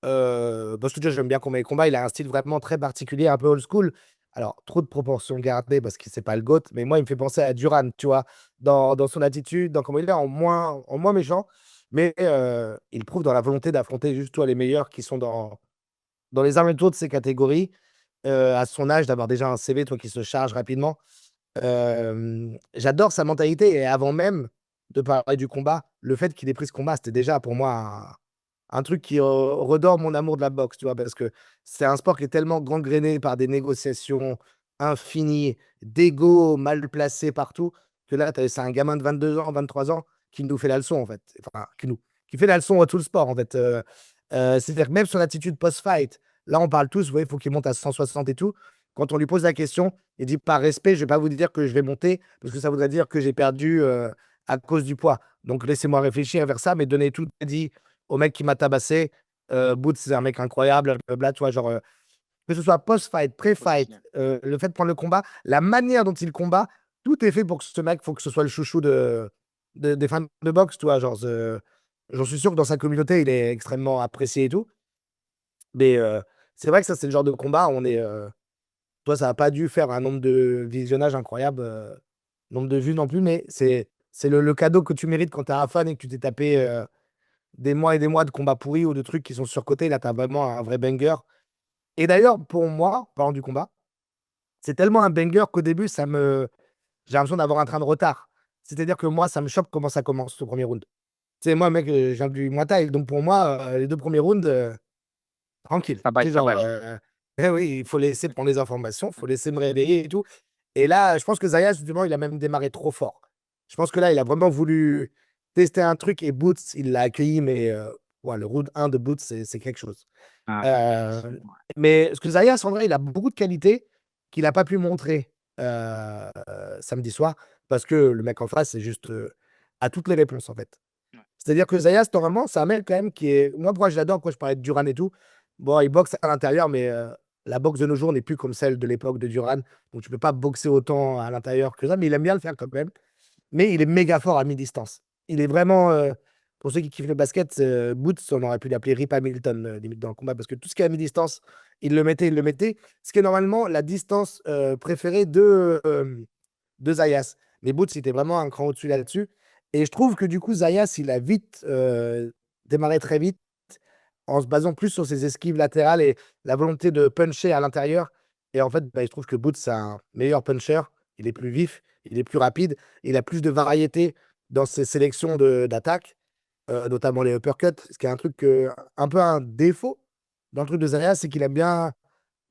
Parce que déjà, j'aime bien comment il combat. Il a un style vraiment très particulier, un peu old school. Alors, trop de proportions gardées parce que c'est pas le GOAT, mais moi, il me fait penser à Duran, tu vois, dans son attitude, dans comment il est, en moins méchant. Mais il prouve dans la volonté d'affronter juste toi, les meilleurs qui sont dans les alentours de ces catégories, à son âge, d'avoir déjà un CV, toi, qui se charge rapidement. J'adore sa mentalité et avant même de parler du combat, le fait qu'il ait pris ce combat, c'était déjà pour moi un truc qui redore mon amour de la boxe, tu vois, parce que c'est un sport qui est tellement gangréné par des négociations infinies, d'ego mal placés partout, que là, c'est un gamin de 22 ans, 23 ans qui nous fait la leçon, en fait. Enfin, qui fait la leçon à tout le sport, en fait. C'est-à-dire que même son attitude post-fight, là, on parle tous, il faut qu'il monte à 160 et tout. Quand on lui pose la question, il dit par respect, je vais pas vous dire que je vais monter, parce que ça voudrait dire que j'ai perdu à cause du poids. Donc laissez-moi réfléchir vers ça, mais donner tout le crédit au mec qui m'a tabassé. Boots, c'est un mec incroyable, blablabla, tu vois, genre, que ce soit post-fight, pré-fight, le fait de prendre le combat, la manière dont il combat, tout est fait pour que ce mec, faut que ce soit le chouchou des fans de boxe, tu vois, genre, j'en suis sûr que dans sa communauté, il est extrêmement apprécié et tout. Mais c'est vrai que ça, c'est le genre de combat, toi, ça n'a pas dû faire un nombre de visionnages incroyable, nombre de vues non plus, mais c'est le cadeau que tu mérites quand tu es un fan et que tu t'es tapé des mois et des mois de combats pourris ou de trucs qui sont surcotés. Là, tu as vraiment un vrai banger. Et d'ailleurs, pour moi, en parlant du combat, c'est tellement un banger qu'au début, j'ai l'impression d'avoir un train de retard. C'est-à-dire que moi, ça me choque comment ça commence, ce premier round. Tu sais, moi, mec, je viens du Muay Thai, donc pour moi, les deux premiers rounds, tranquille. Ça Tu sais, bite, ça genre, bite. oui, il faut laisser prendre les informations, il faut laisser me réveiller et tout. Et là, je pense que Zayas, justement, il a même démarré trop fort. Je pense que là, il a vraiment voulu tester un truc et Boots, il l'a accueilli, mais ouais, le round 1 de Boots, c'est quelque chose. Ah, Euh, mais ce que Zayas, en vrai, il a beaucoup de qualités qu'il n'a pas pu montrer samedi soir parce que le mec en face, c'est juste à toutes les réponses, en fait. C'est-à-dire que Zayas, normalement, c'est un mec quand même qui est. Moi, pourquoi je l'adore, quand je parlais de Duran et tout, bon, il boxe à l'intérieur, mais la boxe de nos jours n'est plus comme celle de l'époque de Duran. Donc, tu peux pas boxer autant à l'intérieur que ça, mais il aime bien le faire quand même. Mais il est méga fort à mi-distance. Il est vraiment. Pour ceux qui kiffent le basket, Boots, on aurait pu l'appeler Rip Hamilton, limite dans le combat, parce que tout ce qui est à mi-distance, il le mettait, il le mettait. Ce qui est normalement la distance préférée de Zayas. Mais Boots, il était vraiment un cran au-dessus là-dessus. Et je trouve que du coup, Zayas, il a vite démarré très vite en se basant plus sur ses esquives latérales et la volonté de puncher à l'intérieur. Et en fait, je trouve que Boots, c'est un meilleur puncher. Il est plus vif, il est plus rapide, il a plus de variété dans ses sélections d'attaque, notamment les uppercuts. Ce qui est un truc, un peu un défaut dans le truc de Zayas, c'est qu'il aime bien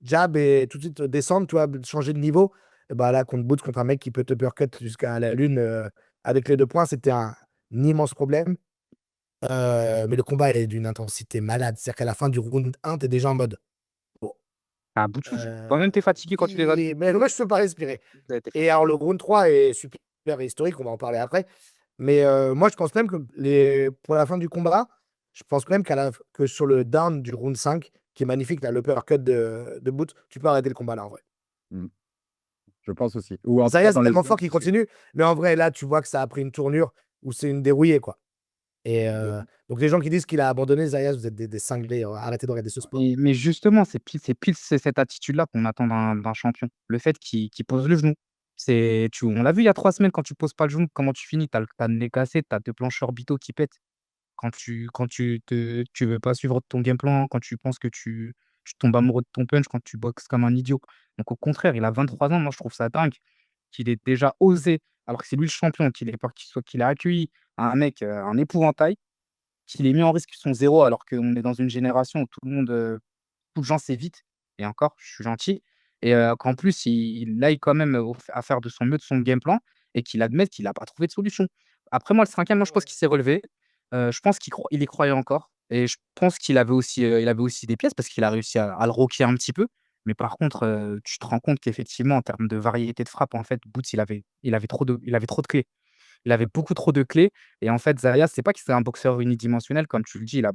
jab et tout de suite descendre, tu vois, changer de niveau. Et bah là, contre Boots, contre un mec qui peut te uppercut jusqu'à la lune avec les 2 points, c'était un immense problème. Mais le combat est d'une intensité malade. C'est-à-dire qu'à la fin du round 1, tu es déjà en mode. Bon, à bout de souffle. euh, Toi-même, t'es fatigué quand tu les as. mais moi, je ne peux pas respirer. T'as été Et alors, le round 3 est super historique, on va en parler après. Mais moi, je pense même que pour la fin du combat, je pense même que sur le down du round 5, qui est magnifique, là, l'uppercut de Boots, tu peux arrêter le combat là en vrai. Mm. Je pense aussi. Ou en tout cas, Zayas dans est les tellement fort qu'il continue, mais en vrai, là, tu vois que ça a pris une tournure où c'est une dérouillée, quoi. Et donc, les gens qui disent qu'il a abandonné, Zayas, vous êtes des cinglés. Arrêtez de regarder ce sport. Mais justement, c'est cette attitude-là qu'on attend d'un champion. Le fait qu'il pose le genou. On l'a vu il y a 3 semaines, quand tu poses pas le genou, comment tu finis? T'as le nez cassé, t'as 2 planches orbitaux qui pètent. Quand tu veux pas suivre ton game plan, quand tu penses que tu tombes amoureux de ton punch quand tu boxes comme un idiot. Donc au contraire, il a 23 ans, moi je trouve ça dingue qu'il ait déjà osé, alors que c'est lui le champion, qu'il ait accueilli un mec, un épouvantail, qu'il ait mis en risque son zéro alors qu'on est dans une génération où beaucoup de gens s'évitent et encore, je suis gentil et qu'en plus il aille quand même à faire de son mieux de son game plan et qu'il admette qu'il a pas trouvé de solution. Après moi, le 5e, moi je pense qu'il s'est relevé, je pense qu'il y croyait encore et je pense il avait aussi des pièces parce qu'il a réussi à le roquer un petit peu. Mais par contre, tu te rends compte qu'effectivement en termes de variété de frappe, en fait, Boots il avait trop de clés. Il avait beaucoup trop de clés et en fait, Zayas, c'est pas que c'est un boxeur unidimensionnel comme tu le dis, il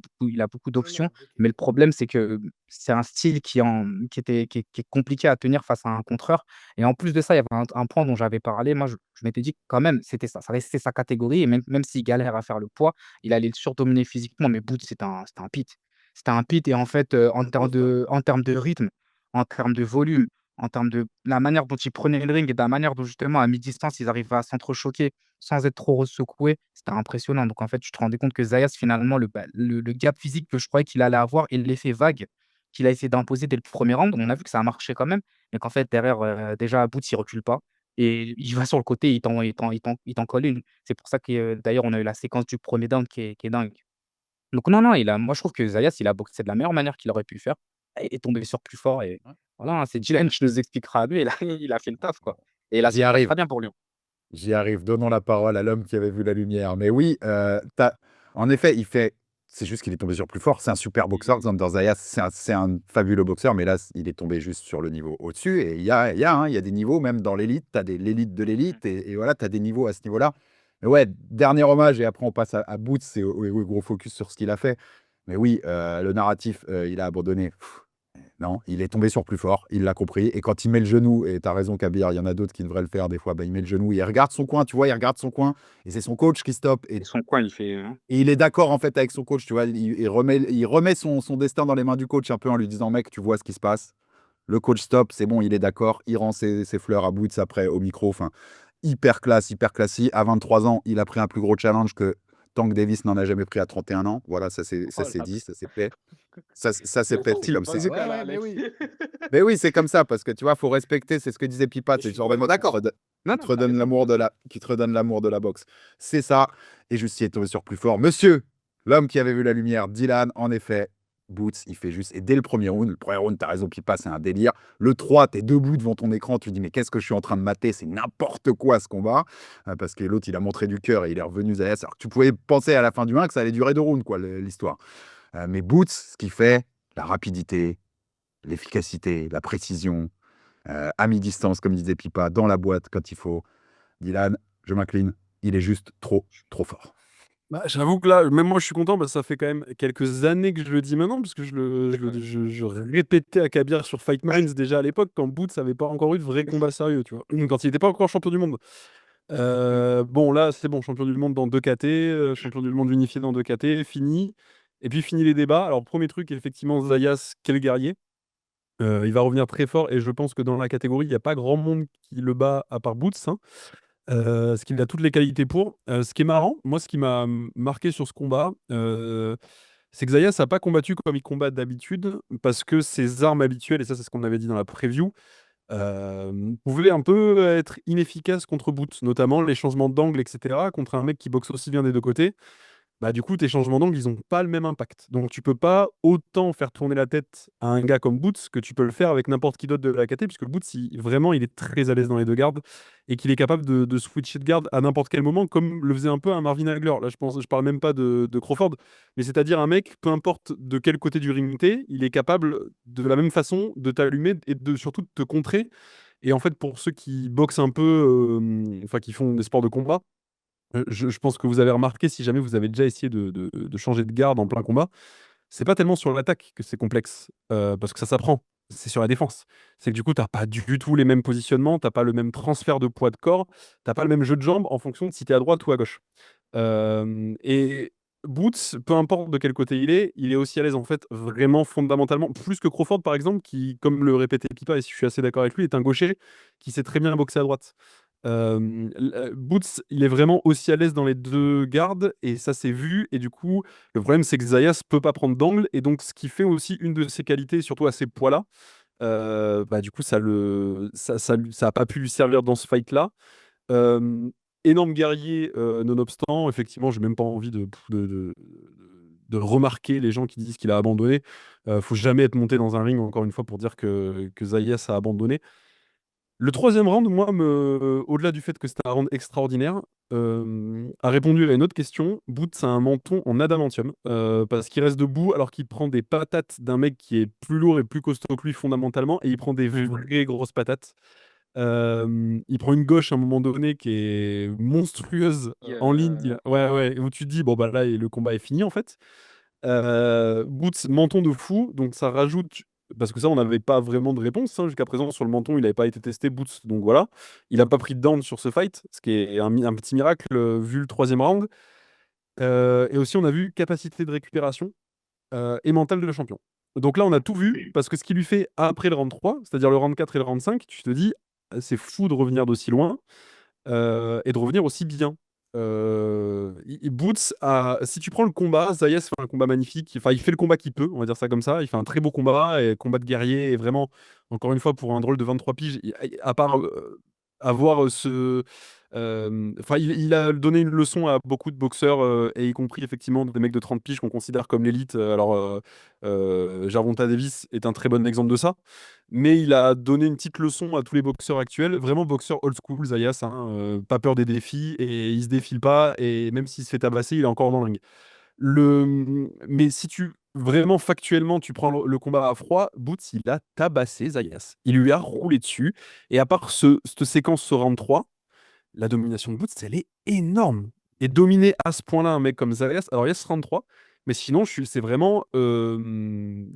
a beaucoup Non, d'options, non, OK. mais le problème, c'est que, c'est un style qui est compliqué à tenir face à un contreur et en plus de ça, il y avait un point dont j'avais parlé, moi, je m'étais dit: «Quand même, ça restait sa catégorie et même s'il galère à faire le poids, il allait le surdominer physiquement», mais Boots, c'était un pit. C'était un pit et en fait, en termes de rythme, en termes de volume, en termes de la manière dont il prenait le ring et de la manière dont justement à mi-distance, ils arrivaient à s'entrechoquer sans être trop secoué, c'était impressionnant. Donc en fait, tu te rendais compte que Zayas finalement le gap physique que je croyais qu'il allait avoir et l'effet vague qu'il a essayé d'imposer dès le premier round, on a vu que ça a marché quand même, mais qu'en fait derrière, déjà Boots il recule pas et il va sur le côté, il t'en colle une. C'est pour ça que, d'ailleurs on a eu la séquence du premier down qui est dingue. Donc non, non, moi je trouve que Zayas il a boxé de la meilleure manière qu'il aurait pu le faire et est tombé sur plus fort et Ouais. voilà, hein, c'est Dylan qui nous expliquera lui, il a fait le taf quoi et là, J'y c'est arrive. très bien pour lui, hein. J'y arrive, donnons la parole à l'homme qui avait vu la lumière. Mais oui, en effet, c'est juste qu'il est tombé sur plus fort. C'est un super boxeur, Xander Zayas, c'est un fabuleux boxeur, mais là, il est tombé juste sur le niveau au-dessus. Et il y a des niveaux, même dans l'élite, tu as l'élite de l'élite, et voilà, tu as des niveaux à ce niveau-là. Mais ouais, dernier hommage, et après on passe à Boots, et au gros focus sur ce qu'il a fait. Mais oui, le narratif, il a abandonné. Non, il est tombé sur plus fort, il l'a compris. Et quand il met le genou, et t'as raison, Kabir, il y en a d'autres qui devraient le faire des fois, bah, il met le genou, il regarde son coin, tu vois, il regarde son coin, et c'est son coach qui stoppe. Et son coin, il fait, hein? Et il est d'accord en fait avec son coach, tu vois, il remet son destin dans les mains du coach un peu en lui disant, mec, tu vois ce qui se passe. Le coach stop, c'est bon, il est d'accord, il rend ses fleurs à Boots après au micro, enfin, hyper classe, hyper classique. À 23 ans, il a pris un plus gros challenge que Tank Davis n'en a jamais pris à 31 ans. Voilà, ça Oh c'est la dit, ça c'est fait. Ça c'est fait, c'est Il comme va ça. se ouais, caler, ouais, mais Alex. oui. Mais oui, c'est comme ça, parce que tu vois, faut respecter, c'est ce que disait Pipa, Mais je c'est suis genre, complètement d'accord. Non, qui non, te tu as redonne raison. qui te redonne l'amour de la boxe. C'est ça. Et Justy est tombé sur plus fort. Monsieur, l'homme qui avait vu la lumière, Dylan, en effet, Boots, il fait juste. Et dès le premier round, t'as raison, Pipa, c'est un délire. Le 3, t'es debout devant ton écran, tu te dis, mais qu'est-ce que je suis en train de mater? C'est n'importe quoi ce combat. Parce que l'autre, il a montré du cœur et il est revenu Zayas. Alors que tu pouvais penser à la fin du 1 que ça allait durer 2 rounds, quoi, l'histoire. Mais Boots, ce qu'il fait, la rapidité, l'efficacité, la précision, à mi-distance, comme disait Pipa, dans la boîte quand il faut. Dylan, je m'incline, il est juste trop, trop fort. Bah, j'avoue que là, même moi, je suis content parce que ça fait quand même quelques années que je le dis maintenant, parce que je répétais à Kabir sur Fight Minds déjà à l'époque, quand Boots n'avait pas encore eu de vrai combat sérieux, tu vois, quand il n'était pas encore champion du monde. Bon, là, c'est bon, champion du monde dans 2 KT, champion du monde unifié dans 2 KT, fini. Et puis, fini les débats. Alors, premier truc, effectivement, Zayas, quel guerrier. Il va revenir très fort et je pense que dans la catégorie, il n'y a pas grand monde qui le bat à part Boots, hein. Parce qu'il a toutes les qualités pour. Ce qui est marrant, moi, ce qui m'a marqué sur ce combat, c'est que Zayas n'a pas combattu comme il combat d'habitude, parce que ses armes habituelles, et ça, c'est ce qu'on avait dit dans la preview, pouvaient un peu être inefficaces contre Boots, notamment les changements d'angle, etc. Contre un mec qui boxe aussi bien des deux côtés. Bah, du coup, tes changements d'angle, ils ont pas le même impact. Donc, tu peux pas autant faire tourner la tête à un gars comme Boots que tu peux le faire avec n'importe qui d'autre de la KT, puisque Boots, vraiment, il est très à l'aise dans les deux gardes et qu'il est capable de switcher de garde à n'importe quel moment, comme le faisait un peu un Marvin Hagler. Là, je parle même pas de Crawford, mais c'est-à-dire un mec, peu importe de quel côté du ring t'es, il est capable de la même façon de t'allumer et surtout de te contrer. Et en fait, pour ceux qui boxent un peu, enfin, qui font des sports de combat, je pense que vous avez remarqué, si jamais vous avez déjà essayé de changer de garde en plein combat, c'est pas tellement sur l'attaque que c'est complexe, parce que ça s'apprend. C'est sur la défense. C'est que du coup, tu pas du tout les mêmes positionnements, tu pas le même transfert de poids de corps, tu pas le même jeu de jambes en fonction de si tu es à droite ou à gauche. Et Boots, peu importe de quel côté il est aussi à l'aise en fait, vraiment fondamentalement, plus que Crawford par exemple, qui, comme le répétait Pipa, et si je suis assez d'accord avec lui, est un gaucher qui sait très bien boxer à droite. Boots, il est vraiment aussi à l'aise dans les 2 gardes et ça s'est vu et du coup, le problème c'est que Zayas peut pas prendre d'angle et donc ce qui fait aussi une de ses qualités, surtout à ces poids-là, bah, du coup ça a pas pu lui servir dans ce fight-là. Hem, Énorme guerrier, nonobstant, effectivement, j'ai même pas envie de remarquer les gens qui disent qu'il a abandonné. Faut jamais être monté dans un ring, encore une fois, pour dire que Zayas a abandonné. Le troisième round, moi, au-delà du fait que c'était un round extraordinaire, a répondu à une autre question. Boots a un menton en adamantium, parce qu'il reste debout alors qu'il prend des patates d'un mec qui est plus lourd et plus costaud que lui fondamentalement, et il prend des vraies grosses patates. Il prend une gauche à un moment donné qui est monstrueuse en ligne. Ouais, ouais, où tu te dis, bon, bah là, le combat est fini en fait. Boots, menton de fou, donc ça rajoute. Parce que ça, on n'avait pas vraiment de réponse jusqu'à présent sur le menton, il n'avait pas été testé, Boots, donc voilà. Il n'a pas pris de down sur ce fight, ce qui est un petit miracle vu le troisième round. Et aussi, on a vu capacité de récupération et mental de le champion. Donc là, on a tout vu, parce que ce qu'il lui fait après le round 3, c'est-à-dire le round 4 et le round 5, tu te dis, c'est fou de revenir d'aussi loin et de revenir aussi bien. Boots, si tu prends le combat, Zayas fait un combat magnifique. Enfin, il fait le combat qu'il peut, on va dire ça comme ça. Il fait un très beau combat, et combat de guerrier. Et vraiment, encore une fois, pour un drôle de 23 piges, à part avoir enfin, il a donné une leçon à beaucoup de boxeurs, et y compris effectivement des mecs de 30 piges qu'on considère comme l'élite. Alors, Gervonta Davis est un très bon exemple de ça. Mais il a donné une petite leçon à tous les boxeurs actuels. Vraiment boxeur old school, Zayas, hein, pas peur des défis, et il se défile pas, et même s'il se fait tabasser, il est encore dans le ring. Mais si tu vraiment factuellement tu prends le combat à froid, Boots il a tabassé Zayas. Il lui a roulé dessus, et à part cette séquence, ce round 3, la domination de Boots, elle est énorme. Et dominer à ce point-là un mec comme Zayas, alors il y a ce round 3, mais sinon, c'est vraiment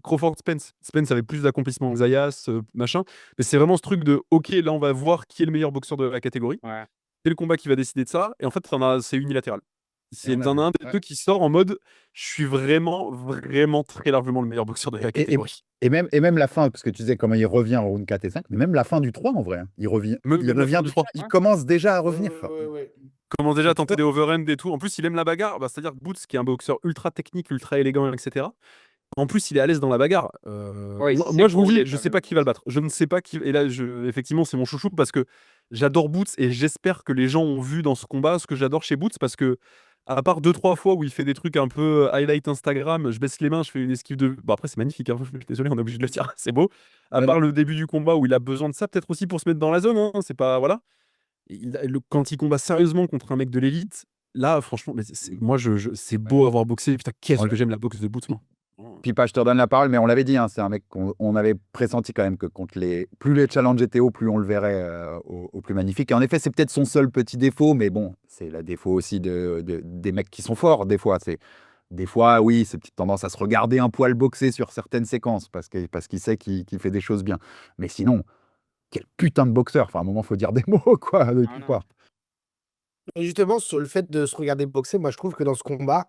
Crawford-Spence. Spence avait plus d'accomplissement que Zayas, machin. Mais c'est vraiment ce truc de, ok, là, on va voir qui est le meilleur boxeur de la catégorie. Ouais. C'est le combat qui va décider de ça. Et en fait, c'est unilatéral. Et on a T'en as un des ouais. deux qui sort en mode, je suis vraiment, vraiment très largement le meilleur boxeur de la Et catégorie. même la fin, parce que tu disais comment il revient au round 4 et 5, mais même la fin du 3 en vrai, hein. Il revient Même la fin du 3. il commence déjà à Ouais, revenir, ouais, quoi. ouais, ouais. Comment déjà tenter des overhands et tout. En plus, il aime la bagarre. Bah, c'est-à-dire que Boots, qui est un boxeur ultra technique, ultra élégant, etc. En plus, il est à l'aise dans la bagarre. Ouais, Moi, je vous le dis, c'est je sais pas qui va le battre. Je ne sais pas qui. Et là, effectivement, c'est mon chouchou parce que j'adore Boots, et j'espère que les gens ont vu dans ce combat ce que j'adore chez Boots, parce que, à part 2-3 fois où il fait des trucs un peu highlight Instagram, je baisse les mains, je fais une esquive de. Bon, après, c'est magnifique, hein, je suis désolé, on est obligé de le dire, c'est beau. À Ouais, part le début du combat où il a besoin de ça, peut-être aussi pour se mettre dans la zone, hein, c'est pas. Voilà. Quand il combat sérieusement contre un mec de l'élite, là, franchement, mais moi, c'est beau avoir boxé. Putain, qu'est-ce on que j'aime la boxe de Boots, moi. Pipa, je te redonne la parole, mais on l'avait dit, hein, c'est un mec qu'on avait pressenti quand même que contre plus les challenges étaient hauts, plus on le verrait au plus magnifique. Et en effet, c'est peut-être son seul petit défaut, mais bon, c'est le défaut aussi des mecs qui sont forts, des fois. Des fois, oui, c'est petite tendance à se regarder un poil boxer sur certaines séquences, parce qu'il sait qu'il fait des choses bien. Mais sinon, quel putain de boxeur. Enfin, à un moment, il faut dire des mots, quoi, de Ah non. Pipa. Et justement, sur le fait de se regarder boxer, moi, je trouve que dans ce combat,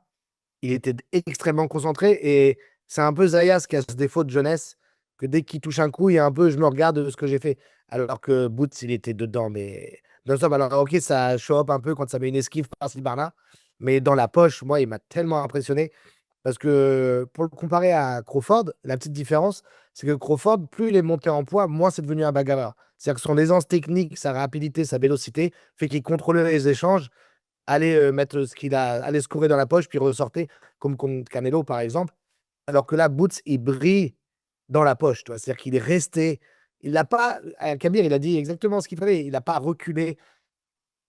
il était extrêmement concentré, et c'est un peu Zayas qui a ce défaut de jeunesse, que dès qu'il touche un coup, il y a un peu je me regarde ce que j'ai fait. Alors que Boots, il était dedans, mais non-stop. Alors, ok, ça show up un peu quand ça met une esquive par-ci par-là, mais dans la poche, moi, il m'a tellement impressionné. Parce que pour le comparer à Crawford, la petite différence, c'est que Crawford, plus il est monté en poids, moins c'est devenu un bagarreur. C'est-à-dire que son aisance technique, sa rapidité, sa vélocité fait qu'il contrôlait les échanges, allait mettre ce qu'il a, allait scorer dans la poche, puis ressortait, comme contre Canelo par exemple. Alors que là, Boots, il brille dans la poche. C'est-à-dire qu'il est resté. Il n'a pas. Kabir, il a dit exactement ce qu'il fallait. Il n'a pas reculé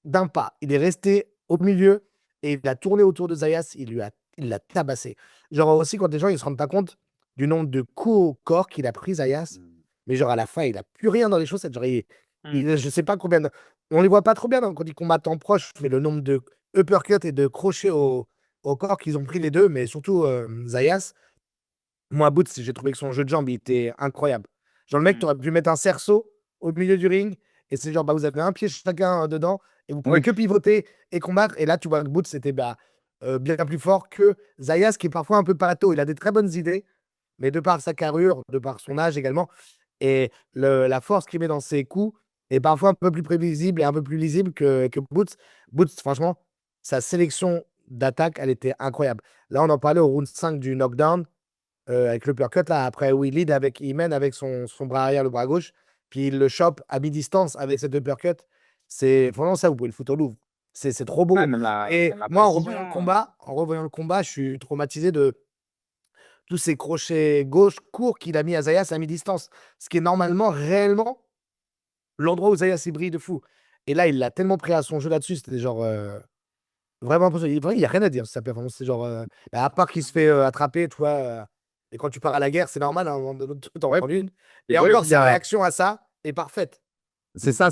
d'un pas. Il est resté au milieu et il a tourné autour de Zayas. Il l'a tabassé. Genre aussi, quand les gens ils se rendent pas compte du nombre de coups au corps qu'il a pris, Zayas. Mais genre à la fin, il a plus rien dans les chaussettes. Genre, je sais pas combien. On les voit pas trop bien quand ils combattent en proche, mais le nombre de uppercuts et de crochets au corps qu'ils ont pris les deux, mais surtout Zayas. Moi, Boots, j'ai trouvé que son jeu de jambes, il était incroyable. Genre, le mec, tu aurais pu mettre un cerceau au milieu du ring, et c'est genre, bah, vous avez un pied chacun dedans, et vous pouvez Oui. que pivoter et combattre. Et là, tu vois que Boots, c'était bien plus fort que Zayas, qui est parfois un peu pâteau. Il a des très bonnes idées, mais de par sa carrure, de par son âge également, et la force qu'il met dans ses coups, et parfois un peu plus prévisible et un peu plus lisible que Boots. Boots, franchement, sa sélection d'attaque, elle était incroyable. Là, on en parlait au round 5 du knockdown, avec l'uppercut, là, après où il mène avec son bras arrière, le bras gauche, puis il le chope à mi-distance avec cet uppercut. Franchement, ça, vous pouvez le foutre au Louvre. C'est trop Ouais, beau. Et même la moi, précision. en revoyant le combat, je suis traumatisé de tous ces crochets gauche courts qu'il a mis à Zayas à mi-distance. Ce qui est normalement, réellement, l'endroit où Zayas il brille de fou. Et là, il l'a tellement pris à son jeu là-dessus, c'était genre vraiment impressionnant. Il n'y a rien à dire sur sa performance. C'est genre, à part qu'il se fait attraper, tu vois. Et quand tu pars à la guerre, c'est normal, hein, t'en Ouais, prends une. et Et ouais, encore, puis sa réaction à ça est parfaite. c'est ça,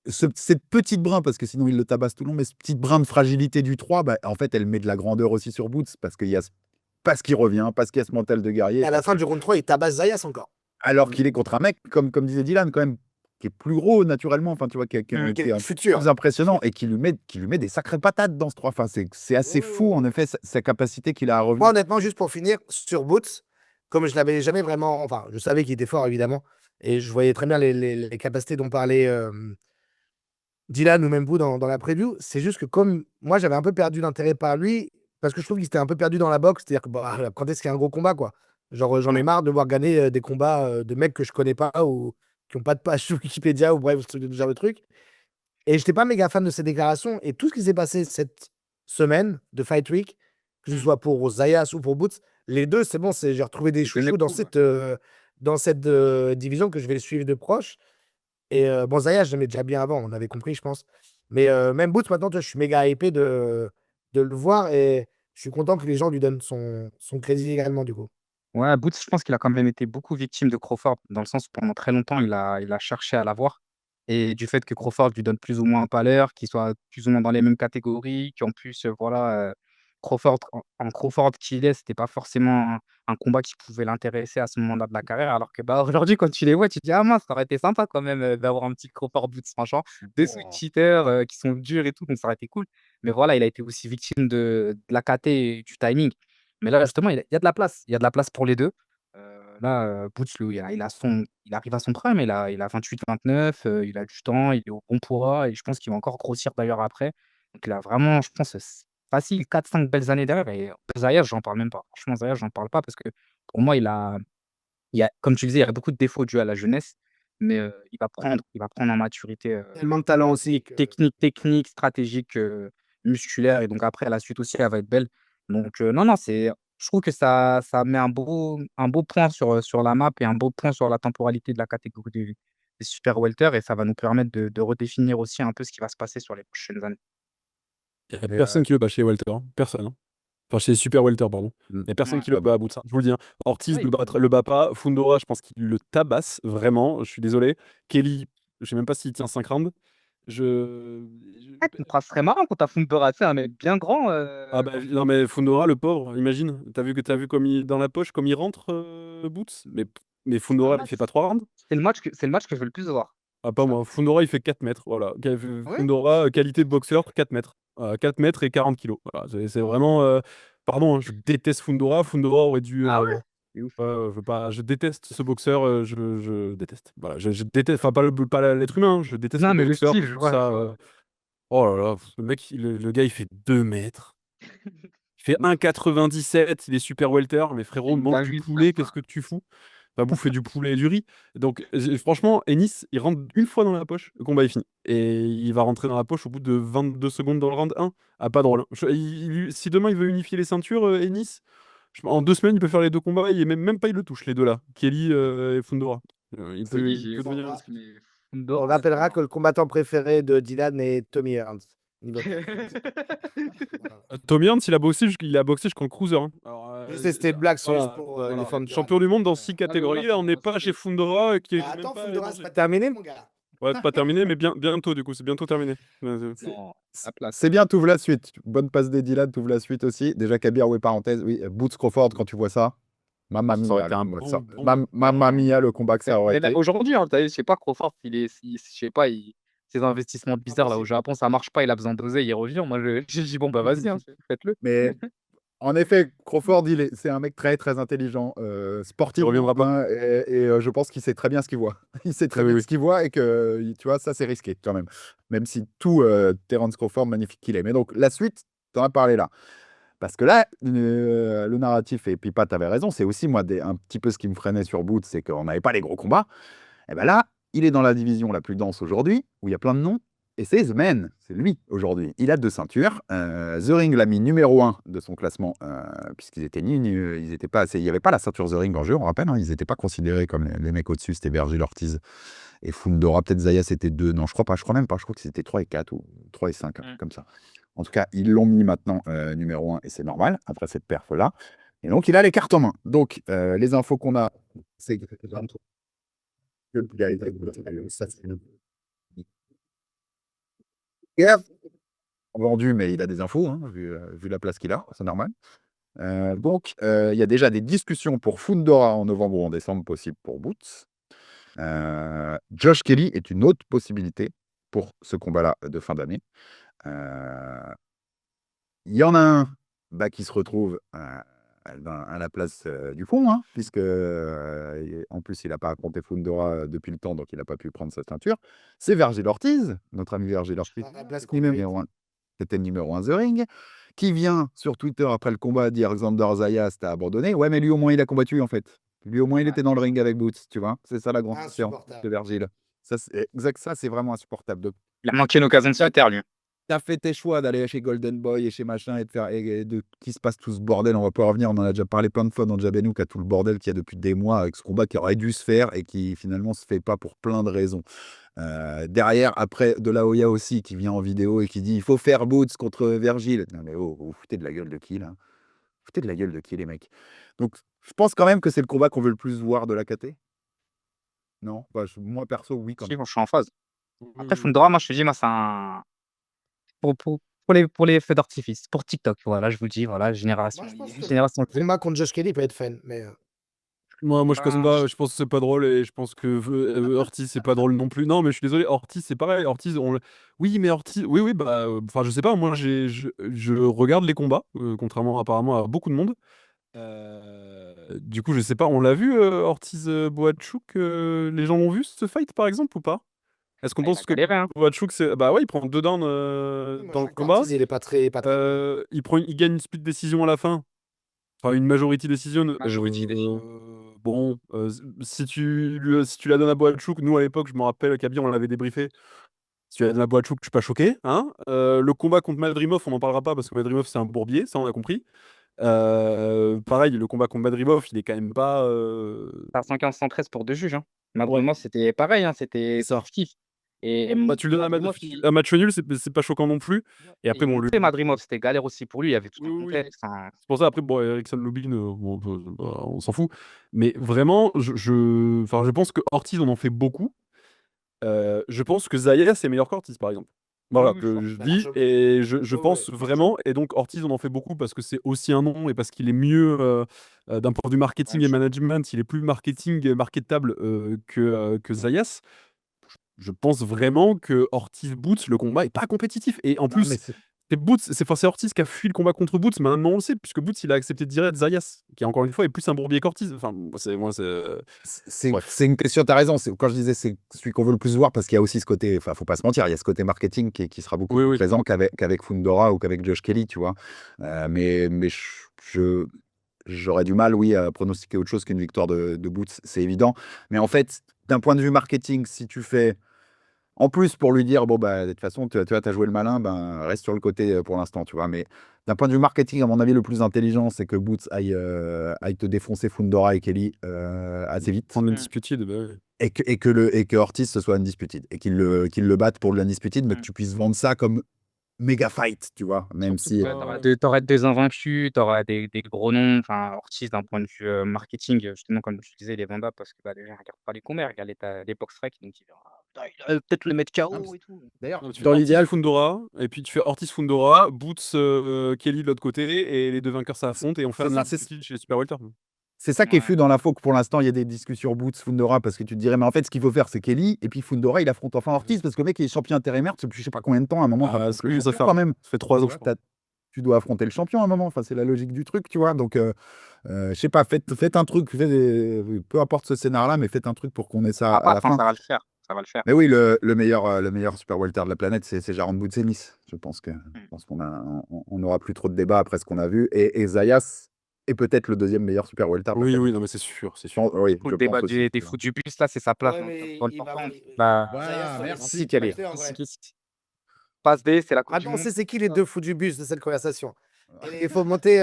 cette petite brin, parce que sinon il le tabasse tout le long, mais cette petite brin de fragilité du 3, bah, en fait, elle met de la grandeur aussi sur Boots, parce qu'il revient, parce qu'il y a ce mental de Et guerrier, à la fin du round 3, il tabasse Zayas encore. alors qu'il est contre un mec, comme disait Dylan, quand même, qui est plus gros naturellement, enfin, tu vois, qui est Qui est un le peu futur. plus impressionnant et qui lui met des sacrées patates dans ce 3. Enfin, c'est assez fou, en effet, sa capacité qu'il a à Moi, revenir. honnêtement, juste pour finir, sur Boots, comme je l'avais jamais vraiment. Enfin, je savais qu'il était fort, évidemment. Et je voyais très bien les capacités dont parlait Dylan ou même vous dans la preview. C'est juste que comme moi, j'avais un peu perdu d'intérêt par lui, parce que je trouve qu'il s'était un peu perdu dans la boxe. C'est-à-dire que bah, quand est-ce qu'il y a un gros combat, quoi. Genre, j'en ai marre de voir gagner des combats de mecs que je connais pas ou qui n'ont pas de page sur Wikipédia ou bref, ce genre de truc. Et j'étais pas méga fan de ses déclarations. Et tout ce qui s'est passé cette semaine de Fight Week, que ce soit pour Zayas ou pour Boots, les deux, c'est bon, j'ai retrouvé des chouchous dans cette division que je vais suivre de proche. Et bon, Zayas, je l'aimais déjà bien avant, on avait compris, je pense. Mais même Boots, maintenant, tu vois, je suis méga hypé de le voir et je suis content que les gens lui donnent son crédit également, du coup. Ouais, Boots, je pense qu'il a quand même été beaucoup victime de Crawford, dans le sens où pendant très longtemps, il a cherché à l'avoir. Et du fait que Crawford lui donne plus ou moins un pas l'heure, qu'il soit plus ou moins dans les mêmes catégories, qu'en plus, voilà, Crawford, en Crawford qu'il est, c'était pas forcément un combat qui pouvait l'intéresser à ce moment-là de la carrière. Alors que bah, aujourd'hui, quand tu les vois, tu te dis, ah mince, ça aurait été sympa quand même d'avoir un petit Crawford Boots, franchement. Des sweet cheaters qui sont durs et tout, donc ça aurait été cool. Mais voilà, il a été aussi victime de la KT et du timing. Mais là, justement, il y a de la place. Il y a de la place pour les 2. Là, Boots, lui, il arrive à son prime, il a 28-29, il a du temps, il est au bon poids et je pense qu'il va encore grossir d'ailleurs après. Donc il a vraiment, je pense, facile 4-5 belles années derrière et Zayas, j'en parle même pas. Franchement, Zayas, j'en parle pas parce que pour moi, comme tu disais, il y a beaucoup de défauts dus à la jeunesse, mais il va prendre en maturité, Tellement de talent aussi que. technique, stratégique, musculaire et donc après la suite aussi, elle va être belle. Donc non, non, je trouve que ça met un beau point sur la map et un beau point sur la temporalité de la catégorie des super welter et ça va nous permettre de redéfinir aussi un peu ce qui va se passer sur les prochaines années. Il y a personne qui le bat chez Welter, hein. Personne, hein. Enfin, chez Super Welter, pardon. Il y a personne qui le bat à bout de ça. Je vous le dis, hein. Ortiz Oui. le bat pas. Fundora, je pense qu'il le tabasse, vraiment. Je suis désolé. Kelly, je sais même pas s'il tient 5 rounds. Ah, contraste très marrant quand t'as Fundora, tu sais, un mec bien grand. Ah bah, non mais Fundora, le pauvre, imagine. T'as vu comme dans la poche, comme il rentre, Boots. Mais Fundora, il fait pas 3 rounds. C'est le match que je veux le plus voir. Ah, pas moi. Fundora, il fait 4 mètres. Voilà. Ouais. Fundora, qualité de boxeur, 4 mètres. 4 mètres et 40 kilos. Voilà. C'est vraiment. Pardon, hein, je déteste Fundora. Fundora aurait dû. Ah ouais? C'est ouf. Je déteste ce boxeur. Je déteste. Voilà. Je déteste. Enfin, pas l'être humain. Je déteste Non, le mais le boxeur style, je pour vois. ça. Oh là là. Le mec, le gars, il fait 2 mètres. Il fait 1,97. Il est super welter. Mais frérot, Une mange du dinguerie. poulet. Qu'est-ce que tu fous? Va bouffer du poulet et du riz. Donc, franchement, Ennis, il rentre une fois dans la poche, le combat est fini. Et il va rentrer dans la poche au bout de 22 secondes dans le round 1. Ah, pas drôle, hein. Si demain il veut unifier les ceintures, Ennis, en 2 semaines, il peut faire les 2 combats. Et même pas, il le touche, les deux là. Kelly et Fundora. Il C'est- peut devenir. Mais On Fundora, rappellera que le combattant préféré de Dylan est Tommy Hearns. Niveau Tommy Hearns, il a boxé jusqu'en cruiser, hein. Alors, C'était une blague, c'est voilà, juste pour voilà. les fans de Champion du monde dans 6 catégories. Là, on n'est pas chez Fundora qui est Ah, même attends, pas Fundora, c'est mangé. pas terminé, mon gars. Ouais, pas terminé, mais bientôt du coup, c'est bientôt terminé. non, la place. C'est bien, t'ouvres la suite. Bonne passe des Dylan, t'ouvres la suite aussi. Déjà, Kabir, oui, parenthèse, oui, Boots Crawford, quand tu vois ça, mamma Ça aurait mia, été le un combat, bon, ça. bon. Mamma mia, le combat que ça aurait Mais là, été. aujourd'hui, hein, je sais pas, Crawford, je sais pas, ses investissements bizarres là au Japon, ça marche pas, il a besoin d'oser, il revient. Moi, j'ai dit, bon, bah vas-y, hein, faites-le. Mais En effet, Crawford, c'est un mec très, très intelligent, Il sportif, reviendra pas. je pense qu'il sait très bien ce qu'il voit. Il sait très Oui, bien oui. ce qu'il voit et que, tu vois, ça, c'est risqué quand même. Même si tout, Terence Crawford, magnifique qu'il est. Mais donc, la suite, tu en as parlé là. Parce que là, le narratif, et puis Pat avait raison, c'est aussi, moi, un petit peu ce qui me freinait sur Boots, c'est qu'on n'avait pas les gros combats. Et ben là, il est dans la division la plus dense aujourd'hui, où il y a plein de noms, et c'est The Man, c'est lui aujourd'hui. Il a 2 ceintures. The Ring l'a mis numéro 1 de son classement, puisqu'ils étaient ils étaient pas assez. Il n'y avait pas la ceinture The Ring en jeu, on rappelle, hein, ils n'étaient pas considérés comme les mecs au-dessus, c'était Virgil Ortiz et Fundora. Peut-être Zaya c'était 2, non, je crois pas, je crois même pas, je crois que c'était 3 et 4 ou 3 et 5, comme ça. En tout cas, ils l'ont mis maintenant numéro 1 et c'est normal, après cette perf-là. Et donc, il a les cartes en main. Donc, les infos qu'on a, c'est que vendu, mais il a des infos, hein, vu la place qu'il a, c'est normal. Donc, il y a déjà des discussions pour Fundora en novembre ou en décembre possible pour Boots. Josh Kelly est une autre possibilité pour ce combat-là de fin d'année. Il y en a un qui se retrouve à la place du fond, hein, puisque en plus il n'a pas affronté Fundora depuis le temps, donc il n'a pas pu prendre sa ceinture. C'est Virgil Ortiz, notre ami Virgil Ortiz, numéro 1. C'était le numéro 1 The Ring, qui vient sur Twitter après le combat dire Alexander Zayas t'a abandonné. Ouais, mais lui au moins il a combattu en fait. Lui au moins il était dans le ring avec Boots, tu vois. C'est ça la grande différence de Virgil. Ça, c'est vraiment insupportable. Il a manqué une occasion de se taire, lui. T'as fait tes choix d'aller chez Golden Boy et chez machin et de faire qu'il se passe tout ce bordel. On va pas revenir, on en a déjà parlé plein de fois dans Jabenouk à tout le bordel qu'il y a depuis des mois avec ce combat qui aurait dû se faire et qui finalement se fait pas pour plein de raisons. Derrière, après, De La Hoya aussi qui vient en vidéo et qui dit il faut faire Boots contre Virgil. Non mais oh, vous foutez de la gueule de qui là? Vous foutez de la gueule de qui les mecs? Donc je pense quand même que c'est le combat qu'on veut le plus voir de la KT. Non, moi perso oui quand Si, même. moi, je suis en phase. Après, Oui. Fundora, moi, je te dis, moi, c'est un pour les feux d'artifice, pour TikTok, voilà, je vous le dis, voilà, génération Moi, je pense que génération le combat contre Josh Kelly peut être fun, mais Moi, je Ah, cautionne pas, je pense que c'est pas drôle et je pense que Ortiz, c'est pas drôle non plus. Non, mais je suis désolé, Ortiz, c'est pareil. Ortiz, oui, mais Ortiz, oui, bah, enfin, je sais pas, moi, je regarde les combats, contrairement apparemment à beaucoup de monde. Du coup, je sais pas, on l'a vu, Ortiz Boachuk, les gens l'ont vu ce fight par exemple ou pas? Est-ce qu'on il a pense que galéré, hein. Boachuk, c'est. Bah ouais, il prend 2 downs dans le combat. Ortiz, il est pas très bon. Il gagne une split décision à la fin. Enfin, une majority decision. Majority decision. Bon, si tu la donnes à Boachuk, nous à l'époque, je me rappelle, Kaby, on l'avait débriefé. Si tu la donnes à Boachuk, je suis pas choqué. Hein. Le combat contre Madrimov, on n'en parlera pas parce que Madrimov, c'est un bourbier, ça on a compris. Pareil, le combat contre Madrimov, il est quand même pas. Par 115-113 pour 2 juges, hein. Madrimov, c'était pareil, hein, c'était C'est ça. kiff. Et Bah, tu le donnes Madrimov, il à match nul, c'est pas choquant non plus. Et après, bon, lui. Madrimov, c'était galère aussi pour lui, il y avait tout Oui, un oui, oui. contexte, enfin, C'est pour ça, après, bon, Erickson Lubin, bon, bah, on s'en fout. Mais vraiment, enfin, je pense que Ortiz, on en fait beaucoup. Je pense que Zayas est meilleur qu'Ortiz, par exemple. Voilà, oui, que je je Bah, dis, largement. et je Ouais, pense ouais, vraiment, et donc Ortiz, on en fait beaucoup parce que c'est aussi un nom et parce qu'il est mieux d'un point de vue marketing et management, il est plus marketing et marketable que Zayas. Je pense vraiment que Ortiz Boots, le combat est pas compétitif. Et en Non, plus, mais c'est Boots, c'est Ortiz qui a fui le combat contre Boots. Maintenant, on le sait, puisque Boots, il a accepté de dire Zayas, qui encore une fois est plus un bourbier qu'Ortiz. Enfin, bref. c'est une question, t'as raison. Quand je disais c'est celui qu'on veut le plus voir, parce qu'il y a aussi ce côté, enfin, faut pas se mentir, il y a ce côté marketing qui sera beaucoup Oui, plus oui. présent qu'avec Fundora ou qu'avec Josh Kelly, tu vois. Mais j'aurais du mal, oui, à pronostiquer autre chose qu'une victoire de Boots, c'est évident. Mais en fait, d'un point de vue marketing, si tu fais. En plus, pour lui dire, bon, bah, de toute façon, tu vois, as joué le malin, ben, reste sur le côté pour l'instant, tu vois. Mais d'un point de vue marketing, à mon avis, le plus intelligent, c'est que Boots aille te défoncer Fundora et Kelly assez vite. Prendre l'Undisputed, bah oui. Et que Ortiz, ce soit Undisputed. Et qu'il le batte pour l'Undisputed, mais que tu puisses vendre ça comme méga fight, tu vois. Même si. t'auras des invaincus, t'auras des gros noms, enfin, Ortiz, d'un point de vue marketing, justement, comme je disais, il est vendable parce que bah, déjà, il regarde pas les combats, il regarde les box strike, donc il verra. Putain, il va peut-être le mettre KO et tout. D'ailleurs, Non, tu fais dans Ortiz l'idéal, Fundora, et puis tu fais Ortiz Fundora, Boots Kelly de l'autre côté, et les deux vainqueurs s'affrontent, et on fait un Undisputed chez Super Welter. c'est ça qui est Ouais. fou dans l'info, que pour l'instant, il y a des discussions Boots, Fundora, parce que tu te dirais, mais en fait, ce qu'il faut faire, c'est Kelly, et puis Fundora, il affronte enfin Ortiz, parce que le mec, il est champion intérimaire depuis je sais pas combien de temps, à un moment, Ah, t'affrontes le oui, ça champion, quand même. fait 3 ans, je crois. tu dois affronter le champion à un moment. Enfin, c'est la logique du truc, tu vois. Donc, je sais pas, faites un truc, peu importe ce scénar-là, mais faites un truc pour qu'on ait ça à la fin. Ça va le faire. Ça va le faire. Mais oui, le meilleur super welter de la planète, c'est Jaron Boutseinis. Je pense qu'on n'aura plus trop de débats après ce qu'on a vu. Et Zayas est peut-être le deuxième meilleur super welter de la Oui, planète. oui, non, mais c'est sûr, c'est sûr. Oui, Tout je le débat pense aussi. des fous du bus, là, c'est sa place. Ouais, Hein, mais dans le il va. partant. il- Bah, Voilà, Zayas, merci, c'est Kelly. parfait, en vrai. Passe D, c'est la Coupe du Maintenant, on Monde. sait c'est qui les deux fous du bus de cette conversation. Et il faut monter,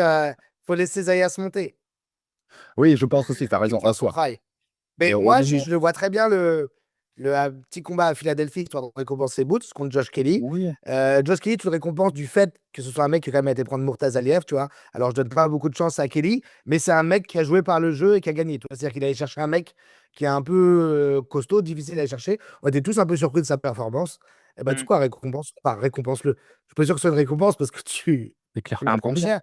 faut laisser Zayas monter. Oui, je pense aussi, tu as raison, Il faut à soi. travail. Mais Et moi, heureusement. je le vois très bien, le petit combat à Philadelphie, histoire de récompenser Boots contre Josh Kelly. Oui. Josh Kelly, tu le récompenses du fait que ce soit un mec qui a quand même été prendre Murtaz Aliyev, tu vois. Alors, je donne pas beaucoup de chance à Kelly, mais c'est un mec qui a joué par le jeu et qui a gagné. Tu vois. C'est-à-dire qu'il allait chercher un mec qui est un peu costaud, difficile à aller chercher. On était tous un peu surpris de sa performance. Et bah, tu sais quoi, récompense-le. Je suis pas sûr que ce soit une récompense parce que tu C'est clair. un prendre cher.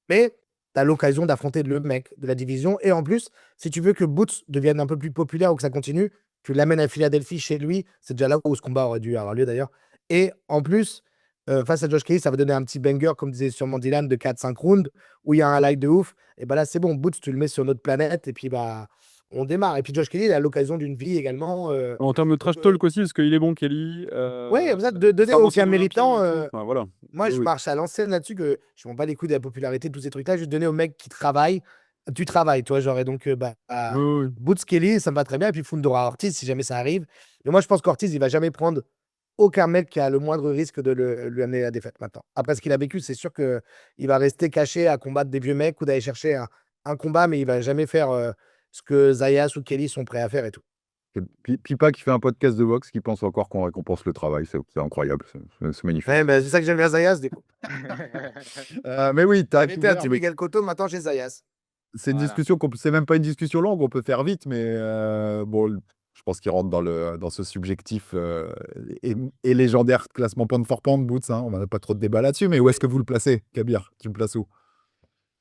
Mais tu as l'occasion d'affronter le mec de la division. Et en plus, si tu veux que Boots devienne un peu plus populaire ou que ça continue, tu l'amènes à Philadelphie chez lui. C'est déjà là où ce combat aurait dû avoir lieu d'ailleurs. Et en plus, face à Josh Kelly, ça va donner un petit banger, comme disait sûrement Dylan, de 4-5 rounds, où il y a un like de ouf. Et bah là, c'est bon. Boots, tu le mets sur notre planète. Et puis, bah, on démarre. Et puis, Josh Kelly, il a l'occasion d'une vie également. En termes de trash talk aussi, parce qu'il est bon, Kelly. Ouais, comme ça, de donner Pardon, aucun son méritant. Olympique et tout. Enfin, voilà. Moi, je Oui. marche à l'ancienne là-dessus, que je ne m'en bats les couilles de la popularité, de tous ces trucs-là. Juste donner aux mecs qui travaillent du travail, tu vois. Genre, et donc, Oui, oui. Boots Kelly, ça me va très bien. Et puis Fundora Ortiz, si jamais ça arrive. Mais moi, je pense qu'Ortiz, il va jamais prendre aucun mec qui a le moindre risque de lui amener la défaite maintenant. Après ce qu'il a vécu, c'est sûr qu'il va rester caché à combattre des vieux mecs ou d'aller chercher un combat, mais il va jamais faire ce que Zayas ou Kelly sont prêts à faire et tout. Pipa qui fait un podcast de boxe qui pense encore qu'on récompense le travail, c'est incroyable, c'est magnifique. Ouais, c'est ça que j'aime bien Zayas, du coup. Mais oui, tu as J'étais à Miguel Cotto, maintenant j'ai Zayas. c'est une Voilà. discussion, c'est même pas une discussion longue, on peut faire vite, mais bon, je pense qu'il rentre dans ce subjectif et légendaire classement pound for pound, Boots, hein, on n'a pas trop de débat là-dessus, mais où est-ce que vous le placez, Kabir? Tu le places où?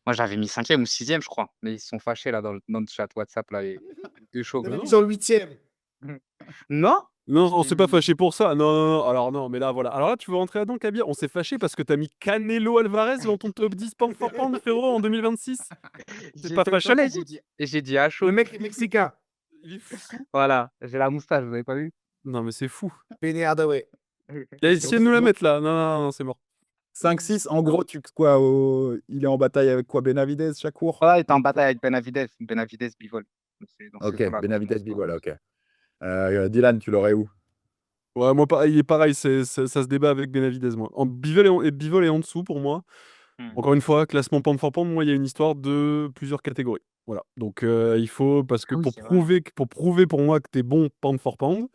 Moi, j'avais mis 5e ou 6e, je crois. Mais ils se sont fâchés là dans le chat WhatsApp, là, les deux chauds. non. Ils sont 8e. Non? Non, on s'est pas Mmh. fâché pour ça. Non, non, non. Alors non, mais là, voilà. Alors là, tu veux rentrer là-dedans, Kabir? On s'est fâché parce que t'as mis Canelo Alvarez dans ton top 10 pound for pound, frérot, en 2026. C'est pas fâcheux? J'ai dit à chaud. Le mec est mexicain. Il est fou. Voilà, j'ai la moustache, vous avez pas vu? Non, mais c'est fou. Penny Hardaway. Il a essayé de nous la mettre là. Non, non, non, c'est mort. 5-6, en gros, il est en bataille avec quoi? Benavidez, Shakur? Voilà, il était en bataille avec Benavidez. Benavidez, Bivol. Ok, voilà. Benavidez, voilà, ok. Dylan, tu l'aurais où? Ouais, moi, il est pareil. Ça se débat avec Benavidez, moi. Bivol est en dessous pour moi. Encore une fois, classement pound for pound, moi, il y a une histoire de plusieurs catégories. Voilà. Donc, il faut, parce que Ah oui, pour c'est vrai. prouver pour moi que t'es bon pound for pound,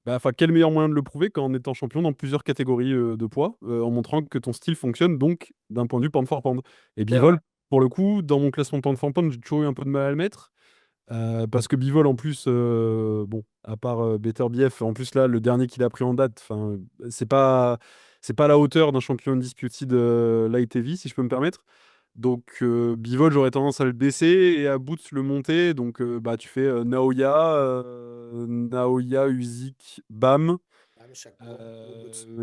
bah, enfin, quel meilleur moyen de le prouver qu'en étant champion dans plusieurs catégories de poids, en montrant que ton style fonctionne, donc d'un point de vue pound for pound. Et Bivol, pour le coup, dans mon classement pound for pound, j'ai toujours eu un peu de mal à le mettre. Parce que Bivol, en plus, bon, à part Better BF, en plus, là, le dernier qu'il a pris en date, c'est pas à la hauteur d'un champion undisputed light heavy, si je peux me permettre. Donc, Bivol, j'aurais tendance à le baisser et à Boots le monter. Donc, bah, tu fais Naoya, Usyk, Bam,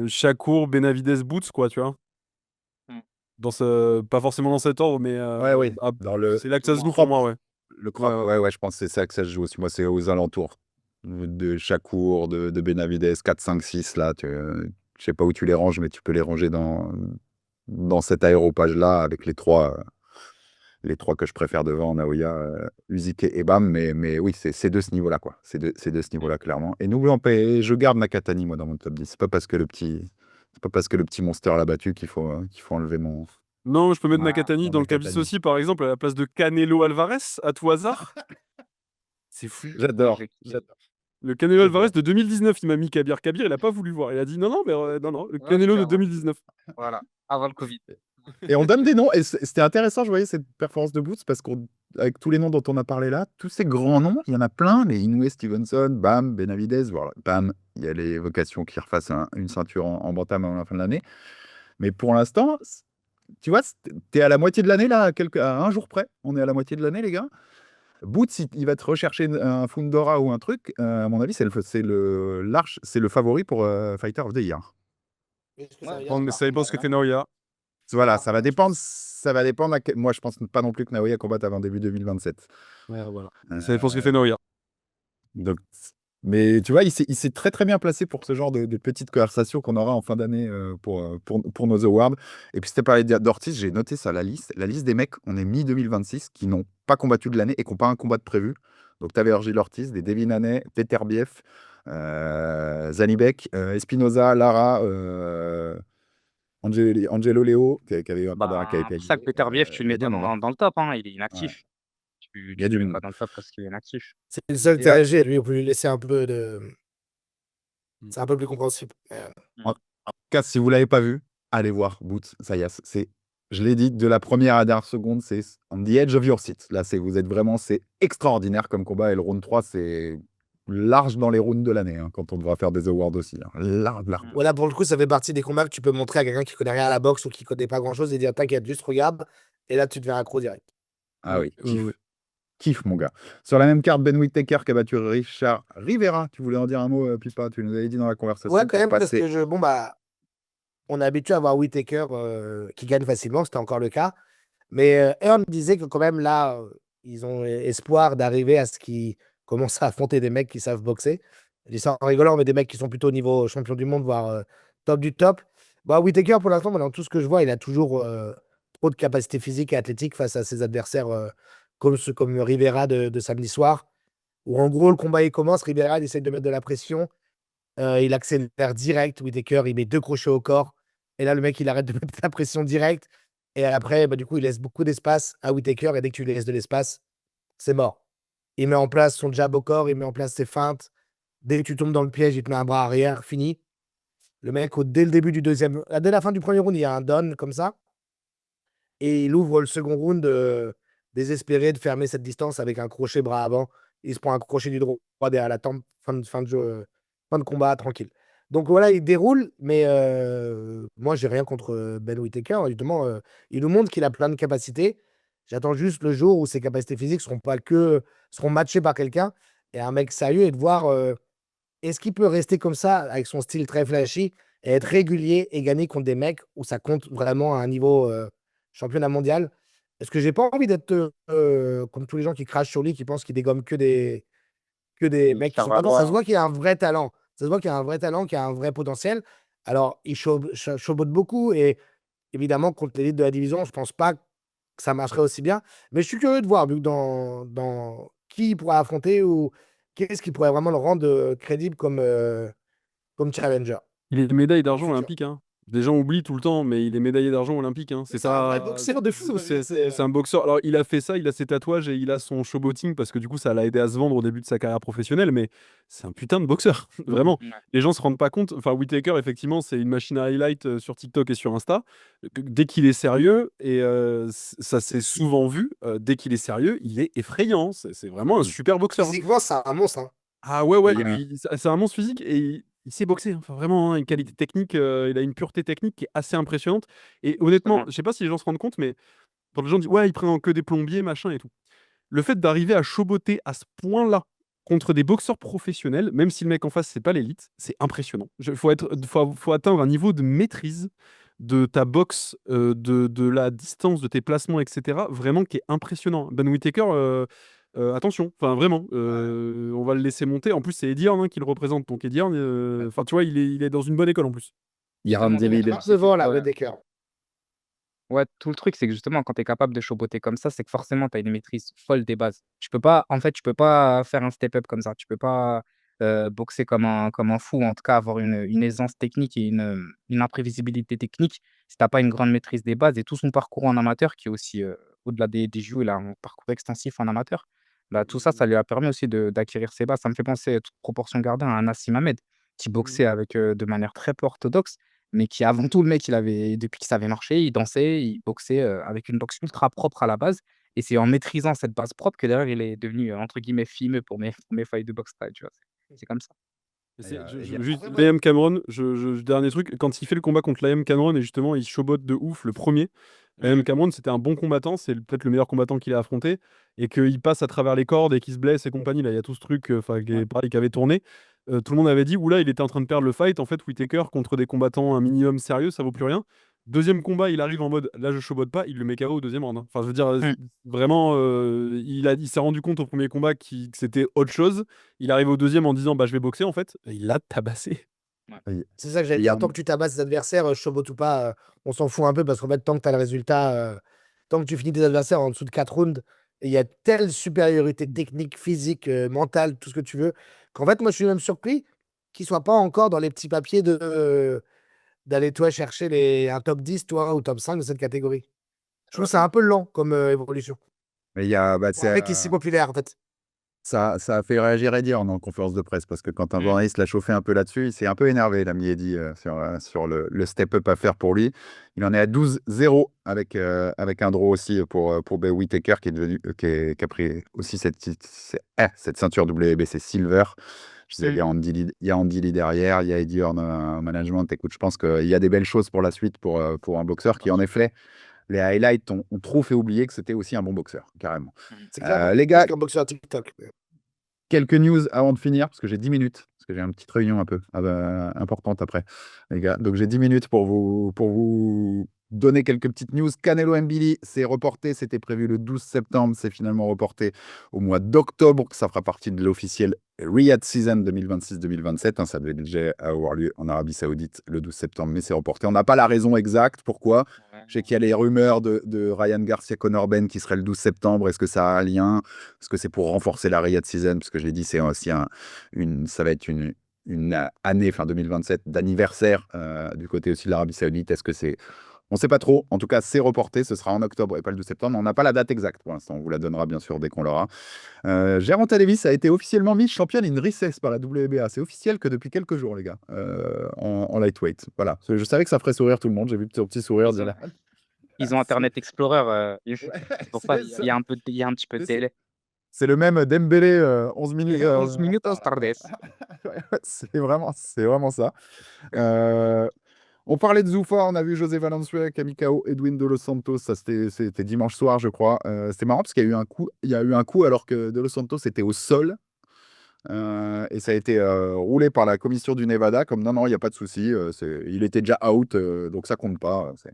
Shakur, Benavidez, Boots, quoi, tu vois. Pas forcément dans cet ordre, mais Ouais, c'est là que ça se joue pour moi, ouais. Le crop, ouais, je pense que c'est ça que ça se joue aussi. Moi, c'est aux alentours de Shakur, de Benavidez, 4, 5, 6, là. Je sais pas où tu les ranges, mais tu peux les ranger dans cet aéropage-là avec les trois que je préfère devant, Naoya, Usyk et Bam. Mais oui, c'est de ce niveau-là, quoi. C'est de ce niveau-là, clairement. Et n'oublions pas, je garde Nakatani, moi, dans mon top 10. C'est pas parce que le petit monster l'a battu qu'il faut enlever mon... Non, je peux mettre Ah, Nakatani non, dans le Nakatani. cabis aussi, par exemple, à la place de Canelo Alvarez, à tout hasard. C'est fou. J'adore. Le Canelo Alvarez de 2019, il m'a mis Kabir. Kabir, il a pas voulu voir. Il a dit non, mais non, le Canelo de clairement. 2019. Voilà, avant le Covid. Et on donne des noms. Et c'était intéressant, je voyais cette performance de Boots, parce qu'avec tous les noms dont on a parlé là, tous ces grands noms, il y en a plein. Les Inoue, Stevenson, Bam, Benavidez, voilà. Bam, il y a les vocations qui refassent une ceinture en bantam avant la fin de l'année. Mais pour l'instant, tu vois, t'es à la moitié de l'année, là, à un jour près. On est à la moitié de l'année, les gars. Boots, il va te rechercher un Fundora ou un truc. À mon avis, c'est le favori pour Fighter of the Year. Mais ça dépend ce que fait Naoya. Voilà, ça va dépendre moi, je pense pas non plus que Naoya combatte avant début 2027. Ouais, voilà. Heu, Ça dépend ce que fait Naoya. donc mais tu vois, il s'est très, très bien placé pour ce genre de petites conversations qu'on aura en fin d'année, pour nos awards. Et puis si tu parlé d'Ortiz, j'ai noté ça, la liste des mecs, on est mi-2026, qui n'ont pas combattu de l'année et qui ont pas un combat de prévu. Donc tu avais Virgil Ortiz, des Devin Haney, Beterbiev, Zanibek, Espinoza, Lara, Angelo Leo, qui avait eu un combat qui avait Bah, pour ça que payé. Peter tu le Il y mets a du monde, hein. dans le top, hein, il est Ouais, inactif. il y a Tu du le mets monde. pas dans le top parce qu'il est inactif. C'est le seul Et là, TRG, lui, on peut lui laisser un peu de. Mmh. C'est un peu plus compréhensible. en tout cas, si vous l'avez pas vu, allez voir Boots Zayas. Je l'ai dit, de la première à la dernière seconde, c'est on the edge of your seat. Là, c'est extraordinaire comme combat. Et le round 3, c'est large dans les rounds de l'année, hein, quand on devra faire des awards aussi, hein. Large, large. Voilà, pour le coup, ça fait partie des combats que tu peux montrer à quelqu'un qui connaît rien à la boxe ou qui connaît pas grand-chose et dire t'inquiète, juste regarde. Et là, tu deviens accro direct. Ah Ouais, oui, ouais. kiff, mon gars. Sur la même carte, Ben Whittaker qui a battu Richard Rivera. Tu voulais en dire un mot, Pipa? Tu nous avais dit dans la conversation Ouais, quand pour même, parce passer. que bon, bah, on est habitué à voir Whittaker qui gagne facilement, c'était encore le cas. Mais Earn disait que quand même, là, ils ont espoir d'arriver à ce qu'ils commencent à affronter des mecs qui savent boxer. Je dis ça en rigolant, mais des mecs qui sont plutôt au niveau champion du monde, voire top du top. Bah, Whittaker, pour l'instant, dans tout ce que je vois, il a toujours trop de capacité physique et athlétique face à ses adversaires comme Rivera de samedi soir. Où en gros, le combat il commence, Rivera il essaie de mettre de la pression, il accélère direct, Whittaker il met 2 crochets au corps, et là le mec il arrête de mettre de la pression direct, et après, bah, du coup, il laisse beaucoup d'espace à Whittaker, et dès que tu lui laisses de l'espace, c'est mort. Il met en place son jab au corps, il met en place ses feintes. Dès que tu tombes dans le piège, il te met un bras arrière, fini. Le mec, dès le début du deuxième, dès la fin du premier round, il y a un down comme ça, et il ouvre le second round désespéré de fermer cette distance avec un crochet bras avant. Il se prend un crochet du droit derrière la tempe, fin de jeu, fin de combat, tranquille. Donc voilà, il déroule, mais moi, j'ai rien contre Ben Whittaker. Justement, il nous montre qu'il a plein de capacités. J'attends juste le jour où ses capacités physiques seront matchées par quelqu'un et un mec sérieux, et de voir est-ce qu'il peut rester comme ça avec son style très flashy et être régulier et gagner contre des mecs où ça compte vraiment à un niveau championnat mondial. Est-ce que j'ai pas envie d'être comme tous les gens qui crachent sur lui, qui pensent qu'il dégomme que des mecs qui sont pas bons. Ça se voit qu'il a un vrai talent. Ça se voit qu'il a un vrai talent, qu'il a un vrai potentiel. Alors, il showboat beaucoup, et évidemment, contre l'élite de la division, je pense pas que ça marcherait aussi bien. Mais je suis curieux de voir, vu que dans qui il pourrait affronter, ou qu'est-ce qui pourrait vraiment le rendre crédible comme challenger. Il est médaillé dans le d'argent futur. olympique, hein. Les gens oublient tout le temps, mais il est médaillé d'argent olympique, hein. C'est C'est un vrai ça. boxeur de fou. C'est un boxeur. Alors, il a fait ça, il a ses tatouages et il a son showboating parce que du coup, ça l'a aidé à se vendre au début de sa carrière professionnelle, mais c'est un putain de boxeur, vraiment. Ouais. Les gens se rendent pas compte. Enfin, Whittaker, effectivement, c'est une machine à highlight sur TikTok et sur Insta. Dès qu'il est sérieux, et ça s'est souvent vu, dès qu'il est sérieux, il est effrayant. C'est vraiment un super boxeur, hein. Physiquement, c'est un monstre. Hein. Ah ouais, ouais, Il y a un- c'est un monstre physique et il sait boxer, hein. Enfin vraiment, hein, une qualité technique, il a une pureté technique qui est assez impressionnante et honnêtement, je sais pas si les gens se rendent compte, mais quand les gens disent: «Ouais, il prend que des plombiers, machin et tout». Le fait d'arriver à choboter à ce point-là contre des boxeurs professionnels, même si le mec en face, c'est pas l'élite, c'est impressionnant. Faut atteindre un niveau de maîtrise de ta boxe, de la distance de tes placements et cetera, vraiment qui est impressionnant. Ben Whittaker, attention, enfin vraiment, on va le laisser monter. En plus, c'est Eddie Hearn, hein, qui le représente, donc Eddie Hearn, enfin tu vois, il est dans une bonne école en plus. il y a Randy Justement, David. Marche devant, là, ouais. Whittaker. Ouais, tout le truc, c'est que justement, quand tu es capable de showboater comme ça, c'est que forcément, tu as une maîtrise folle des bases. Tu peux pas faire un step up comme ça. Tu peux pas boxer comme un fou, ou en tout cas avoir une aisance technique et une imprévisibilité technique si tu n'as pas une grande maîtrise des bases. Et tout son parcours en amateur, qui est aussi, au-delà des JO, il a un parcours extensif en amateur. Bah, tout ça, ça lui a permis aussi d'acquérir ses bases. Ça me fait penser, toute proportion gardée, à un Nassim Hamed, qui boxait avec, de manière très peu orthodoxe, mais qui avant tout, le mec, depuis qu'il savait marcher, il dansait, il boxait, avec une boxe ultra propre à la base, et c'est en maîtrisant cette base propre que derrière il est devenu, entre guillemets «fimeux» pour mes fights de boxe thaï, tu vois? C'est comme ça. Il y a- il y a- Juste, Après, moi, Liam Cameron, dernier truc, quand il fait le combat contre Liam Cameron et justement il showboat de ouf le premier, Liam Cameron c'était un bon combattant, c'est peut-être le meilleur combattant qu'il a affronté, et qu'il passe à travers les cordes et qu'il se blesse et compagnie, là il y a tout ce truc, enfin pareil, qui avait tourné. Tout le monde avait dit: oula, il était en train de perdre le fight. En fait, Whittaker contre des combattants un minimum sérieux, ça vaut plus rien. Deuxième combat, il arrive en mode là je showbote pas, il le met KO au deuxième round, hein. Enfin, je veux dire, Mmh. vraiment, il s'est rendu compte au premier combat que c'était autre chose. Il arrive au deuxième en disant bah je vais boxer en fait. Et il l'a tabassé. Il C'est ça que j'allais y a dire. Tant que tu tabasses tes adversaires, showboat ou pas, on s'en fout un peu parce qu'en fait, tant que tu as le résultat, tant que tu finis tes adversaires en dessous de 4 rounds, et il y a telle supériorité technique, physique, mentale, tout ce que tu veux, qu'en fait, moi, je suis même surpris qu'ils ne soient pas encore dans les petits papiers d'aller, toi, chercher un top 10, toi, ou top 5 de cette catégorie. Je trouve que c'est un peu lent comme évolution. mais il y a, bah, Pour un mec qui est si populaire, en fait. ça a fait réagir Eddie Hearn en conférence de presse parce que quand un Mmh. journaliste l'a chauffé un peu là-dessus, il s'est un peu énervé, l'ami Eddie, sur le step-up à faire pour lui. Il en est à 12-0 avec un draw aussi pour Ben Whittaker qui est devenu, qui a pris aussi cette ceinture WBC Silver. Je disais, Mmh. il y a Andy Lee derrière, il y a Eddie Hearn en management. Écoute, je pense qu'il y a des belles choses pour la suite pour un boxeur qui, en effet, les highlights ont trop fait oublier que c'était aussi un bon boxeur, carrément. C'est clairement Les plus gars, qu'un boxeur TikTok. quelques news avant de finir, parce que j'ai 10 minutes, parce que j'ai une petite réunion un peu importante après, les gars. Donc j'ai 10 minutes pour vous donner quelques petites news. Canelo Mbili, c'est reporté, c'était prévu le 12 septembre, c'est finalement reporté au mois d'octobre. Ça fera partie de l'officiel Riyadh Season 2026-2027. Ça devait déjà avoir lieu en Arabie Saoudite le 12 septembre, mais c'est reporté. On n'a pas la raison exacte. Pourquoi? Je sais qu'il y a les rumeurs de Ryan Garcia Conor Ben qui serait le 12 septembre. Est-ce que ça a un lien? Est-ce que c'est pour renforcer la Riyadh Season? Parce que je l'ai dit, c'est aussi ça va être une année, fin 2027, d'anniversaire du côté aussi de l'Arabie Saoudite. Est-ce que c'est. On ne sait pas trop. En tout cas, c'est reporté. Ce sera en octobre et pas le 12 septembre. On n'a pas la date exacte pour l'instant. On vous la donnera bien sûr dès qu'on l'aura. Gervonta Davis a été officiellement mise championne in recess par la WBA. C'est officiel que depuis quelques jours, les gars, en lightweight. Voilà. Je savais que ça ferait sourire tout le monde. J'ai vu ton petit sourire. Ils ont Dire, ils ont Internet Explorer, c'est pour ça, c'est ça. il y a un petit peu de C'est ça. délai. C'est le même Dembélé 11 minutes. 11 minutes en tardes. Ouais, c'est vraiment ça. On parlait de Zoufa, on a vu José Valenzuela, Kamikao, Edwin De Los Santos, ça c'était dimanche soir, je crois. C'était marrant parce qu'il y a eu un coup alors que De Los Santos était au sol. Et ça a été roulé par la commission du Nevada comme non, il n'y a pas de souci, il était déjà out, donc ça compte pas. C'est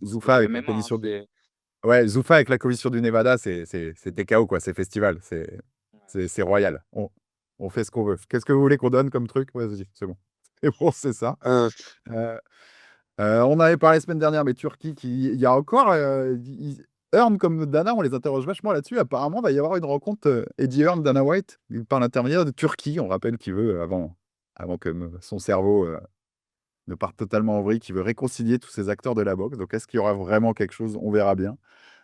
Zoufa du avec la MMA, hein, commission du... c'est Ouais, Zoufa avec la commission du Nevada, c'était KO, quoi, c'est festival, c'est royal. On fait ce qu'on veut. Qu'est-ce que vous voulez qu'on donne comme truc? Ouais, vas-y, c'est bon. C'est bon, c'est ça. Euh, on avait parlé la semaine dernière, mais Turquie, il y a encore Hearn comme Dana, on les interroge vachement là-dessus. Apparemment, il va y avoir une rencontre Eddie Hearn, Dana White, par l'intermédiaire de Turquie. On rappelle qu'il veut, avant que son cerveau ne parte totalement en vrille, qu'il veut réconcilier tous ces acteurs de la boxe. Donc, est-ce qu'il y aura vraiment quelque chose? On verra bien.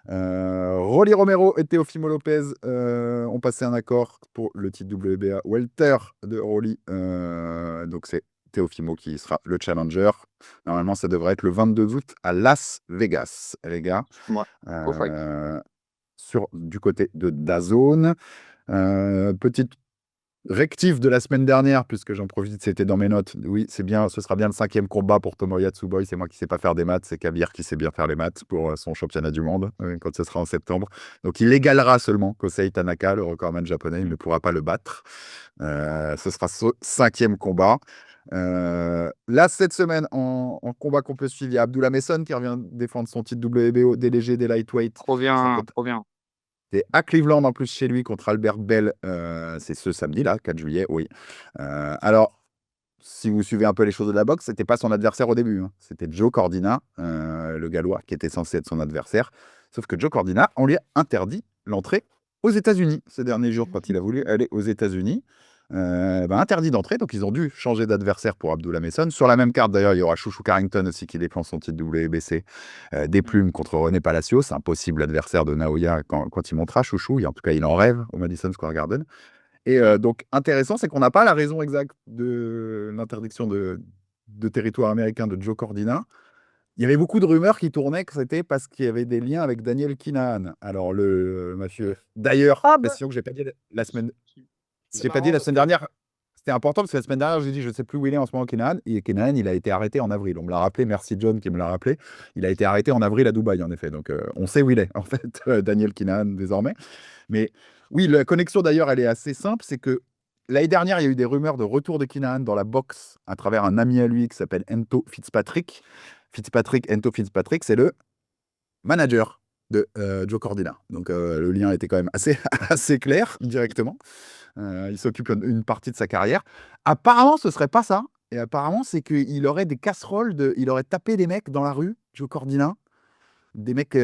Rolly Romero et Teofimo Lopez ont passé un accord pour le titre WBA Welter de Rolly. Donc c'est Teofimo qui sera le challenger. Normalement, ça devrait être le 22 août à Las Vegas, les gars. Ouais, au fight. Du côté de DAZN. Petite rectif de la semaine dernière, puisque j'en profite, c'était dans mes notes. Oui, c'est bien, ce sera bien le 5e combat pour Tomoya Tsuboy. C'est moi qui ne sais pas faire des maths, c'est Kabir qui sait bien faire les maths pour son championnat du monde, quand ce sera en septembre. Donc il égalera seulement Kosei Tanaka, le recordman japonais, il ne pourra pas le battre. Ce sera ce 5e combat. Là, cette semaine, en combat qu'on peut suivre, il y a Abdullah Messon qui revient défendre son titre WBO des légers, des lightweight. Trop bien, trop bien. C'est à Cleveland en plus chez lui contre Albert Bell. C'est ce samedi là, 4 juillet, oui. Alors, si vous suivez un peu les choses de la boxe, c'était pas son adversaire au début, hein. C'était Joe Cordina, le Gallois, qui était censé être son adversaire. Sauf que Joe Cordina, on lui a interdit l'entrée aux États-Unis ces derniers jours quand il a voulu aller aux États-Unis. Interdit d'entrée, donc ils ont dû changer d'adversaire pour Abdullah Messon. Sur la même carte, d'ailleurs, il y aura Chouchou Carrington aussi qui défend son titre WBC des plumes contre René Palacios, un possible adversaire de Naoya quand il montera Chouchou. En tout cas, il en rêve au Madison Square Garden. Et donc, intéressant, c'est qu'on n'a pas la raison exacte de l'interdiction de territoire américain de Joe Cordina. Il y avait beaucoup de rumeurs qui tournaient que c'était parce qu'il y avait des liens avec Daniel Kinahan. Alors, le mafieux. D'ailleurs, précision que j'ai pas dit la semaine. J'ai pas dit la semaine dernière. C'était important parce que la semaine dernière, j'ai dit je ne sais plus où il est en ce moment, Kinahan. Et Kinahan, il a été arrêté en avril. On me l'a rappelé. Merci John qui me l'a rappelé. Il a été arrêté en avril à Dubaï, en effet. Donc, on sait où il est, en fait, Daniel Kinahan, désormais. Mais oui, la connexion d'ailleurs, elle est assez simple. C'est que l'année dernière, il y a eu des rumeurs de retour de Kinahan dans la boxe à travers un ami à lui qui s'appelle Ento Fitzpatrick. Ento Fitzpatrick, c'est le manager de Joe Cordina. Donc le lien était quand même assez, assez clair directement. Il s'occupe une partie de sa carrière. Apparemment, ce serait pas ça. Et apparemment, c'est qu'il aurait des casseroles, il aurait tapé des mecs dans la rue, Joe Cordina. Des mecs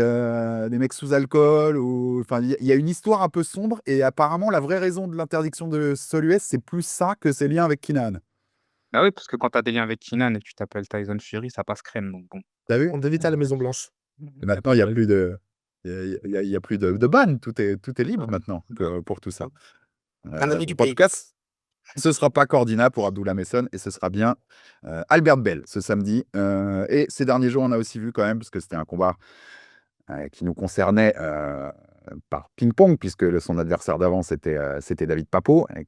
sous alcool. Enfin, il y a une histoire un peu sombre. Et apparemment, la vraie raison de l'interdiction de Sol US, c'est plus ça que ses liens avec Keenan. Bah oui, parce que quand tu as des liens avec Keenan et que tu t'appelles Tyson Fury, ça passe crème, donc bon. T'as vu? On évite à la Maison Blanche. Et maintenant, il n'y a plus de. Il y a plus de ban, tout est libre maintenant pour tout ça. Un ami du En pays. tout cas, ce ne sera pas Cordina pour Abdullah Messon et ce sera bien Albert Bell ce samedi. Et ces derniers jours, on a aussi vu quand même, parce que c'était un combat qui nous concernait par ping-pong, puisque son adversaire d'avant, c'était David Papo, et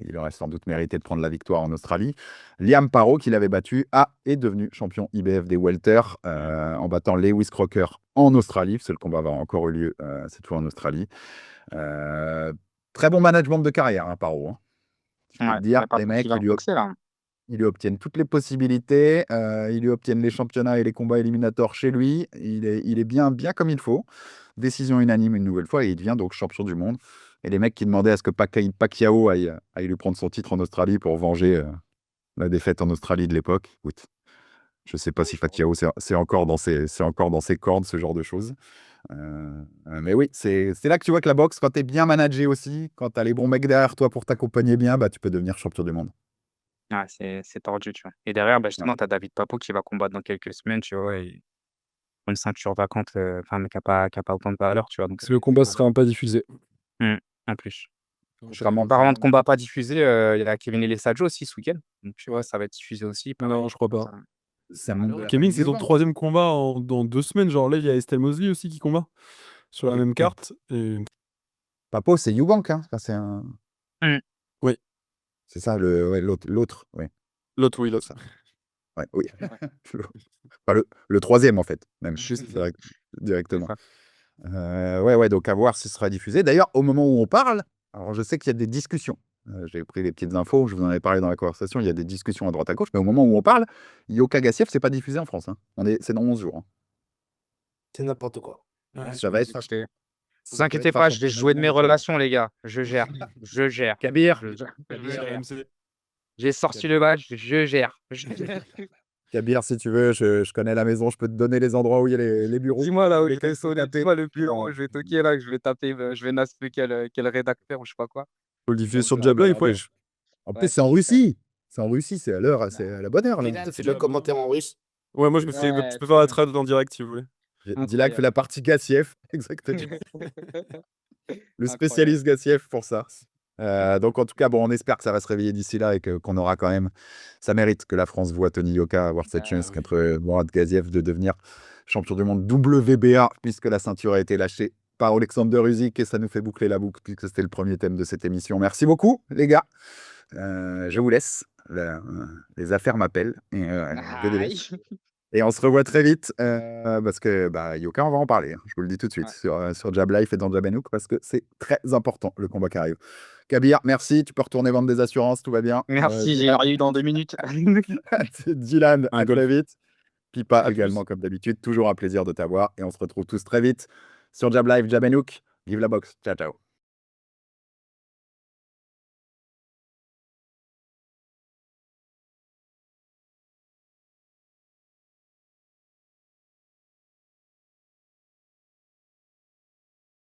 il aurait sans doute mérité de prendre la victoire en Australie. Liam Paro, qui l'avait battu, est devenu champion IBF des welter en battant Lewis Crocker en Australie. Parce que le combat va encore eu lieu cette fois en Australie. Très bon management de carrière, hein, Paro. Hein. Je peux Ouais, te dire, mais par les contre, mecs, il va boxer là. ils lui obtiennent toutes les possibilités, ils lui obtiennent les championnats et les combats éliminatoires chez lui. Il est bien, bien comme il faut. Décision unanime une nouvelle fois et il devient donc champion du monde. Et les mecs qui demandaient à ce que Pacquiao aille lui prendre son titre en Australie pour venger la défaite en Australie de l'époque. Écoute, je ne sais pas si Pacquiao c'est encore dans ses cordes, ce genre de choses. Mais oui, c'est là que tu vois que la boxe, quand tu es bien managé aussi, quand tu as les bons mecs derrière toi pour t'accompagner bien, bah, tu peux devenir champion du monde. Ouais, c'est tordu, tu vois? Et derrière, bah, Ouais. justement, tu as David Papo qui va combattre dans quelques semaines, tu vois? Et pour une ceinture vacante, enfin, mais qui a pas autant de valeur, tu vois? Donc Le combat sera pas diffusé. Mmh, en plus. Vraiment, Parlant de combat pas diffusé, il y a Kevin Elesadjo aussi ce week-end. Donc tu vois, ça va être diffusé aussi, pareil. Non, je crois pas. Ça ça monte de la Kevin, famille c'est son Yovan. 3e combat dans 2 semaines. Genre là, il y a Estelle Mosley aussi qui combat sur la même carte. Et... Papo, c'est Eubank, hein. Enfin, c'est un. Mmh. Oui, C'est ça, l'autre. Ouais. l'autre, oui, l'autre. Ouais, oui. Ouais. Enfin, le troisième, en fait, même. Juste. Directement. C'est ça. Ouais, donc à voir si ce sera diffusé. D'ailleurs, au moment où on parle, alors je sais qu'il y a des discussions. J'ai pris les petites infos, je vous en avais parlé dans la conversation, il y a des discussions à droite à gauche, mais au moment où on parle, Yoka Gassiev, c'est pas diffusé en France. Hein. C'est dans 11 jours. Hein. C'est n'importe quoi. Ça va être. Vous inquiétez pas, je vais jouer de mes relations, les gars. Je gère. Je gère. Kabir, Je gère. AMC. J'ai sorti le badge, je gère. Je gère. Kabir, si tu veux, je connais la maison, je peux te donner les endroits où il y a les bureaux. Dis-moi là où Les il est sonné, taper. dis-moi le bureau, je vais toquer là, je vais taper, je vais nasper quel rédacteur ou je sais pas quoi. Faut le diffuser sur Jab Live, wesh. En plus, Ouais, c'est en Russie. C'est en Russie, c'est à l'heure, c'est à la bonne heure. Là. C'est le commentaire en russe. Ouais, moi, je Ouais, peux faire la trad en direct si vous voulez. Dilak fait la partie Gassiev, exactement. Le spécialiste Gassiev pour ça. Donc en tout cas, bon, on espère que ça va se réveiller d'ici là et qu'on aura quand même. Ça mérite que la France voit Tony Yoka avoir cette chance contre Mourad Gaziev de devenir champion du monde WBA, puisque la ceinture a été lâchée par Alexander Usyk et ça nous fait boucler la boucle puisque c'était le premier thème de cette émission. Merci beaucoup, les gars. Je vous laisse. Les affaires m'appellent. Je les laisse. Et on se revoit très vite parce que Yoka, on va en parler. Hein, je vous le dis tout de suite sur Jab Life et dans Jab Nook parce que c'est très important le combat qui arrive. Kabir, merci. Tu peux retourner vendre des assurances, tout va bien. Merci, j'ai eu dans 2 minutes. Dylan, à Golf. très vite. Pipa À plus. également, comme d'habitude. Toujours un plaisir de t'avoir. Et on se retrouve tous très vite sur Jab Live, Jab Nook. Vive la boxe. Ciao, ciao.